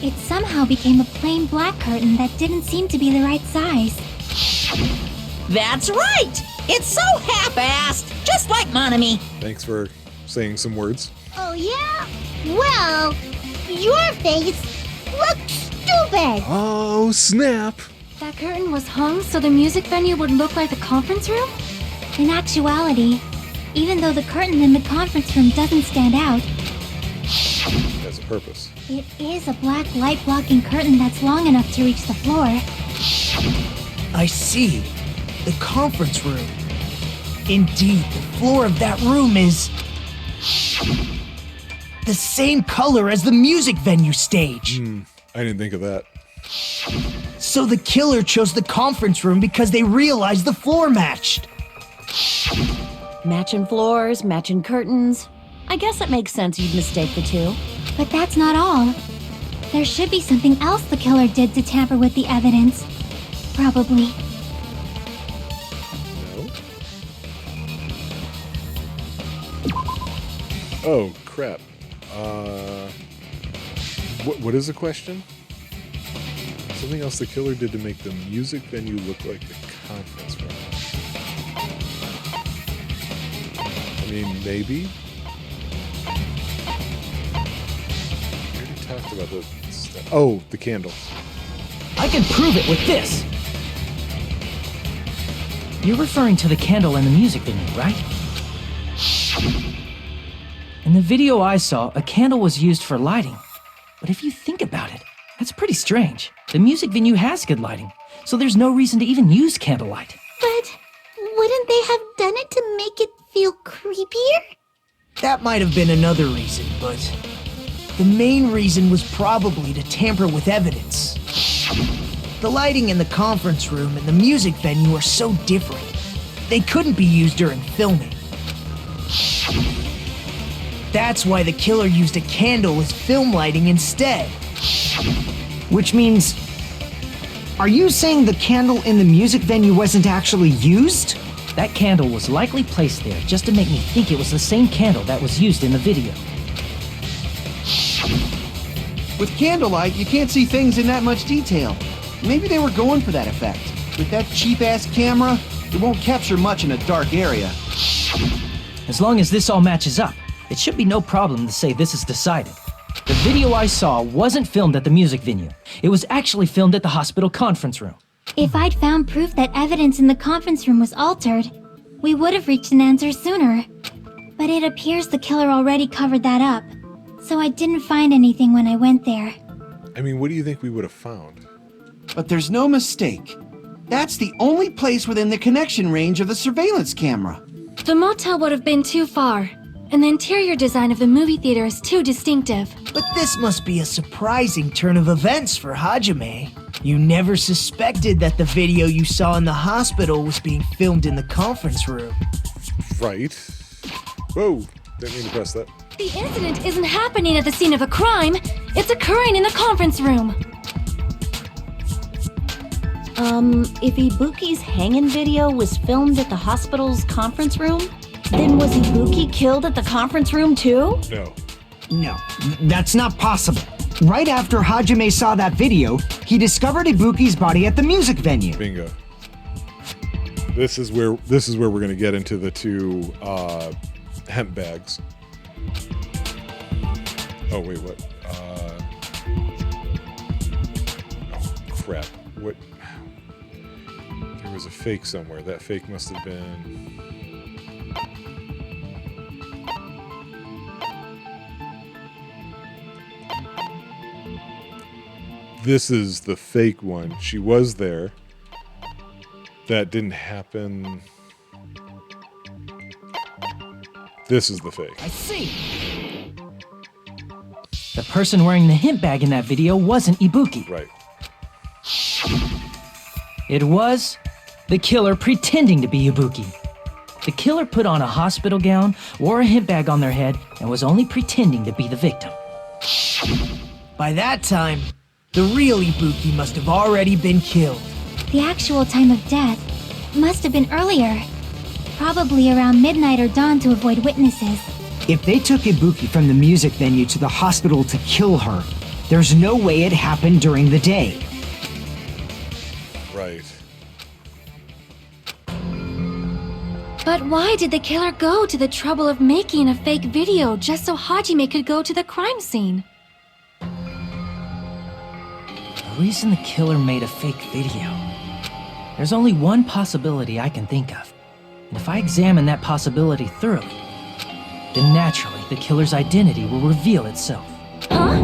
it somehow became a plain black curtain that didn't seem to be the right size. That's right! It's so half-assed, just like Monami. Thanks for saying some words. Oh yeah? Well, your face looks stupid. Oh, snap! That curtain was hung so the music venue would look like the conference room? In actuality, even though the curtain in the conference room doesn't stand out, Has a purpose. it is a black light-blocking curtain that's long enough to reach the floor. I see. The conference room. Indeed, the floor of that room is the same color as the music venue stage. I didn't think of that. So the killer chose the conference room because they realized the floor matched. Matching floors, matching curtains. I guess it makes sense you'd mistake the two. But that's not all. There should be something else the killer did to tamper with the evidence. Probably. No? Oh, crap. What is the question? Something else the killer did to make the music venue look like the conference room. I mean, maybe. talked about the oh, the candle. I can prove it with this! You're referring to the candle in the music venue, right? In the video I saw, a candle was used for lighting. But if you think about it, that's pretty strange. The music venue has good lighting, so there's no reason to even use candlelight. But wouldn't they have done it to make it feel creepier? That might have been another reason, but the main reason was probably to tamper with evidence. The lighting in the conference room and the music venue are so different. They couldn't be used during filming. That's why the killer used a candle as film lighting instead. Which means... Are you saying the candle in the music venue wasn't actually used? That candle was likely placed there just to make me think it was the same candle that was used in the video. With candlelight, you can't see things in that much detail. Maybe they were going for that effect. With that cheap-ass camera, it won't capture much in a dark area. As long as this all matches up, it should be no problem to say this is decided. The video I saw wasn't filmed at the music venue. It was actually filmed at the hospital conference room. If I'd found proof that evidence in the conference room was altered, we would have reached an answer sooner. But it appears the killer already covered that up, so I didn't find anything when I went there. I mean, what do you think we would have found? But there's no mistake. That's the only place within the connection range of the surveillance camera. The motel would have been too far, and the interior design of the movie theater is too distinctive. But this must be a surprising turn of events for Hajime. You never suspected that the video you saw in the hospital was being filmed in the conference room. Right. Whoa, didn't mean to press that. The incident isn't happening at the scene of a crime, it's occurring in the conference room. If Ibuki's hanging video was filmed at the hospital's conference room, then was Ibuki killed at the conference room too? No. No, that's not possible. Right after Hajime saw that video, he discovered Ibuki's body at the music venue. Bingo. This is where we're gonna get into the two hemp bags. Oh wait, what? Oh crap! What? There was a fake somewhere. That fake must have been. This is the fake one. She was there. That didn't happen. This is the fake. I see. The person wearing the hemp bag in that video wasn't Ibuki. Right. It was the killer pretending to be Ibuki. The killer put on a hospital gown, wore a hemp bag on their head, and was only pretending to be the victim. By that time, the real Ibuki must have already been killed. The actual time of death must have been earlier. Probably around midnight or dawn to avoid witnesses. If they took Ibuki from the music venue to the hospital to kill her, there's no way it happened during the day. Right. But why did the killer go to the trouble of making a fake video just so Hajime could go to the crime scene? The reason the killer made a fake video. There's only one possibility I can think of. And if I examine that possibility thoroughly, then naturally the killer's identity will reveal itself. Huh?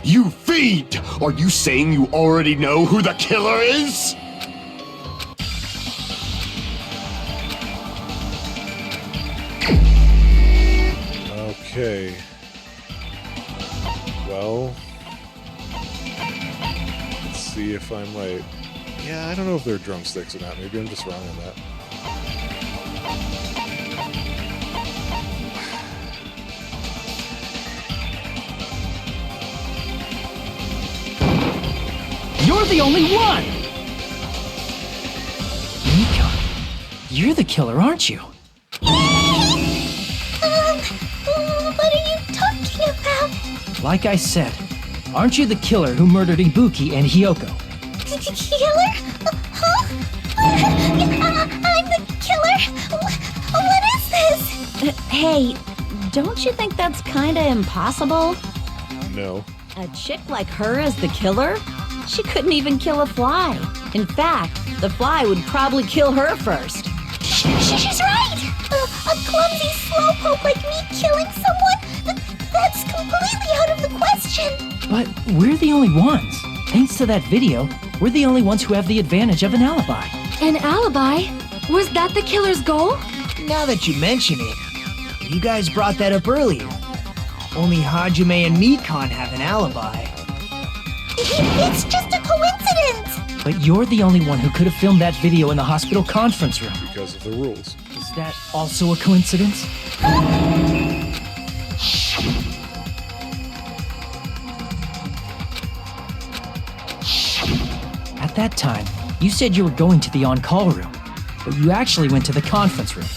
You fiend! Are you saying you already know who the killer is? Okay. Well, let's see if I'm right. Yeah, I don't know if they're drumsticks or not. Maybe I'm just wrong on that. You're the only one! Mika, you're the killer, aren't you? What are you talking about? Like I said, aren't you the killer who murdered Ibuki and Hyoko? Killer? Huh? I'm the killer? What is this? Hey, don't you think that's kinda impossible? No. A chick like her as the killer? She couldn't even kill a fly. In fact, the fly would probably kill her first. She's right! A clumsy slowpoke like me killing someone? That's completely out of the question! But we're the only ones. Thanks to that video, we're the only ones who have the advantage of an alibi. An alibi? Was that the killer's goal? Now that you mention it, you guys brought that up earlier. Only Hajime and Mikan have an alibi. It's just a coincidence! But you're the only one who could have filmed that video in the hospital conference room. Because of the rules. Is that also a coincidence? At that time, you said you were going to the on-call room, but you actually went to the conference room.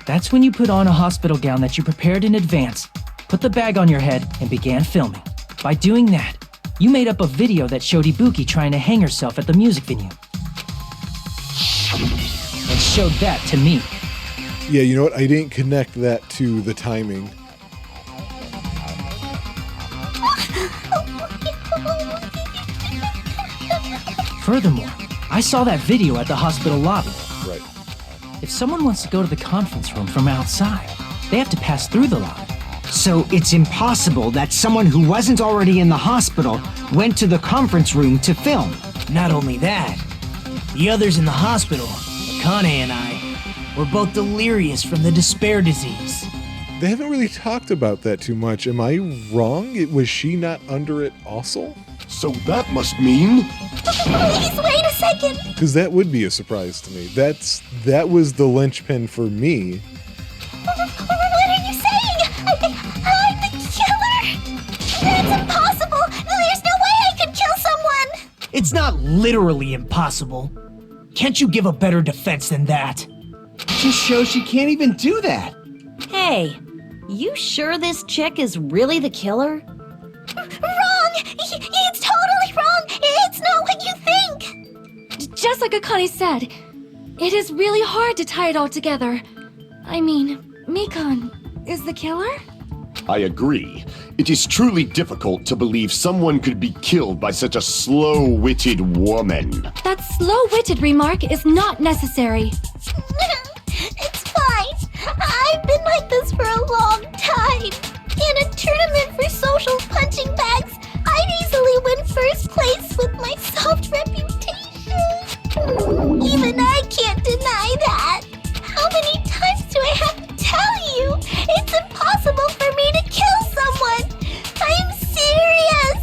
That's when you put on a hospital gown that you prepared in advance, put the bag on your head, and began filming. By doing that, you made up a video that showed Ibuki trying to hang herself at the music venue. And showed that to me. Yeah, you know what? I didn't connect that to the timing. Furthermore, I saw that video at the hospital lobby. Right. If someone wants to go to the conference room from outside, they have to pass through the lobby. So it's impossible that someone who wasn't already in the hospital went to the conference room to film. Not only that, the others in the hospital, Akane and I, were both delirious from the despair disease. They haven't really talked about that too much. Am I wrong? Was she not under it also? So that must mean... Please wait a second! Because that would be a surprise to me. That was the linchpin for me. What are you saying? I'm the killer? That's impossible! There's no way I could kill someone! It's not literally impossible. Can't you give a better defense than that? Just shows she can't even do that. Hey, you sure this chick is really the killer? Wrong! It's totally wrong! It's not what you think! Just like Akane said, it is really hard to tie it all together. I mean, Mikan is the killer? I agree. It is truly difficult to believe someone could be killed by such a slow-witted woman. That slow-witted remark is not necessary. It's fine. I've been like this for a long time. In a tournament for social punching bags, I'd easily win first place with my soft reputation. Even I can't deny that. How many times do I have to tell you? It's impossible for me to kill someone. I'm serious.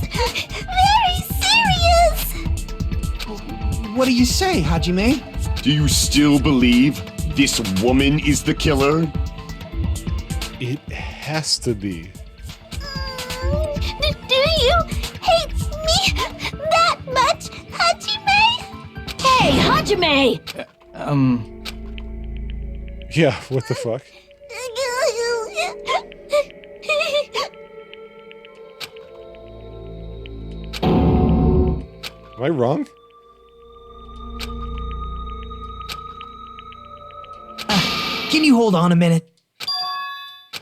Very serious. What do you say, Hajime? Do you still believe this woman is the killer? It has to be. Do you hate me that much, Hajime? Hey, Hajime! Yeah, what the fuck? Am I wrong? Can you hold on a minute?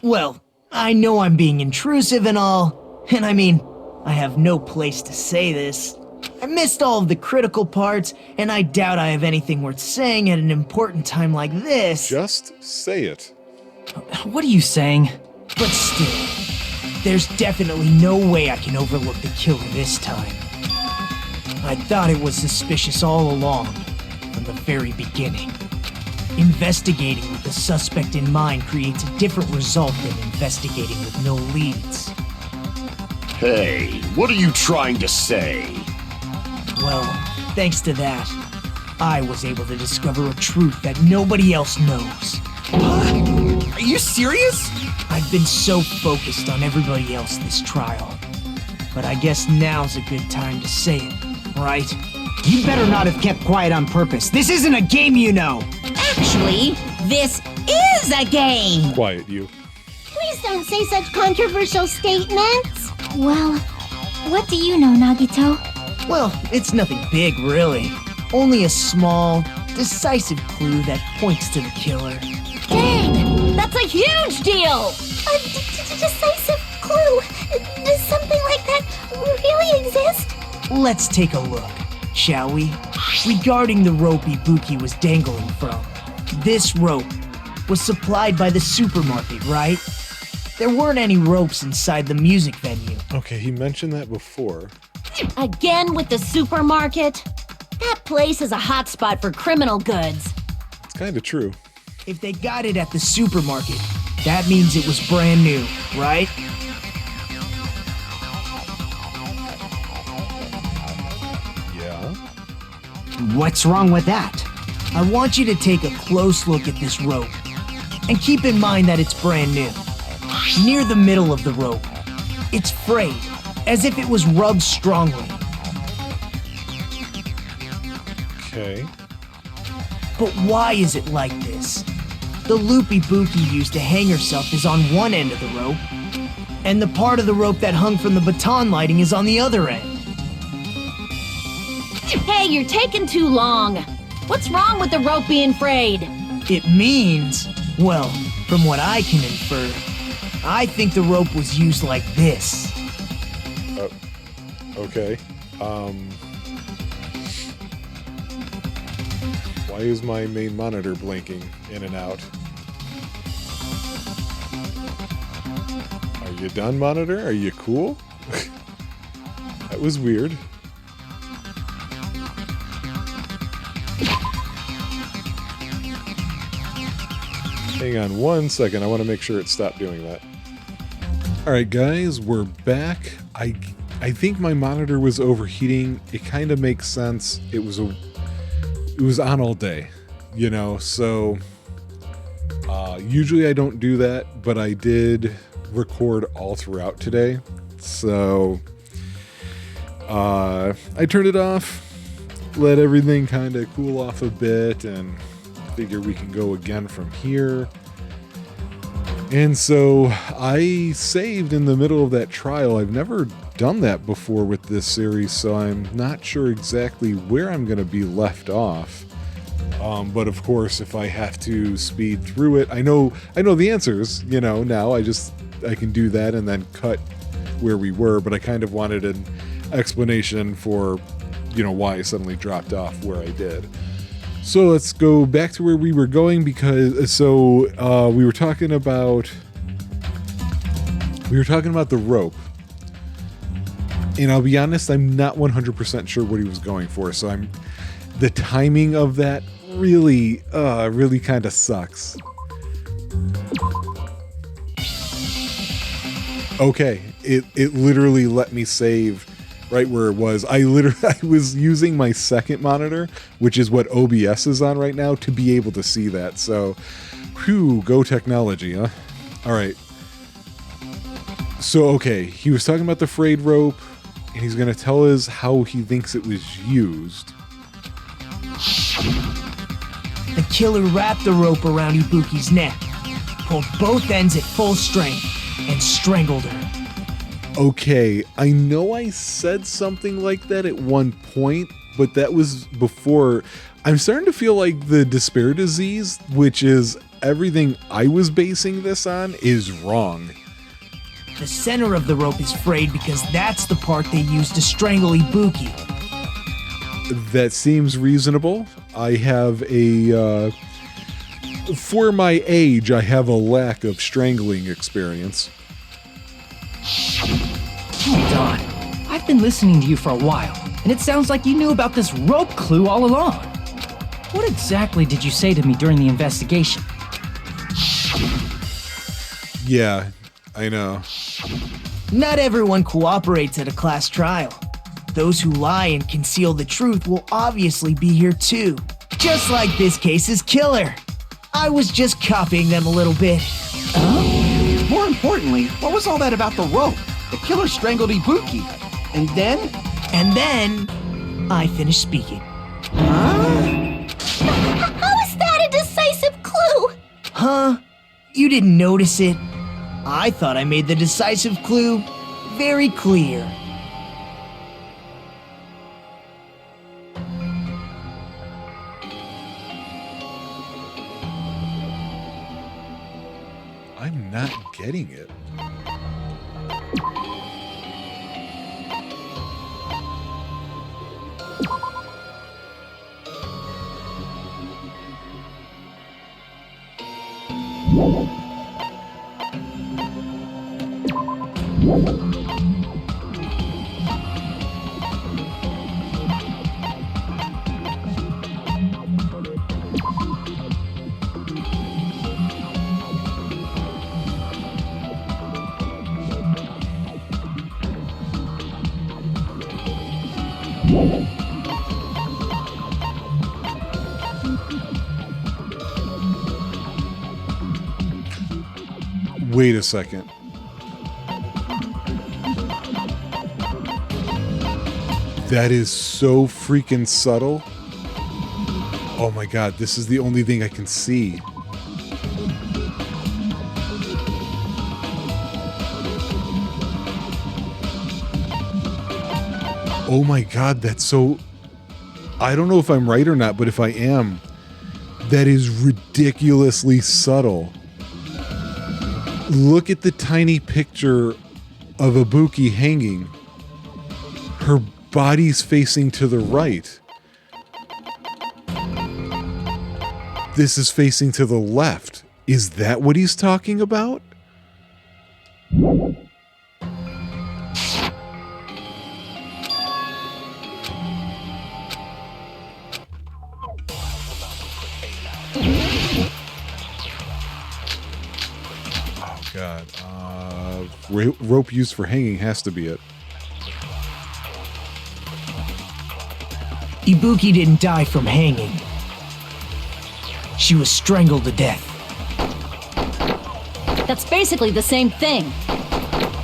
Well, I know I'm being intrusive and all, and I mean, I have no place to say this. I missed all of the critical parts, and I doubt I have anything worth saying at an important time like this. Just say it. What are you saying? But still, there's definitely no way I can overlook the killer this time. I thought it was suspicious all along, from the very beginning. Investigating with the suspect in mind creates a different result than investigating with no leads. Hey, what are you trying to say? Well, thanks to that, I was able to discover a truth that nobody else knows. Are you serious? I've been so focused on everybody else this trial. But I guess now's a good time to say it, right? You better not have kept quiet on purpose. This isn't a game, you know. Actually, this is a game. Quiet, you. Please don't say such controversial statements. Well, what do you know, Nagito? Well, it's nothing big, really. Only a small, decisive clue that points to the killer. Dang! That's a huge deal! A decisive clue. Let's take a look, shall we? Regarding the rope Ibuki was dangling from, this rope was supplied by the supermarket, right? There weren't any ropes inside the music venue. Okay, he mentioned that before. Again with the supermarket? That place is a hotspot for criminal goods. It's kind of true. If they got it at the supermarket, that means it was brand new, right? Yeah. What's wrong with that? I want you to take a close look at this rope. And keep in mind that it's brand new. Near the middle of the rope, it's frayed, as if it was rubbed strongly. Okay. But why is it like this? The loop Ibuki used to hang herself is on one end of the rope, and the part of the rope that hung from the baton lighting is on the other end. Hey, you're taking too long. What's wrong with the rope being frayed? It means, well, from what I can infer, I think the rope was used like this. Okay. Why is my main monitor blinking in and out? Are you done, monitor? Are you cool? That was weird. Hang on one second. I want to make sure it stopped doing that. All right, guys, we're back. I think my monitor was overheating. It kind of makes sense. It was on all day, you know, so usually I don't do that, but I did record all throughout today. So I turned it off, let everything kind of cool off a bit, and figure we can go again from here. And so I saved in the middle of that trial. I've never done that before with this series, so I'm not sure exactly where I'm going to be left off. But of course, if I have to speed through it, I know the answers, you know, now I can do that and then cut where we were, but I kind of wanted an explanation for, you know, why I suddenly dropped off where I did. So let's go back to where we were going, because we were talking about the rope. And I'll be honest, I'm not 100% sure what he was going for. So the timing of that really kind of sucks. Okay, it literally let me save right where it was. I was using my second monitor, which is what OBS is on right now, to be able to see that. So, whew, go technology, huh? All right. So, okay, he was talking about the frayed rope, and he's going to tell us how he thinks it was used. The killer wrapped the rope around Ibuki's neck, pulled both ends at full strength, and strangled her. Okay, I know I said something like that at one point, but that was before. I'm starting to feel like the despair disease, which is everything I was basing this on, is wrong. The center of the rope is frayed because that's the part they used to strangle Ibuki. That seems reasonable. I have for my age, I have a lack of strangling experience. Hold on. I've been listening to you for a while, and it sounds like you knew about this rope clue all along. What exactly did you say to me during the investigation? Yeah, I know. Not everyone cooperates at a class trial. Those who lie and conceal the truth will obviously be here too. Just like this case's killer. I was just copying them a little bit. More importantly, what was all that about the rope? The killer strangled Ibuki. And then? And then, I finished speaking. How is that a decisive clue? Huh? You didn't notice it? I thought I made the decisive clue very clear. I'm not getting it. Wait a second. That is so freaking subtle. Oh my god, this is the only thing I can see. Oh my god, that's so... I don't know if I'm right or not, but if I am, that is ridiculously subtle. Look at the tiny picture of Ibuki hanging. Her body's facing to the right. This is facing to the left. Is that what he's talking about? God. Rope used for hanging has to be it. Ibuki didn't die from hanging. She was strangled to death. That's basically the same thing.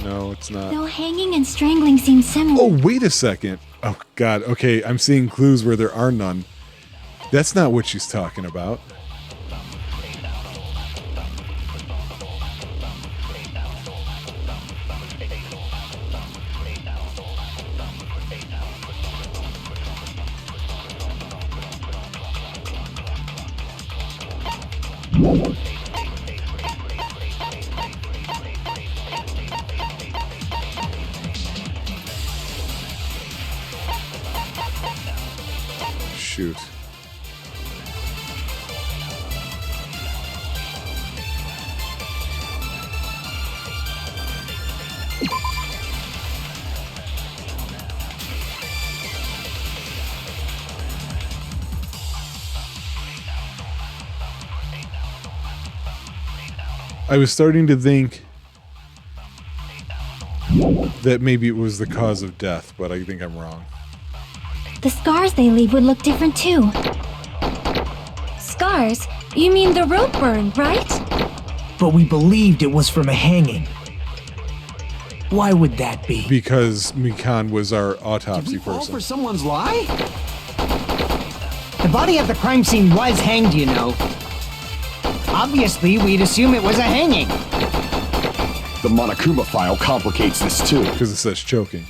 No, it's not. Though hanging and strangling seem similar. Oh, wait a second. Oh, God. Okay, I'm seeing clues where there are none. That's not what she's talking about. Shoot. I was starting to think that maybe it was the cause of death, but I think I'm wrong. The scars they leave would look different too. Scars? You mean the rope burn, right? But we believed it was from a hanging. Why would that be? Because Mikan was our autopsy Did we fall person. for someone's lie? The body at the crime scene was hanged, you know. Obviously, we'd assume it was a hanging. The Monokuma file complicates this too. Because it says choking.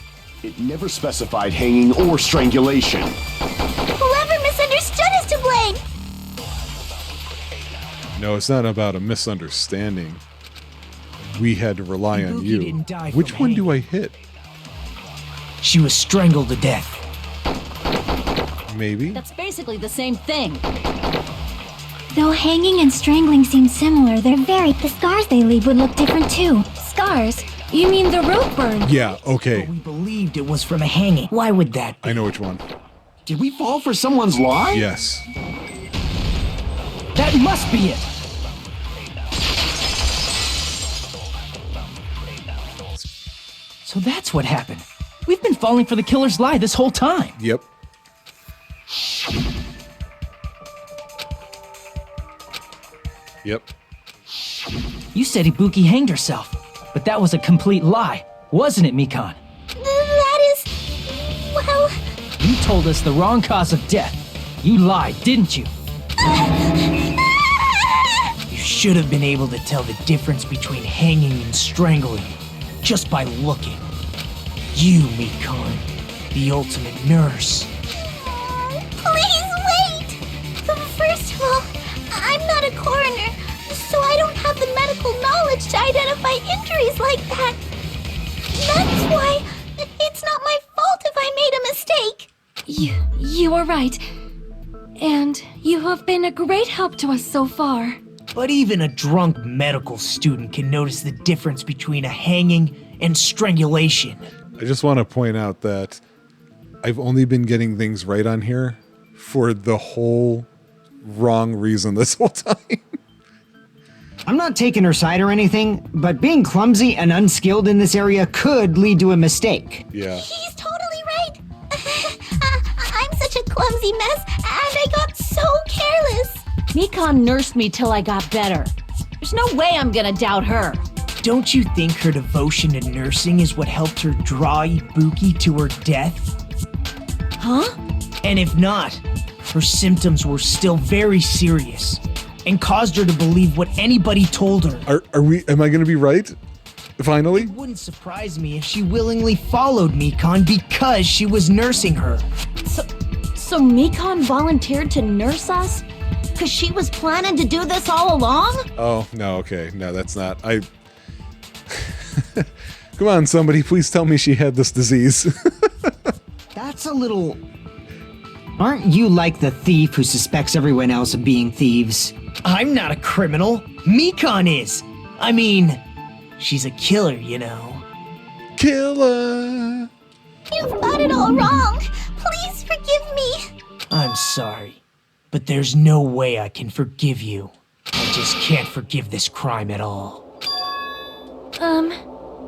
It never specified hanging or strangulation. Whoever misunderstood is to blame. No, it's not about a misunderstanding. We had to rely on Ibuki you. didn't die from Which one do I hanging. hit? She was strangled to death. Maybe? That's basically the same thing. Though hanging and strangling seem similar, they're very... The scars they leave would look different too. Scars? You mean the rope burn? Yeah, okay. But we believed it was from a hanging. Why would that be? I know which one. Did we fall for someone's lie? Yes. That must be it. So that's what happened. We've been falling for the killer's lie this whole time. Yep. Yep. You said Ibuki hanged herself, but that was a complete lie, wasn't it, Mikan? That is... well... You told us the wrong cause of death. You lied, didn't you? You should have been able to tell the difference between hanging and strangling just by looking. You, Mikan, the ultimate nurse. Please wait! First of all, I'm not a coroner, so I don't have the medical knowledge to identify injuries like that. That's why it's not my fault if I made a mistake. You are right. And you have been a great help to us so far. But even a drunk medical student can notice the difference between a hanging and strangulation. I just want to point out that I've only been getting things right on here for the whole wrong reason this whole time. I'm not taking her side or anything, but being clumsy and unskilled in this area could lead to a mistake. Yeah. He's totally right. I'm such a clumsy mess, and I got so careless. Mikan nursed me till I got better. There's no way I'm gonna doubt her. Don't you think her devotion to nursing is what helped her draw Ibuki to her death? Huh? And if not, her symptoms were still very serious and caused her to believe what anybody told her. Am I gonna be right? Finally? It wouldn't surprise me if she willingly followed Mikan because she was nursing her. So Mikan volunteered to nurse us? Cause she was planning to do this all along? Oh, no, okay. No, that's not. Come on, somebody, please tell me she had this disease. That's a little... Aren't you like the thief who suspects everyone else of being thieves? I'm not a criminal. Mikan is. I mean, she's a killer, you know. Killer! You've got it all wrong. Please forgive me. I'm sorry, but there's no way I can forgive you. I just can't forgive this crime at all.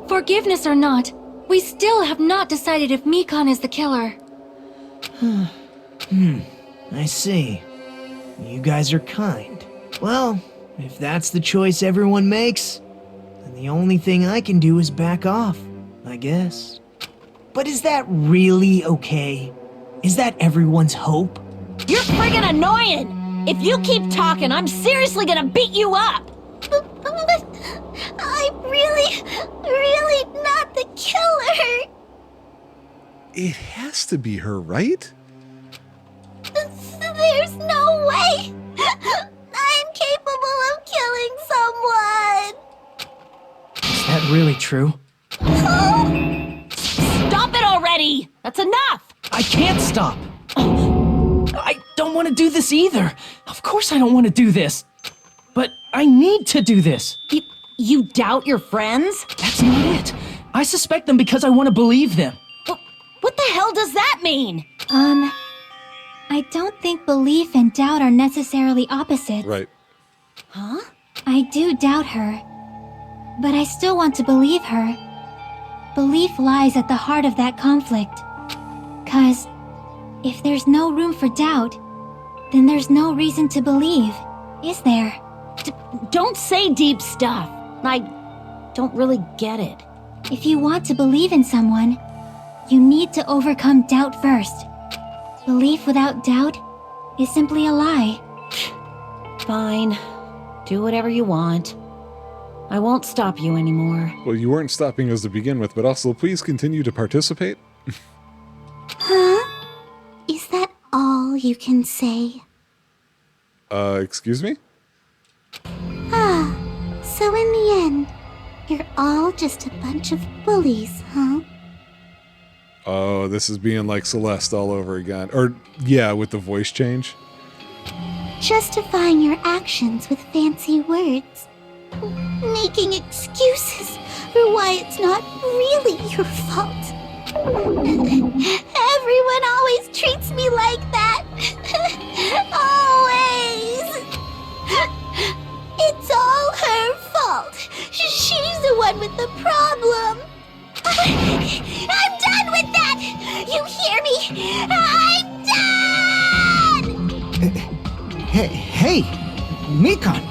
Forgiveness or not, we still have not decided if Mikan is the killer. I see. You guys are kind. Well, if that's the choice everyone makes, then the only thing I can do is back off, I guess. But is that really okay? Is that everyone's hope? You're friggin' annoying! If you keep talking, I'm seriously gonna beat you up! But I'm really not the killer. It has to be her, right? There's no way. I'm capable of killing someone. Is that really true? Stop it already! That's enough! I can't stop! I don't want to do this either. Of course I don't want to do this. But I need to do this. You doubt your friends? That's not it. I suspect them because I want to believe them. What the hell does that mean? I don't think belief and doubt are necessarily opposites. Right. Huh? I do doubt her, but I still want to believe her. Belief lies at the heart of that conflict. 'Cause if there's no room for doubt, then there's no reason to believe, is there? Don't say deep stuff. I don't really get it. If you want to believe in someone, you need to overcome doubt first. Belief without doubt is simply a lie. Fine. Do whatever you want. I won't stop you anymore. Well, you weren't stopping us to begin with, but also please continue to participate. Huh? Is that all you can say? Excuse me? So in the end, you're all just a bunch of bullies, huh? Oh, this is being like Celeste all over again. Or, yeah, with the voice change. Justifying your actions with fancy words. Making excuses for why it's not really your fault. Everyone always treats me like that. Always. It's all her fault. She's the one with the problem. I'm done with that! You hear me? I'm done! Hey, Mikan!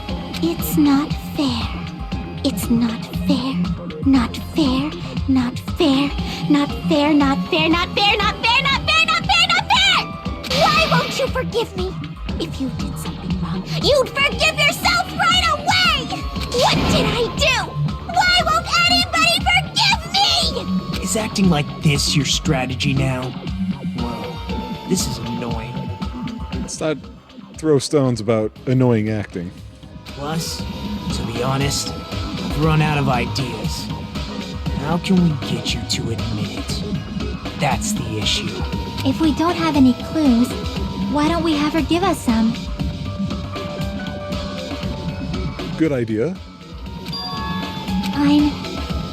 It's not fair. It's not fair. Not fair. Not fair. Not fair. Not fair. Not fair. Not fair. Not fair. Not fair. Not fair! Why won't you forgive me? If you did something wrong, you'd forgive yourself right away! What did I do? Why won't anybody forgive me? Is acting like this your strategy now? Whoa, this is annoying. Let's not throw stones about annoying acting. Plus, to be honest, I've run out of ideas. How can we get you to admit it? That's the issue. If we don't have any clues, why don't we have her give us some? Good idea. I'm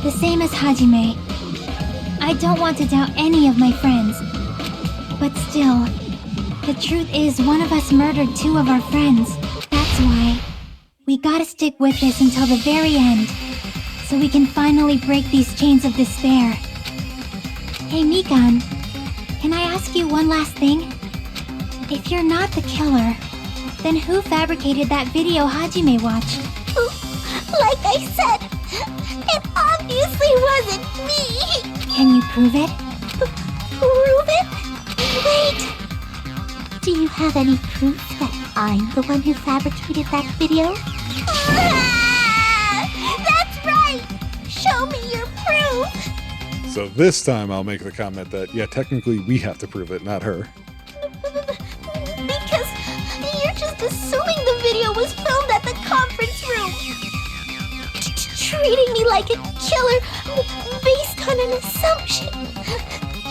the same as Hajime. I don't want to doubt any of my friends. But still, the truth is one of us murdered two of our friends. That's why we gotta stick with this until the very end, so we can finally break these chains of despair. Hey Mikan, can I ask you one last thing? If you're not the killer, then who fabricated that video Hajime watched? Like I said, it obviously wasn't me. Can you prove it? Prove it? Wait. Do you have any proof that I'm the one who fabricated that video? That's right! Show me your proof! So this time I'll make the comment that, yeah, technically we have to prove it, not her. Because you're just assuming the video was filmed at the conference room. Treating me like a killer based on an assumption.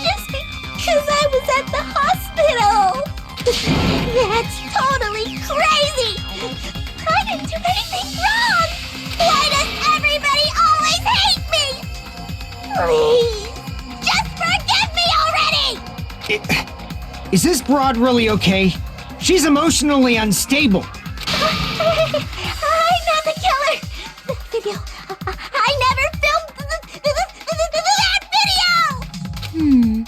Just because I was at the hospital. That's totally crazy. I didn't do anything wrong. Why does everybody always hate me? Please, just forgive me already. Is this broad really okay? She's emotionally unstable. I'm not the killer. The video. I never filmed that video.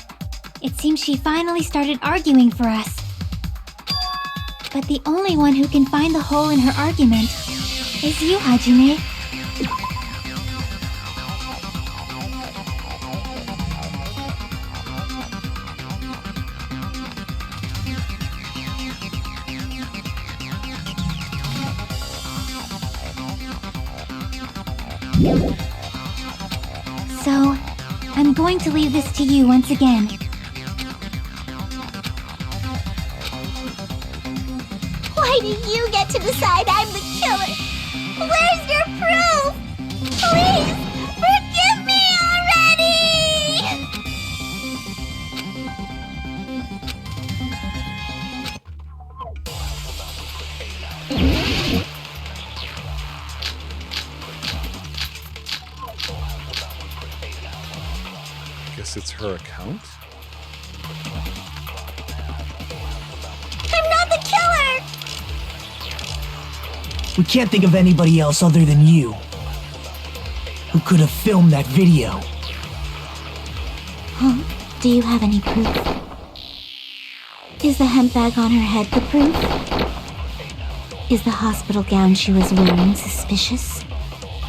It seems she finally started arguing for us. But the only one who can find the hole in her argument is you, Hajime. So, I'm going to leave this to you once again. Why do you get to decide I'm the killer? Where's your proof? Please, forgive me already! Guess it's her account? I'm not the killer! We can't think of anybody else other than you who could have filmed that video. Huh? Do you have any proof? Is the hemp bag on her head the proof? Is the hospital gown she was wearing suspicious?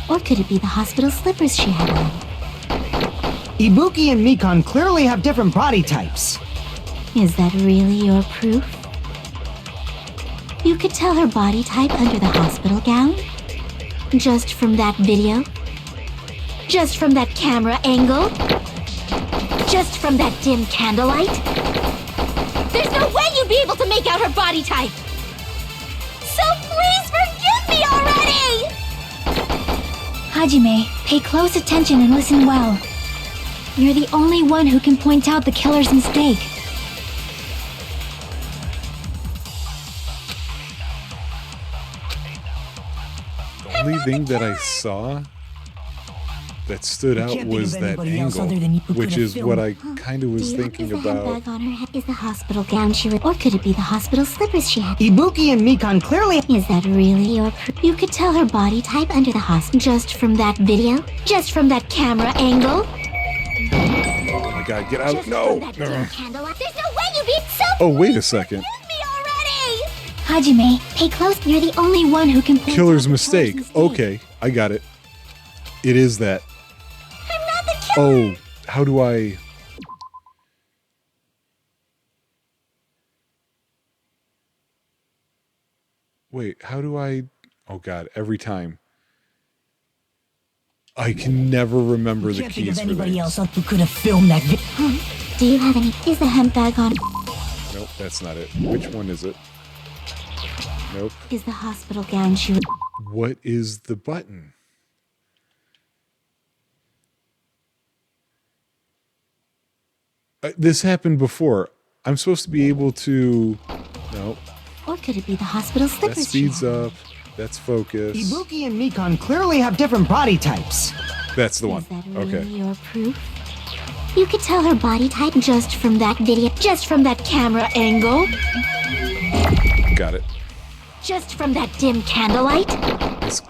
Or could it be the hospital slippers she had on? Ibuki and Mikan clearly have different body types. Is that really your proof? You could tell her body type under the hospital gown? Just from that video? Just from that camera angle? Just from that dim candlelight? There's no way you'd be able to make out her body type! So please forgive me already! Hajime, pay close attention and listen well. You're the only one who can point out the killer's mistake. The only thing that I saw that stood out can't think was of that anybody else angle, other than you who which could have is what filmed I kind of was Is thinking the about. handbag on her head? Is the hospital gown she was, or could it be the hospital slippers she had? Ibuki and Mikan clearly. Is that really your proof? You could tell her body type under the hospital just from that video? Just from that camera angle? Oh my god, get out. Just No! from that dim candlelight? There's no way you'd be so Oh, wait a second. forgive me already! Hajime, pay close. You're the only one who can point Killer's out the mistake. Okay, I got it. It is that. I'm not the killer! Oh, how do I... Wait, how do I... Oh god, every time. I can never remember We the can't think keys of for anybody things. else who could have filmed that video. Do you have any? Is the hemp bag on? Nope, that's not it. Which one is it? Nope. Is the hospital gown she was? What is the button? This happened before. I'm supposed to be able to... No, Or could it be the hospital that slippers she speeds had? up. That's focus. Ibuki and Mikan clearly have different body types. That's the one. Is that really Okay. your proof? You could tell her body type just from that video, just from that camera angle, Got it. just from that dim candlelight. It's,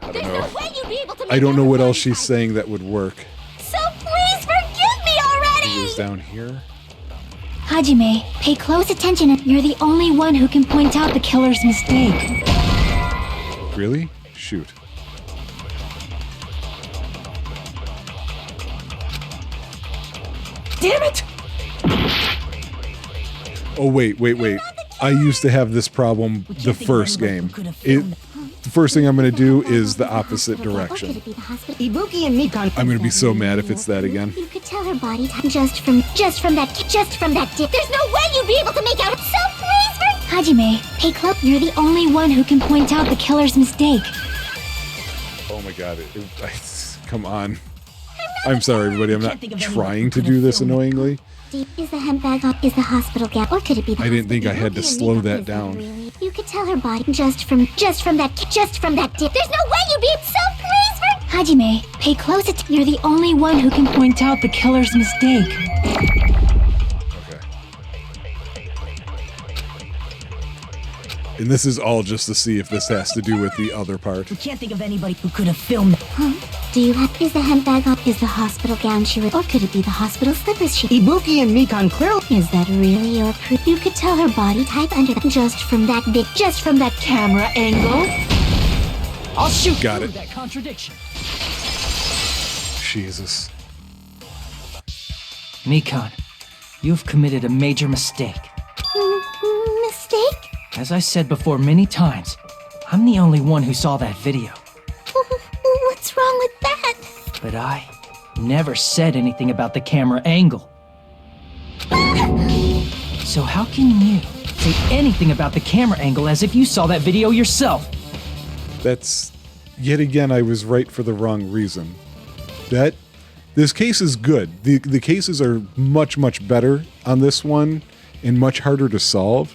I don't know. way you'd be able to I don't know what else she's saying that would work. So please forgive me It already! goes down here. Hajime, pay close attention. You're the only one who can point out the killer's mistake. Really? Shoot. Damn it! Oh, wait. I used to have this problem the first game. The first thing I'm going to do is the opposite direction. Ibuki and Mikan. I'm going to be so mad if it's that again. You could tell her body type just from that dip. There's no way you'd be able to make out. So please Hajime, pay close. You're the only one who can point out the killer's mistake. Oh my god. Come on. I'm sorry, everybody. I'm not trying to do this annoyingly. Is the handbag on? Is the hospital gap? Or could it be the I didn't think I had to hospital? slow that Is down. really- You could tell her body just from that dip. There's no way you'd be so please Hajime, pay close attention. You're the only one who can point out the killer's mistake. Okay. And this is all just to see if this has to do with the other part. We can't think of anybody who could have filmed it. Huh? Do you have? Is the handbag on? Is the hospital gown she was? Or could it be the hospital slippers she? Ibuki and Mikan clearly. Is that really your proof? You could tell her body type under the, just from that camera angle. I'll shoot Got through it. that contradiction. Jesus. Mikan, you've committed a major mistake. Mistake? As I said before many times, I'm the only one who saw that video. What's wrong with that? But I never said anything about the camera angle. So how can you say anything about the camera angle as if you saw that video yourself? That's yet again I was right for the wrong reason. This case is good. The cases are much better on this one and much harder to solve.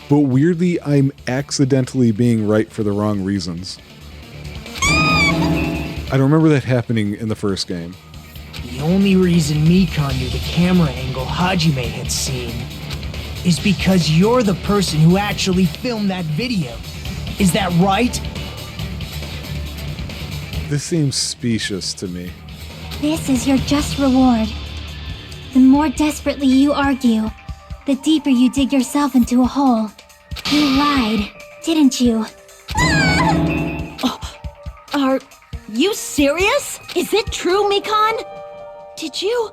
But weirdly, I'm accidentally being right for the wrong reasons. I don't remember that happening in the first game. The only reason Mikan knew the camera angle Hajime had seen is because you're the person who actually filmed that video. Is that right? This seems specious to me. This is your just reward. The more desperately you argue, the deeper you dig yourself into a hole. You lied, didn't you? Are you serious? Is it true, Mikan? Did you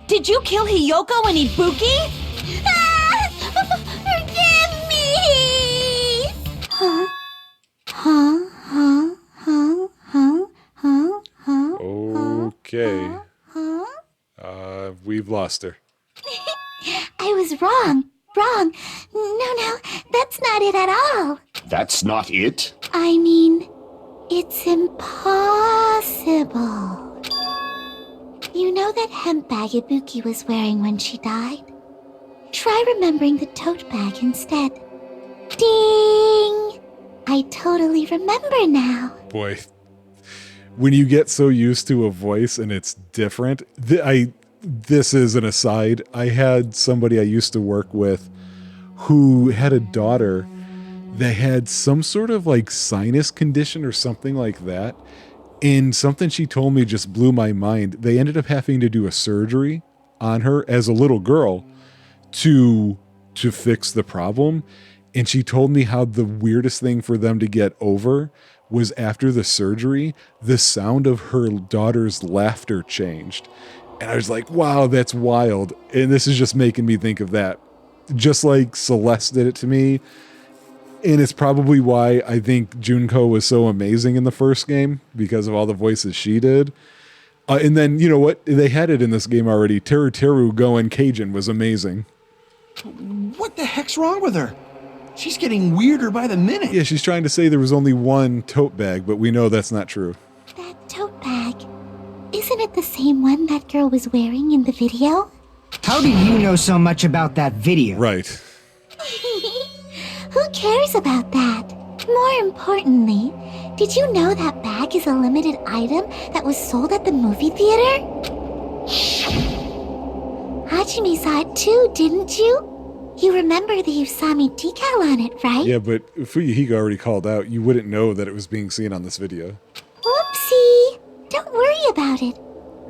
kill Hiyoko and Ibuki? Forgive me! Okay. We've lost her. I was wrong. Wrong. No, that's not it at all. That's not it? I mean, it's impossible. You know that hemp bag Ibuki was wearing when she died? Try remembering the tote bag instead. Ding! I totally remember now. Boy, when you get so used to a voice and it's different, this is an aside. I had somebody I used to work with who had a daughter that had some sort of like sinus condition or something like that. And something she told me just blew my mind. They ended up having to do a surgery on her as a little girl to fix the problem. And she told me how the weirdest thing for them to get over was after the surgery, the sound of her daughter's laughter changed. And I was like, wow, that's wild. And this is just making me think of that. Just like Celeste did it to me. And it's probably why I think Junko was so amazing in the first game, because of all the voices she did. And then, you know what? They had it in this game already. Teru going Cajun was amazing. What the heck's wrong with her? She's getting weirder by the minute. Yeah, she's trying to say there was only one tote bag, but we know that's not true. That tote bag. Isn't it the same one that girl was wearing in the video? How do you know so much about that video? Right. Who cares about that? More importantly, did you know that bag is a limited item that was sold at the movie theater? Hajime saw it too, didn't you? You remember the Usami decal on it, right? Yeah, but Fuyuhiko already called out. You wouldn't know that it was being seen on this video. Whoopsie! Don't worry about it.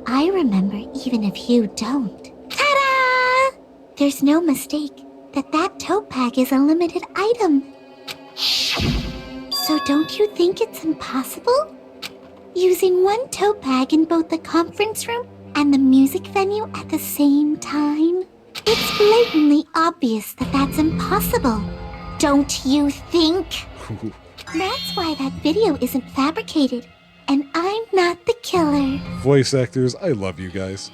I remember even if you don't. Ta-da! There's no mistake that tote bag is a limited item. So don't you think it's impossible? Using one tote bag in both the conference room and the music venue at the same time? It's blatantly obvious that that's impossible. Don't you think? That's why that video isn't fabricated, and I'm not the killer. Voice actors, I love you guys.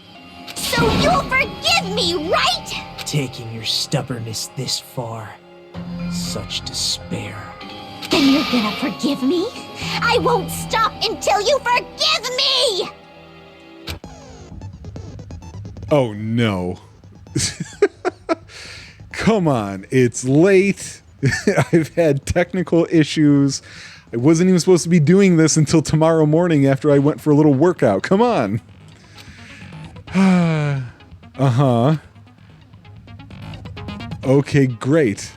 So you'll forgive me, right? Taking your stubbornness this far. Such despair. Then you're gonna forgive me? I won't stop until you forgive me! Oh no. Come on, it's late. I've had technical issues. I wasn't even supposed to be doing this until tomorrow morning after I went for a little workout. Come on. Uh-huh. Okay, great.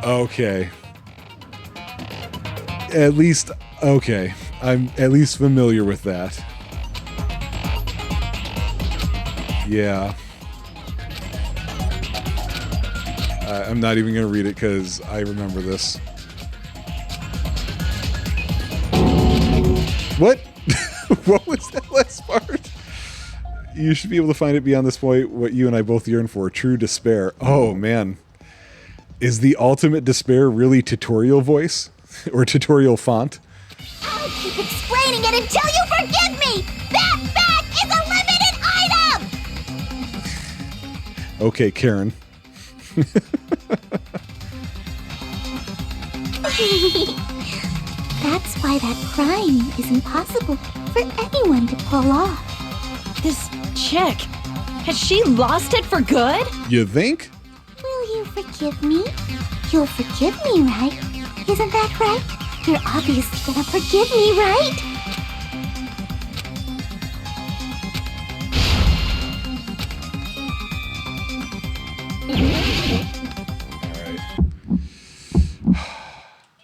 Okay. At least, okay. I'm at least familiar with that. Yeah. I'm not even going to read it because I remember this. What? What was that last part? You should be able to find it beyond this point what you and I both yearn for, true despair. Oh, man. Is the ultimate despair really tutorial voice? Or tutorial font? I'll keep explaining it until you forgive me! That bag is a limited item! Okay, Karen. That's why that crime is impossible for anyone to pull off. This chick, has she lost it for good? You think? Will you forgive me? You'll forgive me, right? Isn't that right? You're obviously gonna forgive me, right?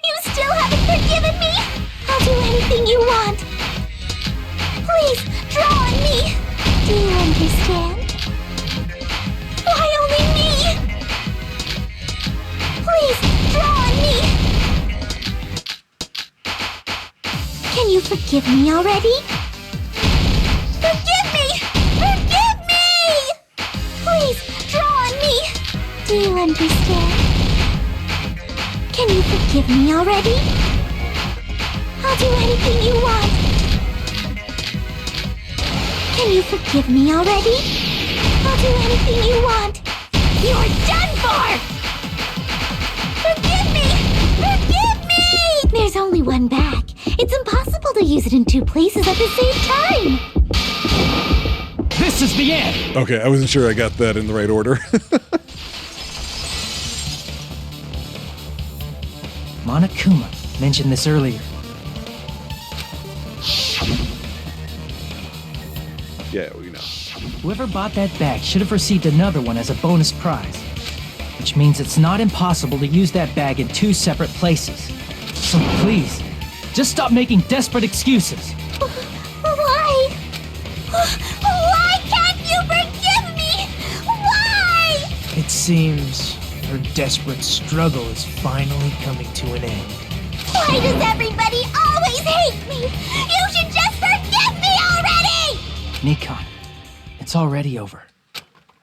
You still haven't forgiven me? I'll do anything you want. Please, draw on me. Do you understand? Why only me? Please, draw on me. Can you forgive me already? Forgive me! Forgive me! Please, draw on me. Do you understand? Can you forgive me already? I'll do anything you want. Can you forgive me already? I'll do anything you want. You're done for! Forgive me! Forgive me! There's only one bag. It's impossible to use it in two places at the same time. This is the end! Okay, I wasn't sure I got that in the right order. Monokuma mentioned this earlier. Yeah, we know. Whoever bought that bag should have received another one as a bonus prize. Which means it's not impossible to use that bag in two separate places. So please, just stop making desperate excuses. Why? Why can't you forgive me? Why? It seems her desperate struggle is finally coming to an end. Why does everybody always hate me? You should just forgive me already! Nikon, it's already over.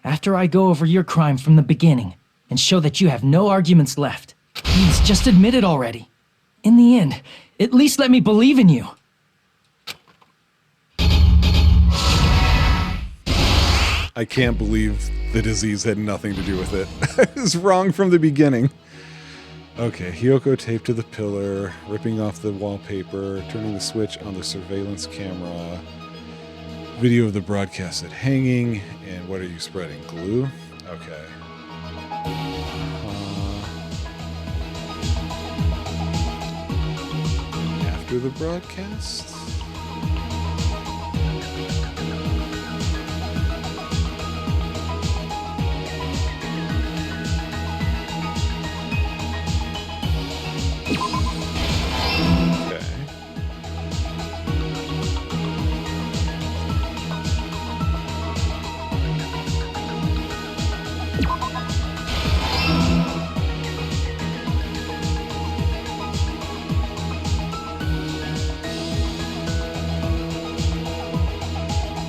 After I go over your crime from the beginning and show that you have no arguments left, please just admit it already. In the end, at least let me believe in you. I can't believe the disease had nothing to do with it. I was wrong from the beginning. Okay, Hiyoko taped to the pillar, ripping off the wallpaper, turning the switch on the surveillance camera. Video of the broadcast at hanging, and what are you spreading? Glue? Okay. after the broadcast. Okay.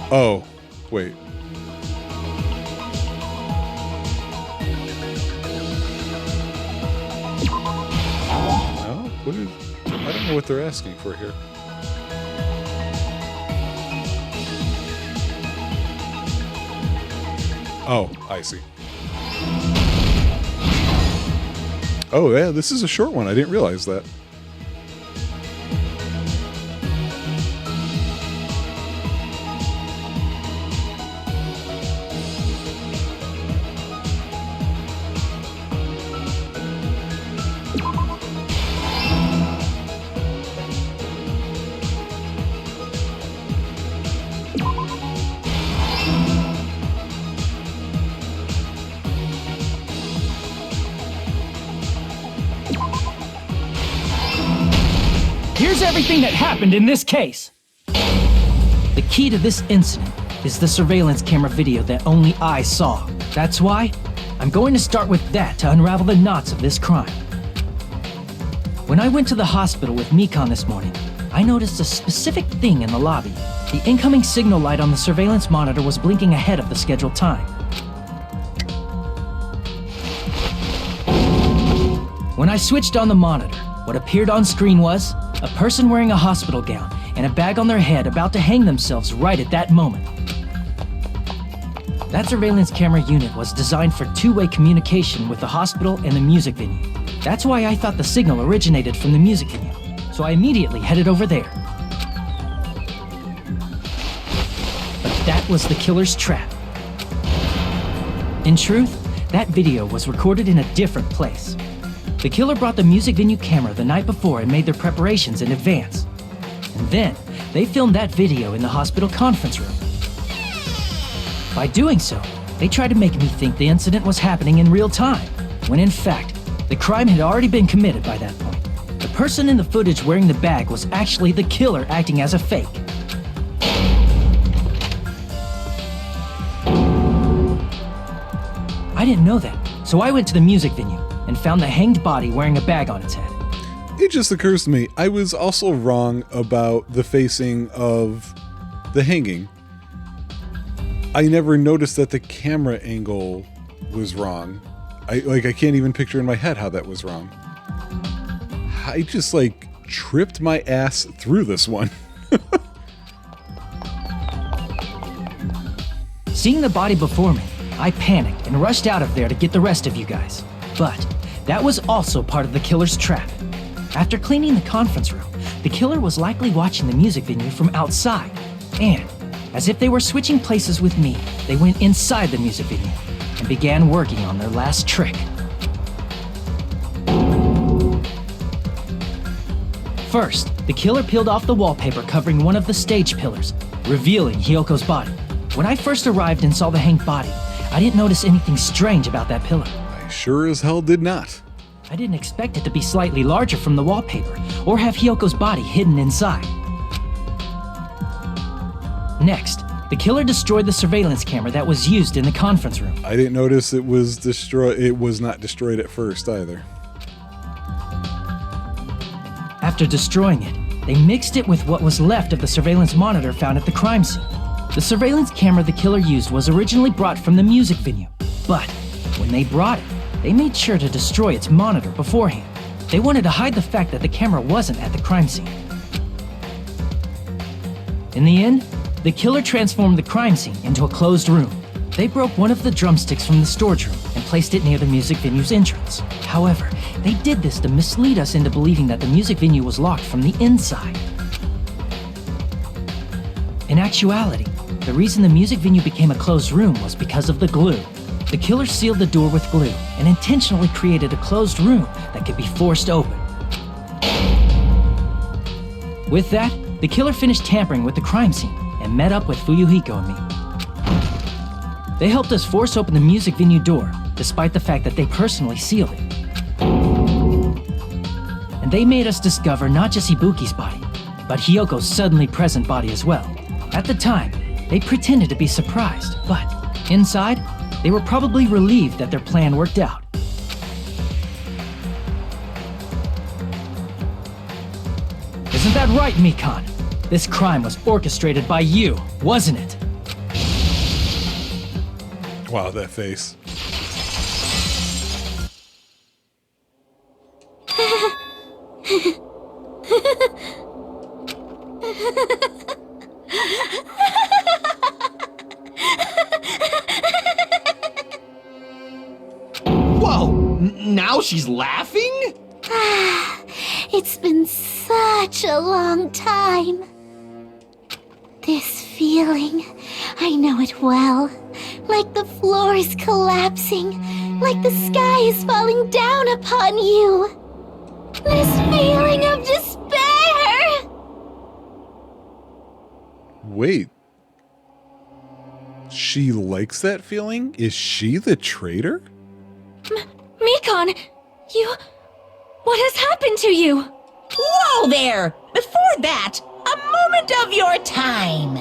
Oh, wait. No? What is... I don't know what they're asking for here. Oh, I see. Oh, yeah, this is a short one. I didn't realize that. Here's everything that happened in this case. The key to this incident is the surveillance camera video that only I saw. That's why I'm going to start with that to unravel the knots of this crime. When I went to the hospital with Mikon this morning, I noticed a specific thing in the lobby. The incoming signal light on the surveillance monitor was blinking ahead of the scheduled time. When I switched on the monitor, what appeared on screen was a person wearing a hospital gown and a bag on their head about to hang themselves right at that moment. That surveillance camera unit was designed for two-way communication with the hospital and the music venue. That's why I thought the signal originated from the music venue, so I immediately headed over there. But that was the killer's trap. In truth, that video was recorded in a different place. The killer brought the music venue camera the night before and made their preparations in advance. And then, they filmed that video in the hospital conference room. By doing so, they tried to make me think the incident was happening in real time, when in fact, the crime had already been committed by that point. The person in the footage wearing the bag was actually the killer acting as a fake. I didn't know that, so I went to the music venue and found the hanged body wearing a bag on its head. It just occurs to me, I was also wrong about the facing of the hanging. I never noticed that the camera angle was wrong. I can't even picture in my head how that was wrong. I just tripped my ass through this one. Seeing the body before me, I panicked and rushed out of there to get the rest of you guys. But that was also part of the killer's trap. After cleaning the conference room, the killer was likely watching the music venue from outside. And, as if they were switching places with me, they went inside the music venue and began working on their last trick. First, the killer peeled off the wallpaper covering one of the stage pillars, revealing Hyoko's body. When I first arrived and saw the hanged body, I didn't notice anything strange about that pillar. I sure as hell did not. I didn't expect it to be slightly larger from the wallpaper, or have Hyoko's body hidden inside. Next, the killer destroyed the surveillance camera that was used in the conference room. I didn't notice it was destroyed. It was not destroyed at first either. After destroying it, they mixed it with what was left of the surveillance monitor found at the crime scene. The surveillance camera the killer used was originally brought from the music venue, but when they brought it, they made sure to destroy its monitor beforehand. They wanted to hide the fact that the camera wasn't at the crime scene. In the end, the killer transformed the crime scene into a closed room. They broke one of the drumsticks from the storage room and placed it near the music venue's entrance. However, they did this to mislead us into believing that the music venue was locked from the inside. In actuality, the reason the music venue became a closed room was because of the glue. The killer sealed the door with glue and intentionally created a closed room that could be forced open. With that, the killer finished tampering with the crime scene and met up with Fuyuhiko and me. They helped us force open the music venue door, despite the fact that they personally sealed it. And they made us discover not just Ibuki's body, but Hyoko's suddenly present body as well. At the time, they pretended to be surprised, but inside, they were probably relieved that their plan worked out. Isn't that right, Mikan? This crime was orchestrated by you, wasn't it? Wow, that face. Whoa! Now she's laughing? It's been such a long time. This feeling, I know it well. Like the floor is collapsing, like the sky is falling down upon you. This feeling of despair! Wait. She likes that feeling? Is she the traitor? Mikan, you... What has happened to you? Whoa there! Before that, a moment of your time.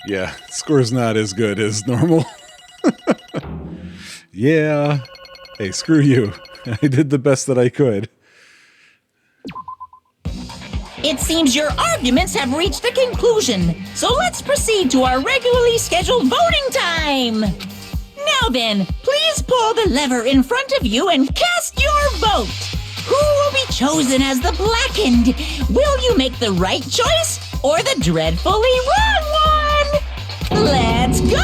Yeah, score's not as good as normal. Yeah. Hey, screw you. I did the best that I could. It seems your arguments have reached a conclusion, so let's proceed to our regularly scheduled voting time. Now then, please pull the lever in front of you and cast your vote. Who will be chosen as the blackened? Will you make the right choice or the dreadfully wrong one? Let's go!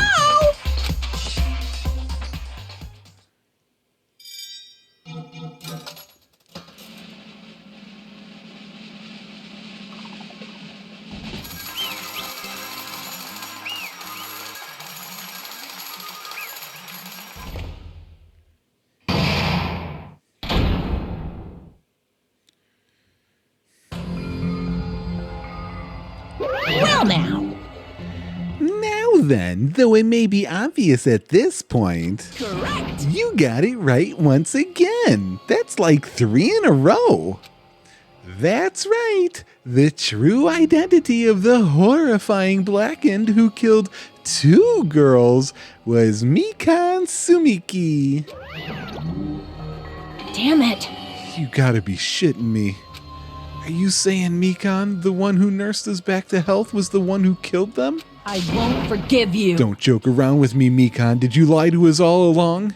Well now. Now then, though it may be obvious at this point, Correct. you got it right once again. That's like 3 in a row. That's right. The true identity of the horrifying blackened who killed 2 girls was Mikan Sumiki. Damn it. You gotta be shitting me. Are you saying Mikan, the one who nursed us back to health, was the one who killed them? I won't forgive you. Don't joke around with me, Mikan. Did you lie to us all along?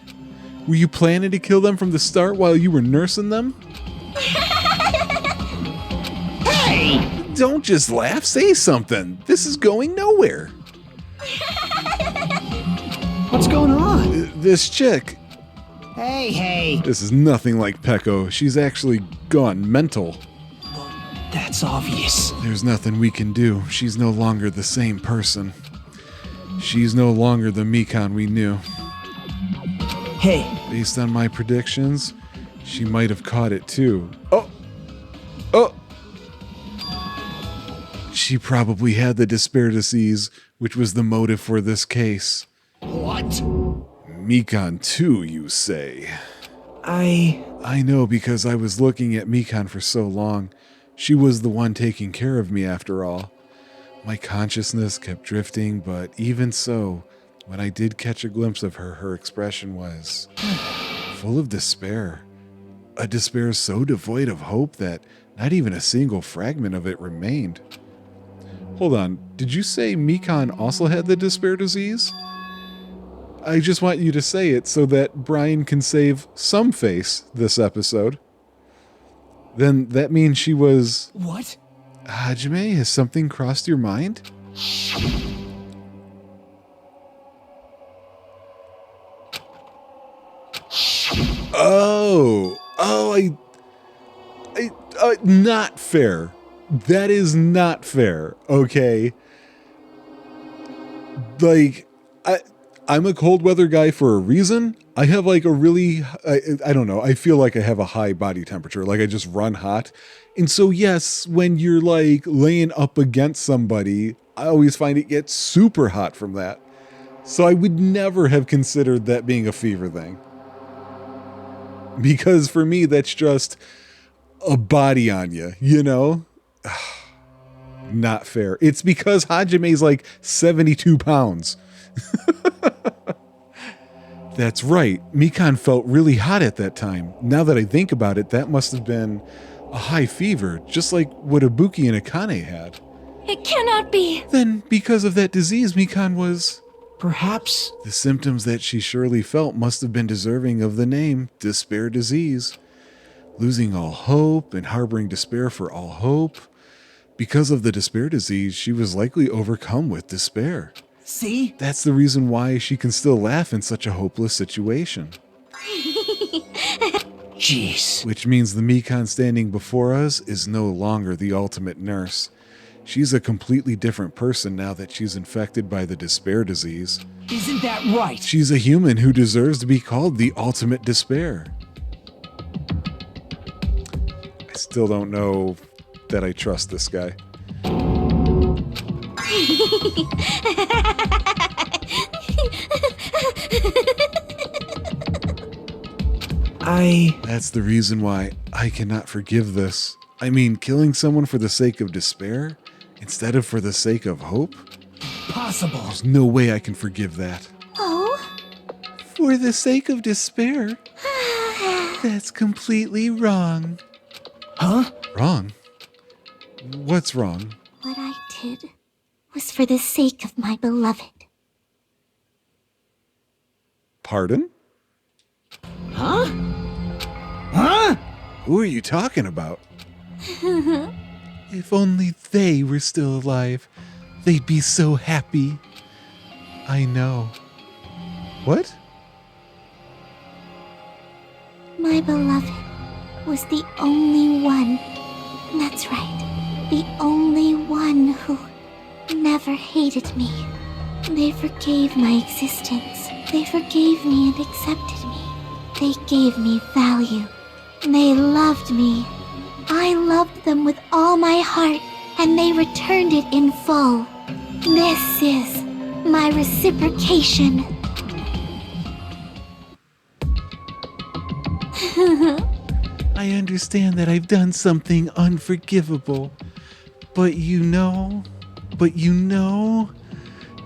Were you planning to kill them from the start while you were nursing them? Hey! Don't just laugh, say something. This is going nowhere. What's going on? This chick. Hey. This is nothing like Peko. She's actually gone mental. That's obvious. There's nothing we can do. She's no longer the same person. She's no longer the Mikan we knew. Hey, Based on my predictions, she might have caught it too. Oh! She probably had the despair disease, which was the motive for this case. What? Mikan too, you say? I know because I was looking at Mikan for so long. She was the one taking care of me after all. My consciousness kept drifting, but even so, when I did catch a glimpse of her, her expression was full of despair. A despair so devoid of hope that not even a single fragment of it remained. Hold on, did you say Mikan also had the despair disease? I just want you to say it so that Brian can save some face this episode. Then that means she was... What? Hajime, has something crossed your mind? Not fair. That is not fair, okay? Like, I'm a cold weather guy for a reason. I have like a really, I don't know, I feel like I have a high body temperature. Like I just run hot. And so, yes, when you're like laying up against somebody, I always find it gets super hot from that. So I would never have considered that being a fever thing. Because for me, that's just a body on you, you know? Not fair. It's because Hajime's like 72 pounds. That's right. Mikan felt really hot at that time. Now that I think about it, that must have been a high fever, just like what Ibuki and Akane had. It cannot be. Then, because of that disease, Mikan was... Perhaps. The symptoms that she surely felt must have been deserving of the name despair disease. Losing all hope and harboring despair for all hope. Because of the despair disease, she was likely overcome with despair. See? That's the reason why she can still laugh in such a hopeless situation. Jeez. Which means the Mikan standing before us is no longer the ultimate nurse. She's a completely different person now that she's infected by the despair disease. Isn't that right? She's a human who deserves to be called the ultimate despair. I still don't know that I trust this guy. That's the reason why I cannot forgive this. I mean, killing someone for the sake of despair instead of for the sake of hope? Possible. There's no way I can forgive that. Oh? For the sake of despair? That's completely wrong. Huh? Wrong? What's wrong? What I did was for the sake of my beloved. Pardon? Huh? Huh? Who are you talking about? If only they were still alive, they'd be so happy. I know. What? My beloved was the only one. That's right. The only one who never hated me. They forgave my existence. They forgave me and accepted me. They gave me value. They loved me. I loved them with all my heart, and they returned it in full. This is my reciprocation. I understand that I've done something unforgivable, but you know,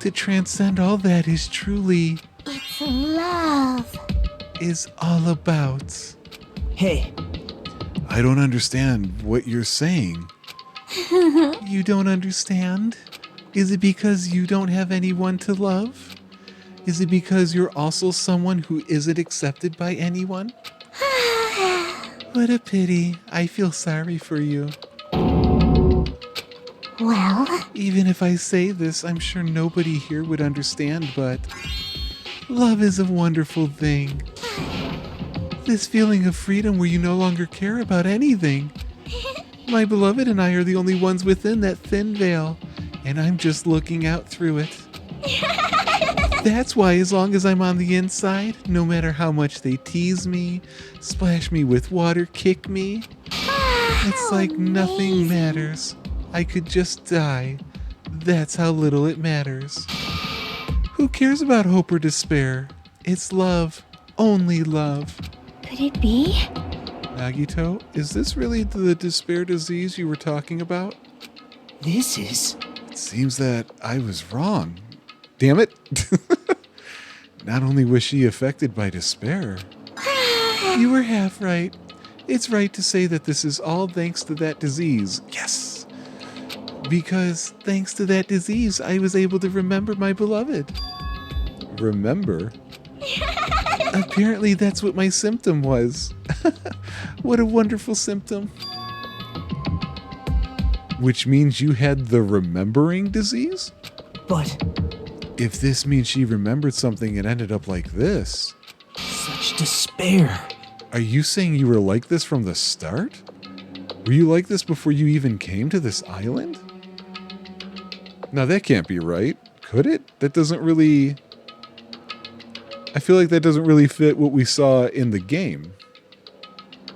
to transcend all that is truly, It's love. is all about. Hey, I don't understand what you're saying. You don't understand? Is it because you don't have anyone to love? Is it because you're also someone who isn't accepted by anyone? What a pity. I feel sorry for you. Well, Even if I say this, I'm sure nobody here would understand, but love is a wonderful thing. This feeling of freedom where you no longer care about anything. My beloved and I are the only ones within that thin veil, and I'm just looking out through it. That's why as long as I'm on the inside, no matter how much they tease me, splash me with water, kick me, it's like nothing matters. I could just die. That's how little it matters. Who cares about hope or despair? It's love. Only love. Could it be? Nagito, is this really the despair disease you were talking about? this is... It seems that I was wrong. Damn it. Not only was she affected by despair, you were half right. It's right to say that this is all thanks to that disease. Yes. Because thanks to that disease, I was able to remember my beloved. Remember? Apparently that's what my symptom was. What a wonderful symptom. Which means you had the remembering disease? But If this means she remembered something and ended up like this, such despair. are you saying you were like this from the start? Were you like this before you even came to this island? Now that can't be right, could it? That doesn't really... I feel like that doesn't really fit what we saw in the game.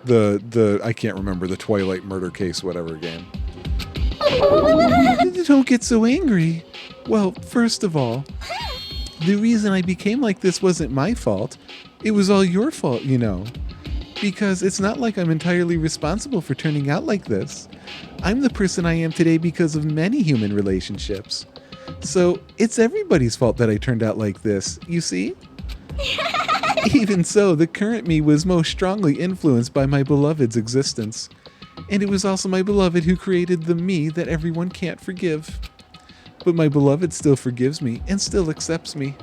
The I can't remember, the Twilight murder case, whatever game. Don't get so angry. Well, first of all, the reason I became like this wasn't my fault. It was all your fault, you know. Because it's not like I'm entirely responsible for turning out like this. I'm the person I am today because of many human relationships. So it's everybody's fault that I turned out like this, you see? Even so, the current me was most strongly influenced by my beloved's existence. And it was also my beloved who created the me that everyone can't forgive. But my beloved still forgives me and still accepts me.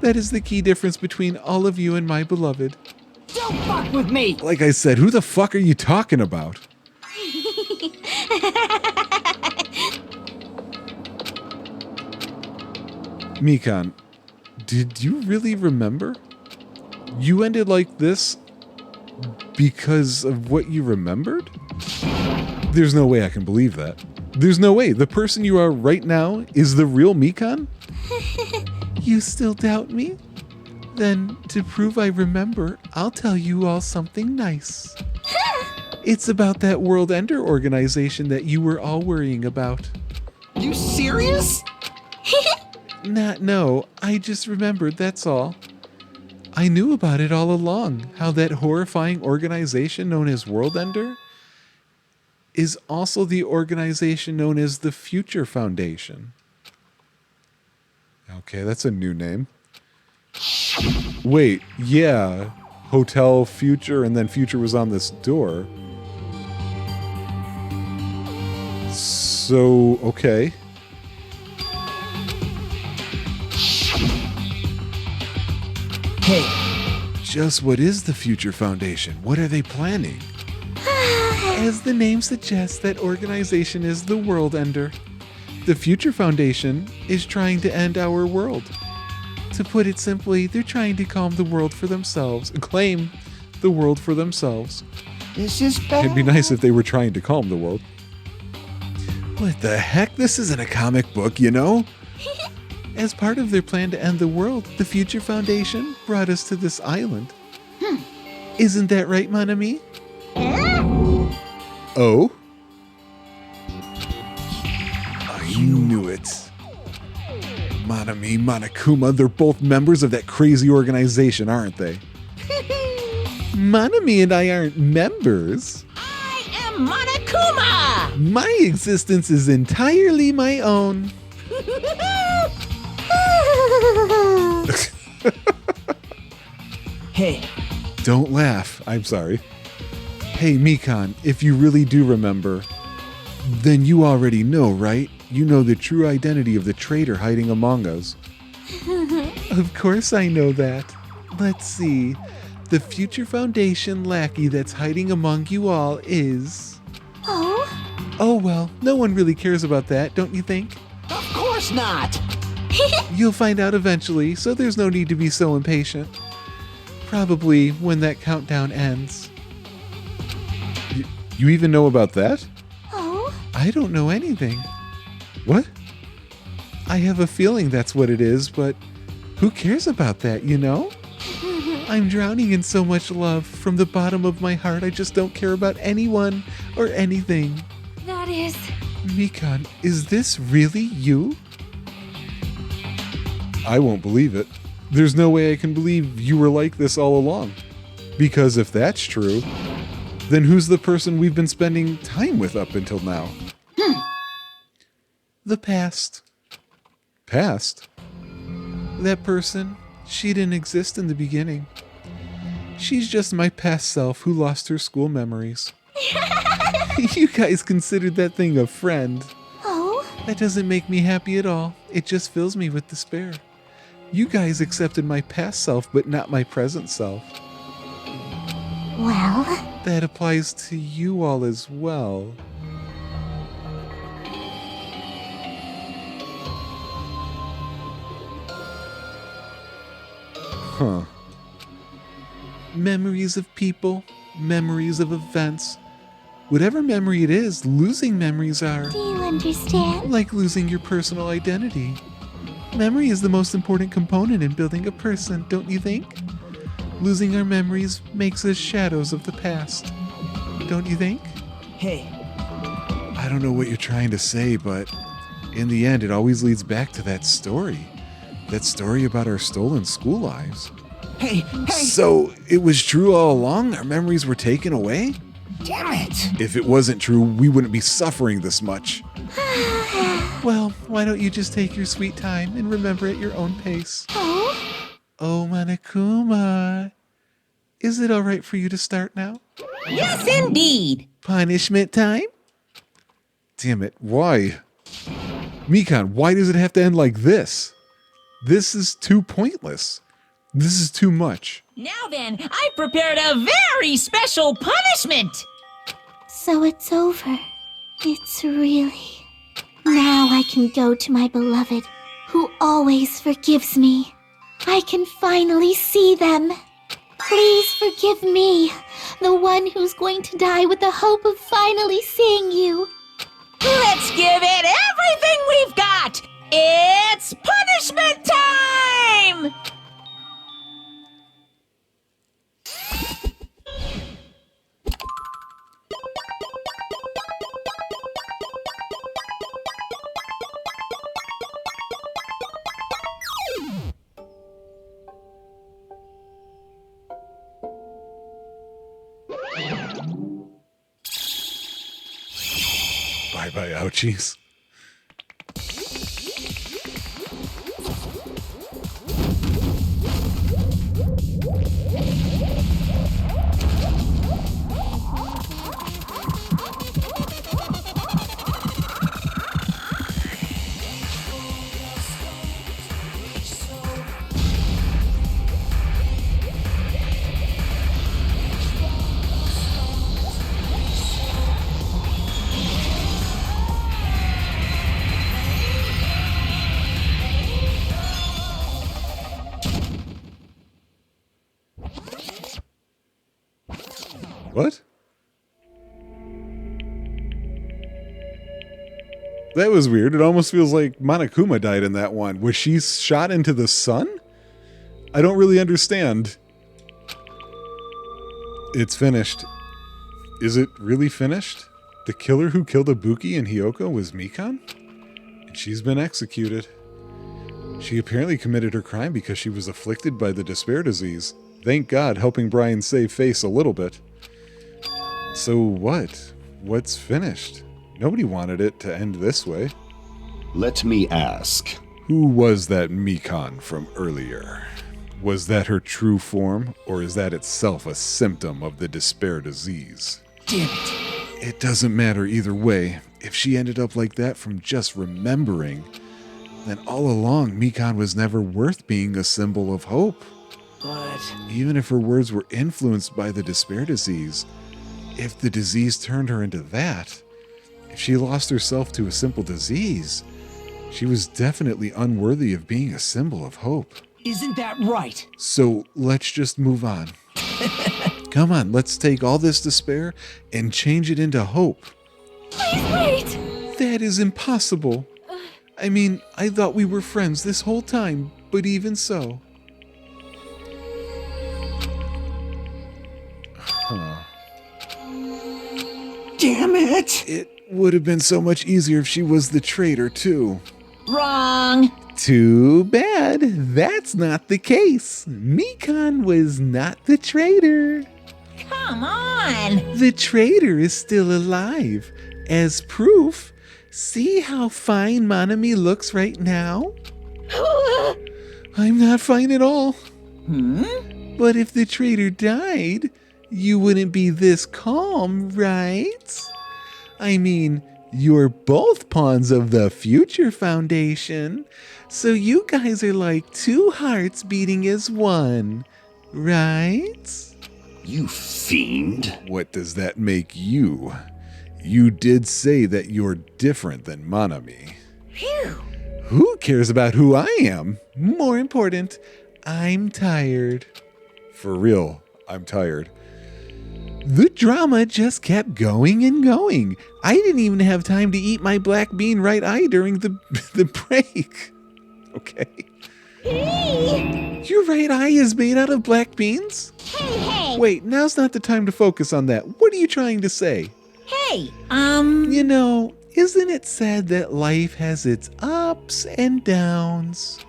That is the key difference between all of you and my beloved. Don't fuck with me! Like I said, who the fuck are you talking about? Mikan, did you really remember? You ended like this because of what you remembered? There's no way I can believe that. There's no way. The person you are right now is the real Mikan? You still doubt me? Then, to prove I remember, I'll tell you all something nice. It's about that World Ender organization that you were all worrying about. You serious? No, I just remembered, that's all. I knew about it all along, how that horrifying organization known as World Ender is also the organization known as the Future Foundation. Okay, that's a new name. Wait, yeah, Hotel Future, and then Future was on this door. So, okay. Hey, Just what is the Future Foundation? What are they planning? As the name suggests, that organization is the World Ender. The Future Foundation is trying to end our world. To put it simply, they're trying to calm the world for themselves and claim the world for themselves. This is bad. It'd be nice if they were trying to calm the world. What the heck? This isn't a comic book, you know? As part of their plan to end the world, the Future Foundation brought us to this island. Isn't that right, mon ami? Oh? I knew it. Monami, Monokuma, they're both members of that crazy organization, aren't they? Monami and I aren't members. I am Monokuma! My existence is entirely my own. hey, Don't laugh. I'm sorry. Hey, Mikan, if you really do remember, then you already know, right? You know the true identity of the traitor hiding among us. Of course I know that. Let's see. The Future Foundation lackey that's hiding among you all is... Oh? Oh well, no one really cares about that, don't you think? of course not! You'll find out eventually, so there's no need to be so impatient. Probably when that countdown ends. You even know about that? Oh? I don't know anything. What? I have a feeling that's what it is, but who cares about that, you know? I'm drowning in so much love. From the bottom of my heart, I just don't care about anyone or anything. That is... Mikan, is this really you? I won't believe it. There's no way I can believe you were like this all along. Because if that's true, then who's the person we've been spending time with up until now? The past. Past? That person, she didn't exist in the beginning. She's just my past self who lost her school memories. You guys considered that thing a friend. Oh? That doesn't make me happy at all. It just fills me with despair. You guys accepted my past self, but not my present self. Well? That applies to you all as well. Huh. Memories of people, memories of events. Whatever memory it is, losing memories are Do you understand? like losing your personal identity. Memory is the most important component in building a person, don't you think? Losing our memories makes us shadows of the past, don't you think? Hey, I don't know what you're trying to say, but in the end, it always leads back to that story. That story about our stolen school lives. hey! So, it was true all along? Our memories were taken away? Damn it! If it wasn't true, we wouldn't be suffering this much. Well, why don't you just take your sweet time and remember at your own pace? Oh? Oh, Monokuma. Is it alright for you to start now? Yes, indeed. Punishment time? Damn it, why? Mikan, why does it have to end like this? This is too pointless. This is too much. Now then, I prepared a very special punishment. So it's over. It's really... Now I can go to my beloved, who always forgives me. I can finally see them. Please forgive me, the one who's going to die with the hope of finally seeing you. Let's give it everything we've got. It's punishment time! Bye-bye, ouchies. What? That was weird. It almost feels like Monokuma died in that one. Was she shot into the sun? I don't really understand. It's finished. Is it really finished? The killer who killed Ibuki and Hyoko was Mikan? And she's been executed. She apparently committed her crime because she was afflicted by the despair disease. Thank God, helping Brian save face a little bit. So what? What's finished? Nobody wanted it to end this way. Let me ask. Who was that Mikan from earlier? Was that her true form, or is that itself a symptom of the despair disease? Damn it. It doesn't matter either way. If she ended up like that from just remembering, then all along Mikan was never worth being a symbol of hope. But... Even if her words were influenced by the despair disease, if the disease turned her into that, if she lost herself to a simple disease, she was definitely unworthy of being a symbol of hope. Isn't that right? So let's just move on. Come on, let's take all this despair and change it into hope. Please wait! That is impossible. I mean, I thought we were friends this whole time, but even so. Huh. Damn it! It would have been so much easier if she was the traitor, too. Wrong. Too bad. That's not the case. Mikan was not the traitor. Come on. The traitor is still alive. As proof, see how fine Manami looks right now? I'm not fine at all. But if the traitor died, you wouldn't be this calm, right? I mean, you're both pawns of the Future Foundation, so you guys are like two hearts beating as one, right? You fiend. What does that make you? You did say that you're different than Manami. Phew. Who cares about who I am? More important, I'm tired. For real, I'm tired. The drama just kept going and going. I didn't even have time to eat my black bean right eye during the break. Okay. Hey! Your right eye is made out of black beans? Hey! Wait, now's not the time to focus on that. What are you trying to say? Hey, You know, isn't it said that life has its ups and downs?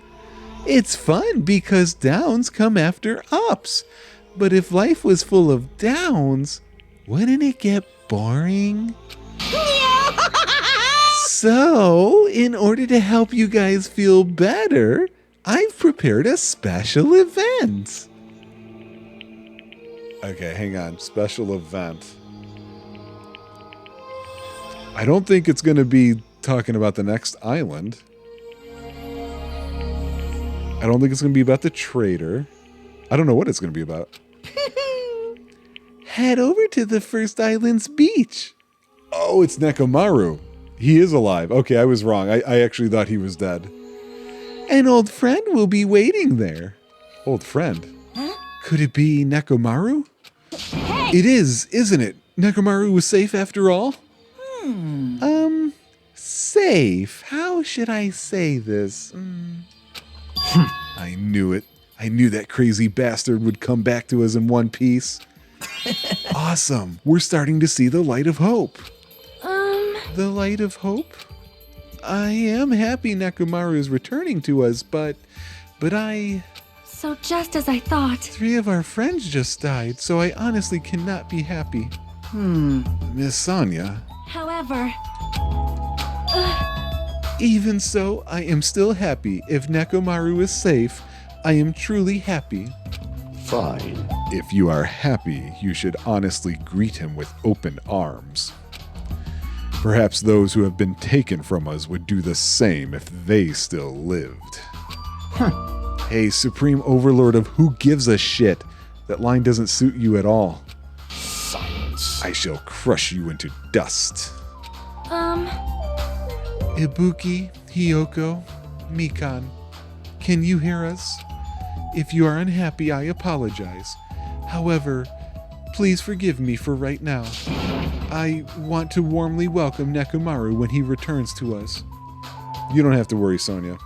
It's fun because downs come after ups. But if life was full of downs, wouldn't it get boring? So, in order to help you guys feel better, I've prepared a special event. Okay, hang on. Special event. I don't think it's going to be talking about the next island. I don't think it's going to be about the trader. I don't know what it's going to be about. Head over to the first island's beach. Oh, it's Nekomaru. He is alive. Okay, I was wrong. I actually thought he was dead. An old friend will be waiting there. Old friend? Huh? Could it be Nekomaru? Hey! It is, isn't it? Nekomaru was safe after all? Safe. How should I say this? I knew it. I knew that crazy bastard would come back to us in one piece. Awesome. We're starting to see the light of hope. The light of hope? I am happy Nekomaru is returning to us, but I... So just as I thought. 3 of our friends just died, so I honestly cannot be happy. Miss Sonia. However, Even so, I am still happy. If Nekomaru is safe, I am truly happy. Fine. If you are happy, you should honestly greet him with open arms. Perhaps those who have been taken from us would do the same if they still lived. Hey, Supreme Overlord of who gives a shit? That line doesn't suit you at all. Silence. I shall crush you into dust. Ibuki, Hiyoko, Mikan, can you hear us? If you are unhappy, I apologize. However, please forgive me for right now. I want to warmly welcome Nekomaru when he returns to us. You don't have to worry, Sonia.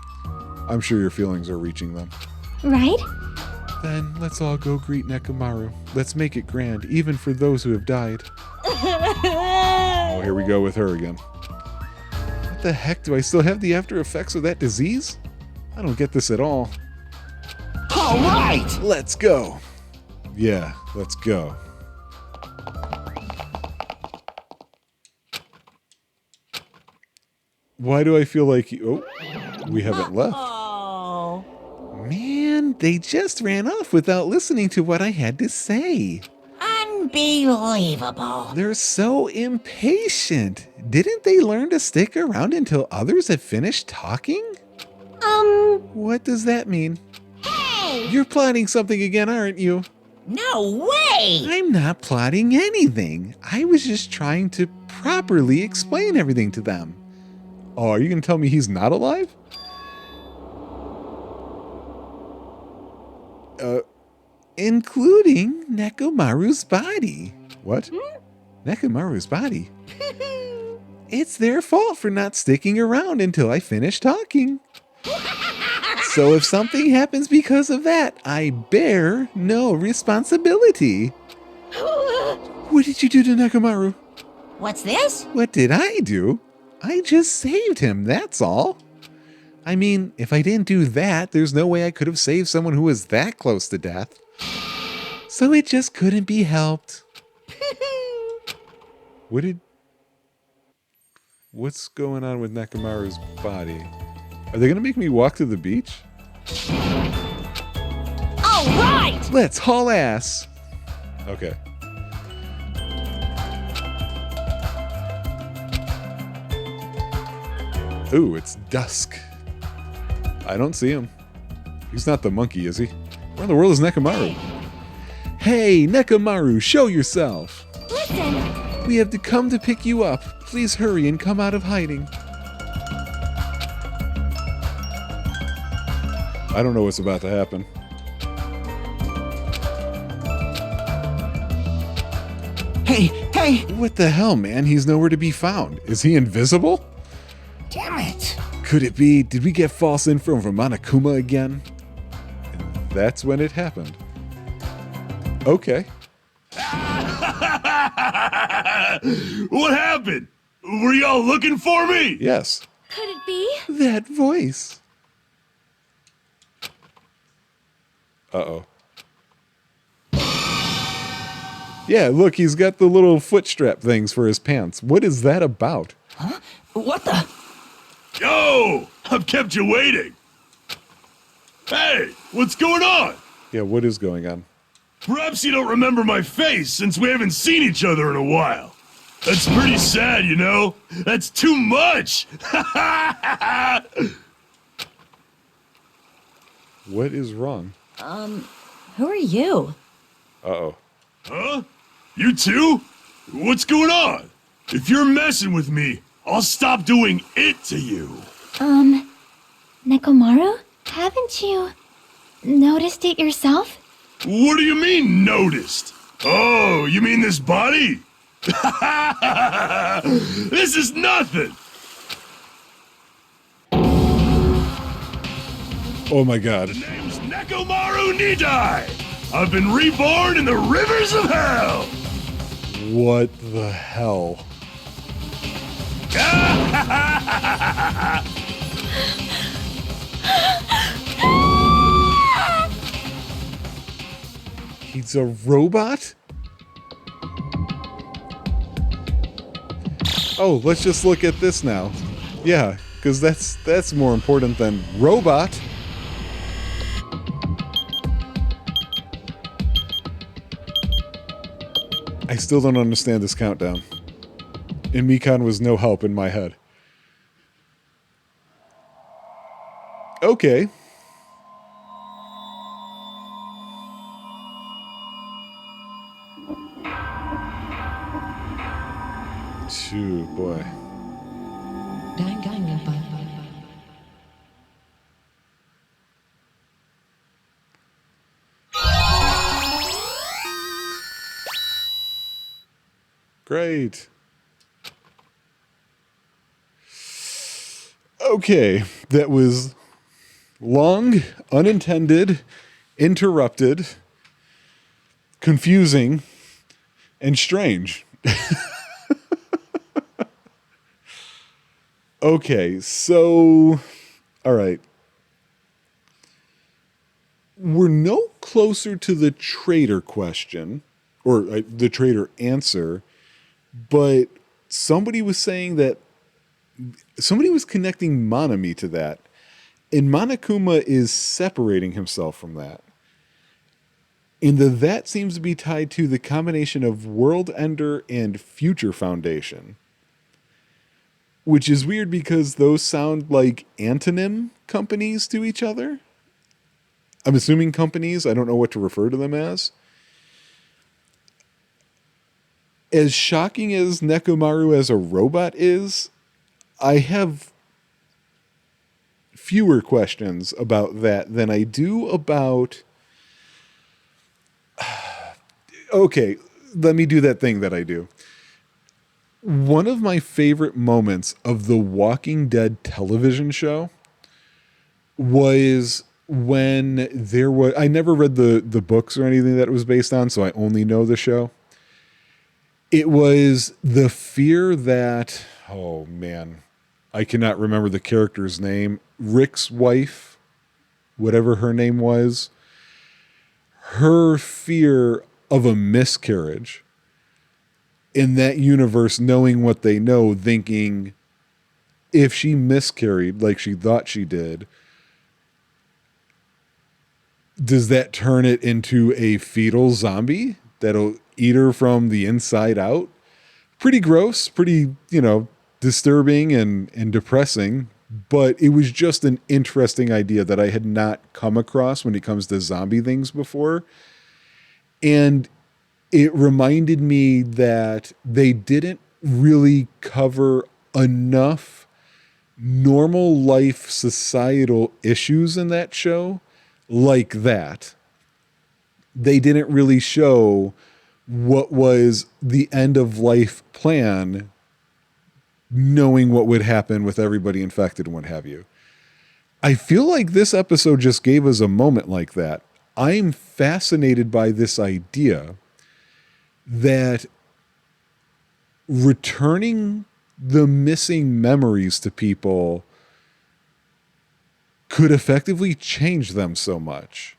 I'm sure your feelings are reaching them. Right? Then let's all go greet Nekomaru. Let's make it grand, even for those who have died. Oh, here we go with her again. What the heck? Do I still have the after effects of that disease? I don't get this at all. All right! Let's go. Yeah, let's go. Why do I feel like... Oh, we haven't left. Oh. Man, they just ran off without listening to what I had to say. Unbelievable. They're so impatient. Didn't they learn to stick around until others have finished talking? What does that mean? Hey! You're plotting something again, aren't you? No way! I'm not plotting anything. I was just trying to properly explain everything to them. Oh, are you going to tell me he's not alive? Including Nekomaru's body. What? Nekomaru's body? It's their fault for not sticking around until I finish talking. So if something happens because of that, I bear no responsibility. What did you do to Nekomaru? What's this? What did I do? I just saved him, that's all. I mean, if I didn't do that, there's no way I could have saved someone who was that close to death. So it just couldn't be helped. What's going on with Nekomaru's body? Are they gonna make me walk to the beach? All right! Let's haul ass. Okay. Ooh, it's dusk. I don't see him. He's not the monkey, is he? Where in the world is Nekomaru? Hey, Nekomaru, show yourself. listen. We have come to pick you up. Please hurry and come out of hiding. I don't know what's about to happen. Hey! What the hell, man? He's nowhere to be found. Is he invisible? Damn it! Could it be, did we get false info from Monokuma again? And that's when it happened. Okay. What happened? Were y'all looking for me? Yes. Could it be? That voice. Uh-oh. Yeah, look, he's got the little foot strap things for his pants. What is that about? Huh? What the? Yo! I've kept you waiting. Hey, what's going on? Yeah, what is going on? Perhaps you don't remember my face since we haven't seen each other in a while. That's pretty sad, you know? That's too much! What is wrong? Who are you? Uh-oh. Huh? You too? What's going on? If you're messing with me, I'll stop doing it to you. Nekomaru? Haven't you noticed it yourself? What do you mean, noticed? Oh, you mean this body? This is nothing! Oh my god. The name's Nekomaru Nidai! I've been reborn in the rivers of hell! What the hell? He's a robot? Oh, let's just look at this now. Yeah, because that's more important than robot. I still don't understand this countdown. And Mikan was no help in my head. Okay. Phew, boy. Danganronpa. Great. Okay, that was long, unintended, interrupted, confusing, and strange. Okay, so, all right. We're no closer to the traitor question, or the traitor answer, but somebody was saying that, somebody was connecting Manami to that, and Monokuma is separating himself from that. And that seems to be tied to the combination of World Ender and Future Foundation. Which is weird because those sound like antonym companies to each other. I'm assuming companies. I don't know what to refer to them as. As shocking as Nekomaru as a robot is, I have fewer questions about that than I do about... Okay, let me do that thing that I do. One of my favorite moments of the Walking Dead television show was when there was... I never read the books or anything that it was based on, so I only know the show. It was the fear that... Oh, man. I cannot remember the character's name. Rick's wife, whatever her name was. Her fear of a miscarriage. In that universe, knowing what they know, thinking if she miscarried like she thought she did, does that turn it into a fetal zombie that'll eat her from the inside out? Pretty gross, pretty, disturbing and depressing, but it was just an interesting idea that I had not come across when it comes to zombie things before. And it reminded me that they didn't really cover enough normal life societal issues in that show like that. They didn't really show what was the end of life plan knowing what would happen with everybody infected and what have you. I feel like this episode just gave us a moment like that. I'm fascinated by this idea that returning the missing memories to people could effectively change them so much.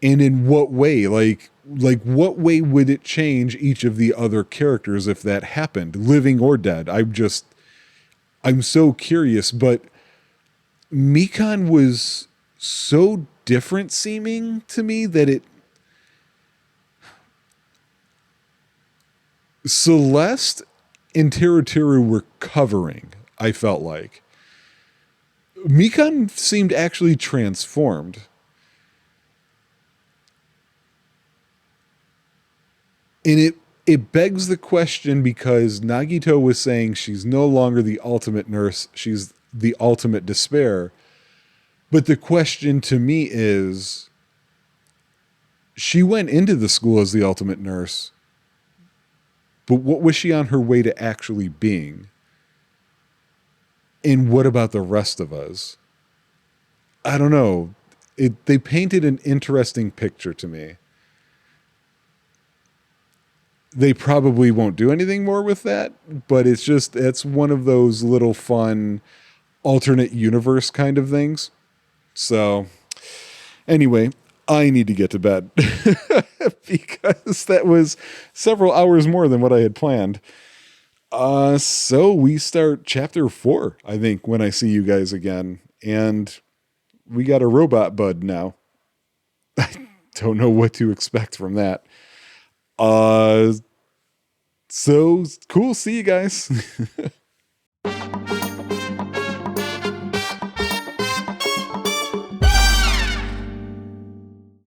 And in what way? Like what way would it change each of the other characters if that happened, living or dead? I'm so curious, but Mikan was so different seeming to me that Celeste and Teru were covering, I felt like. Mikan seemed actually transformed. And it begs the question, because Nagito was saying she's no longer the ultimate nurse, she's the ultimate despair. But the question to me is, she went into the school as the ultimate nurse, but what was she on her way to actually being? And what about the rest of us? I don't know. They painted an interesting picture to me. They probably won't do anything more with that, but it's one of those little fun alternate universe kind of things. So anyway, I need to get to bed because that was several hours more than what I had planned. So we start chapter 4, I think, when I see you guys again. And we got a robot bud now. I don't know what to expect from that. So cool. See you guys.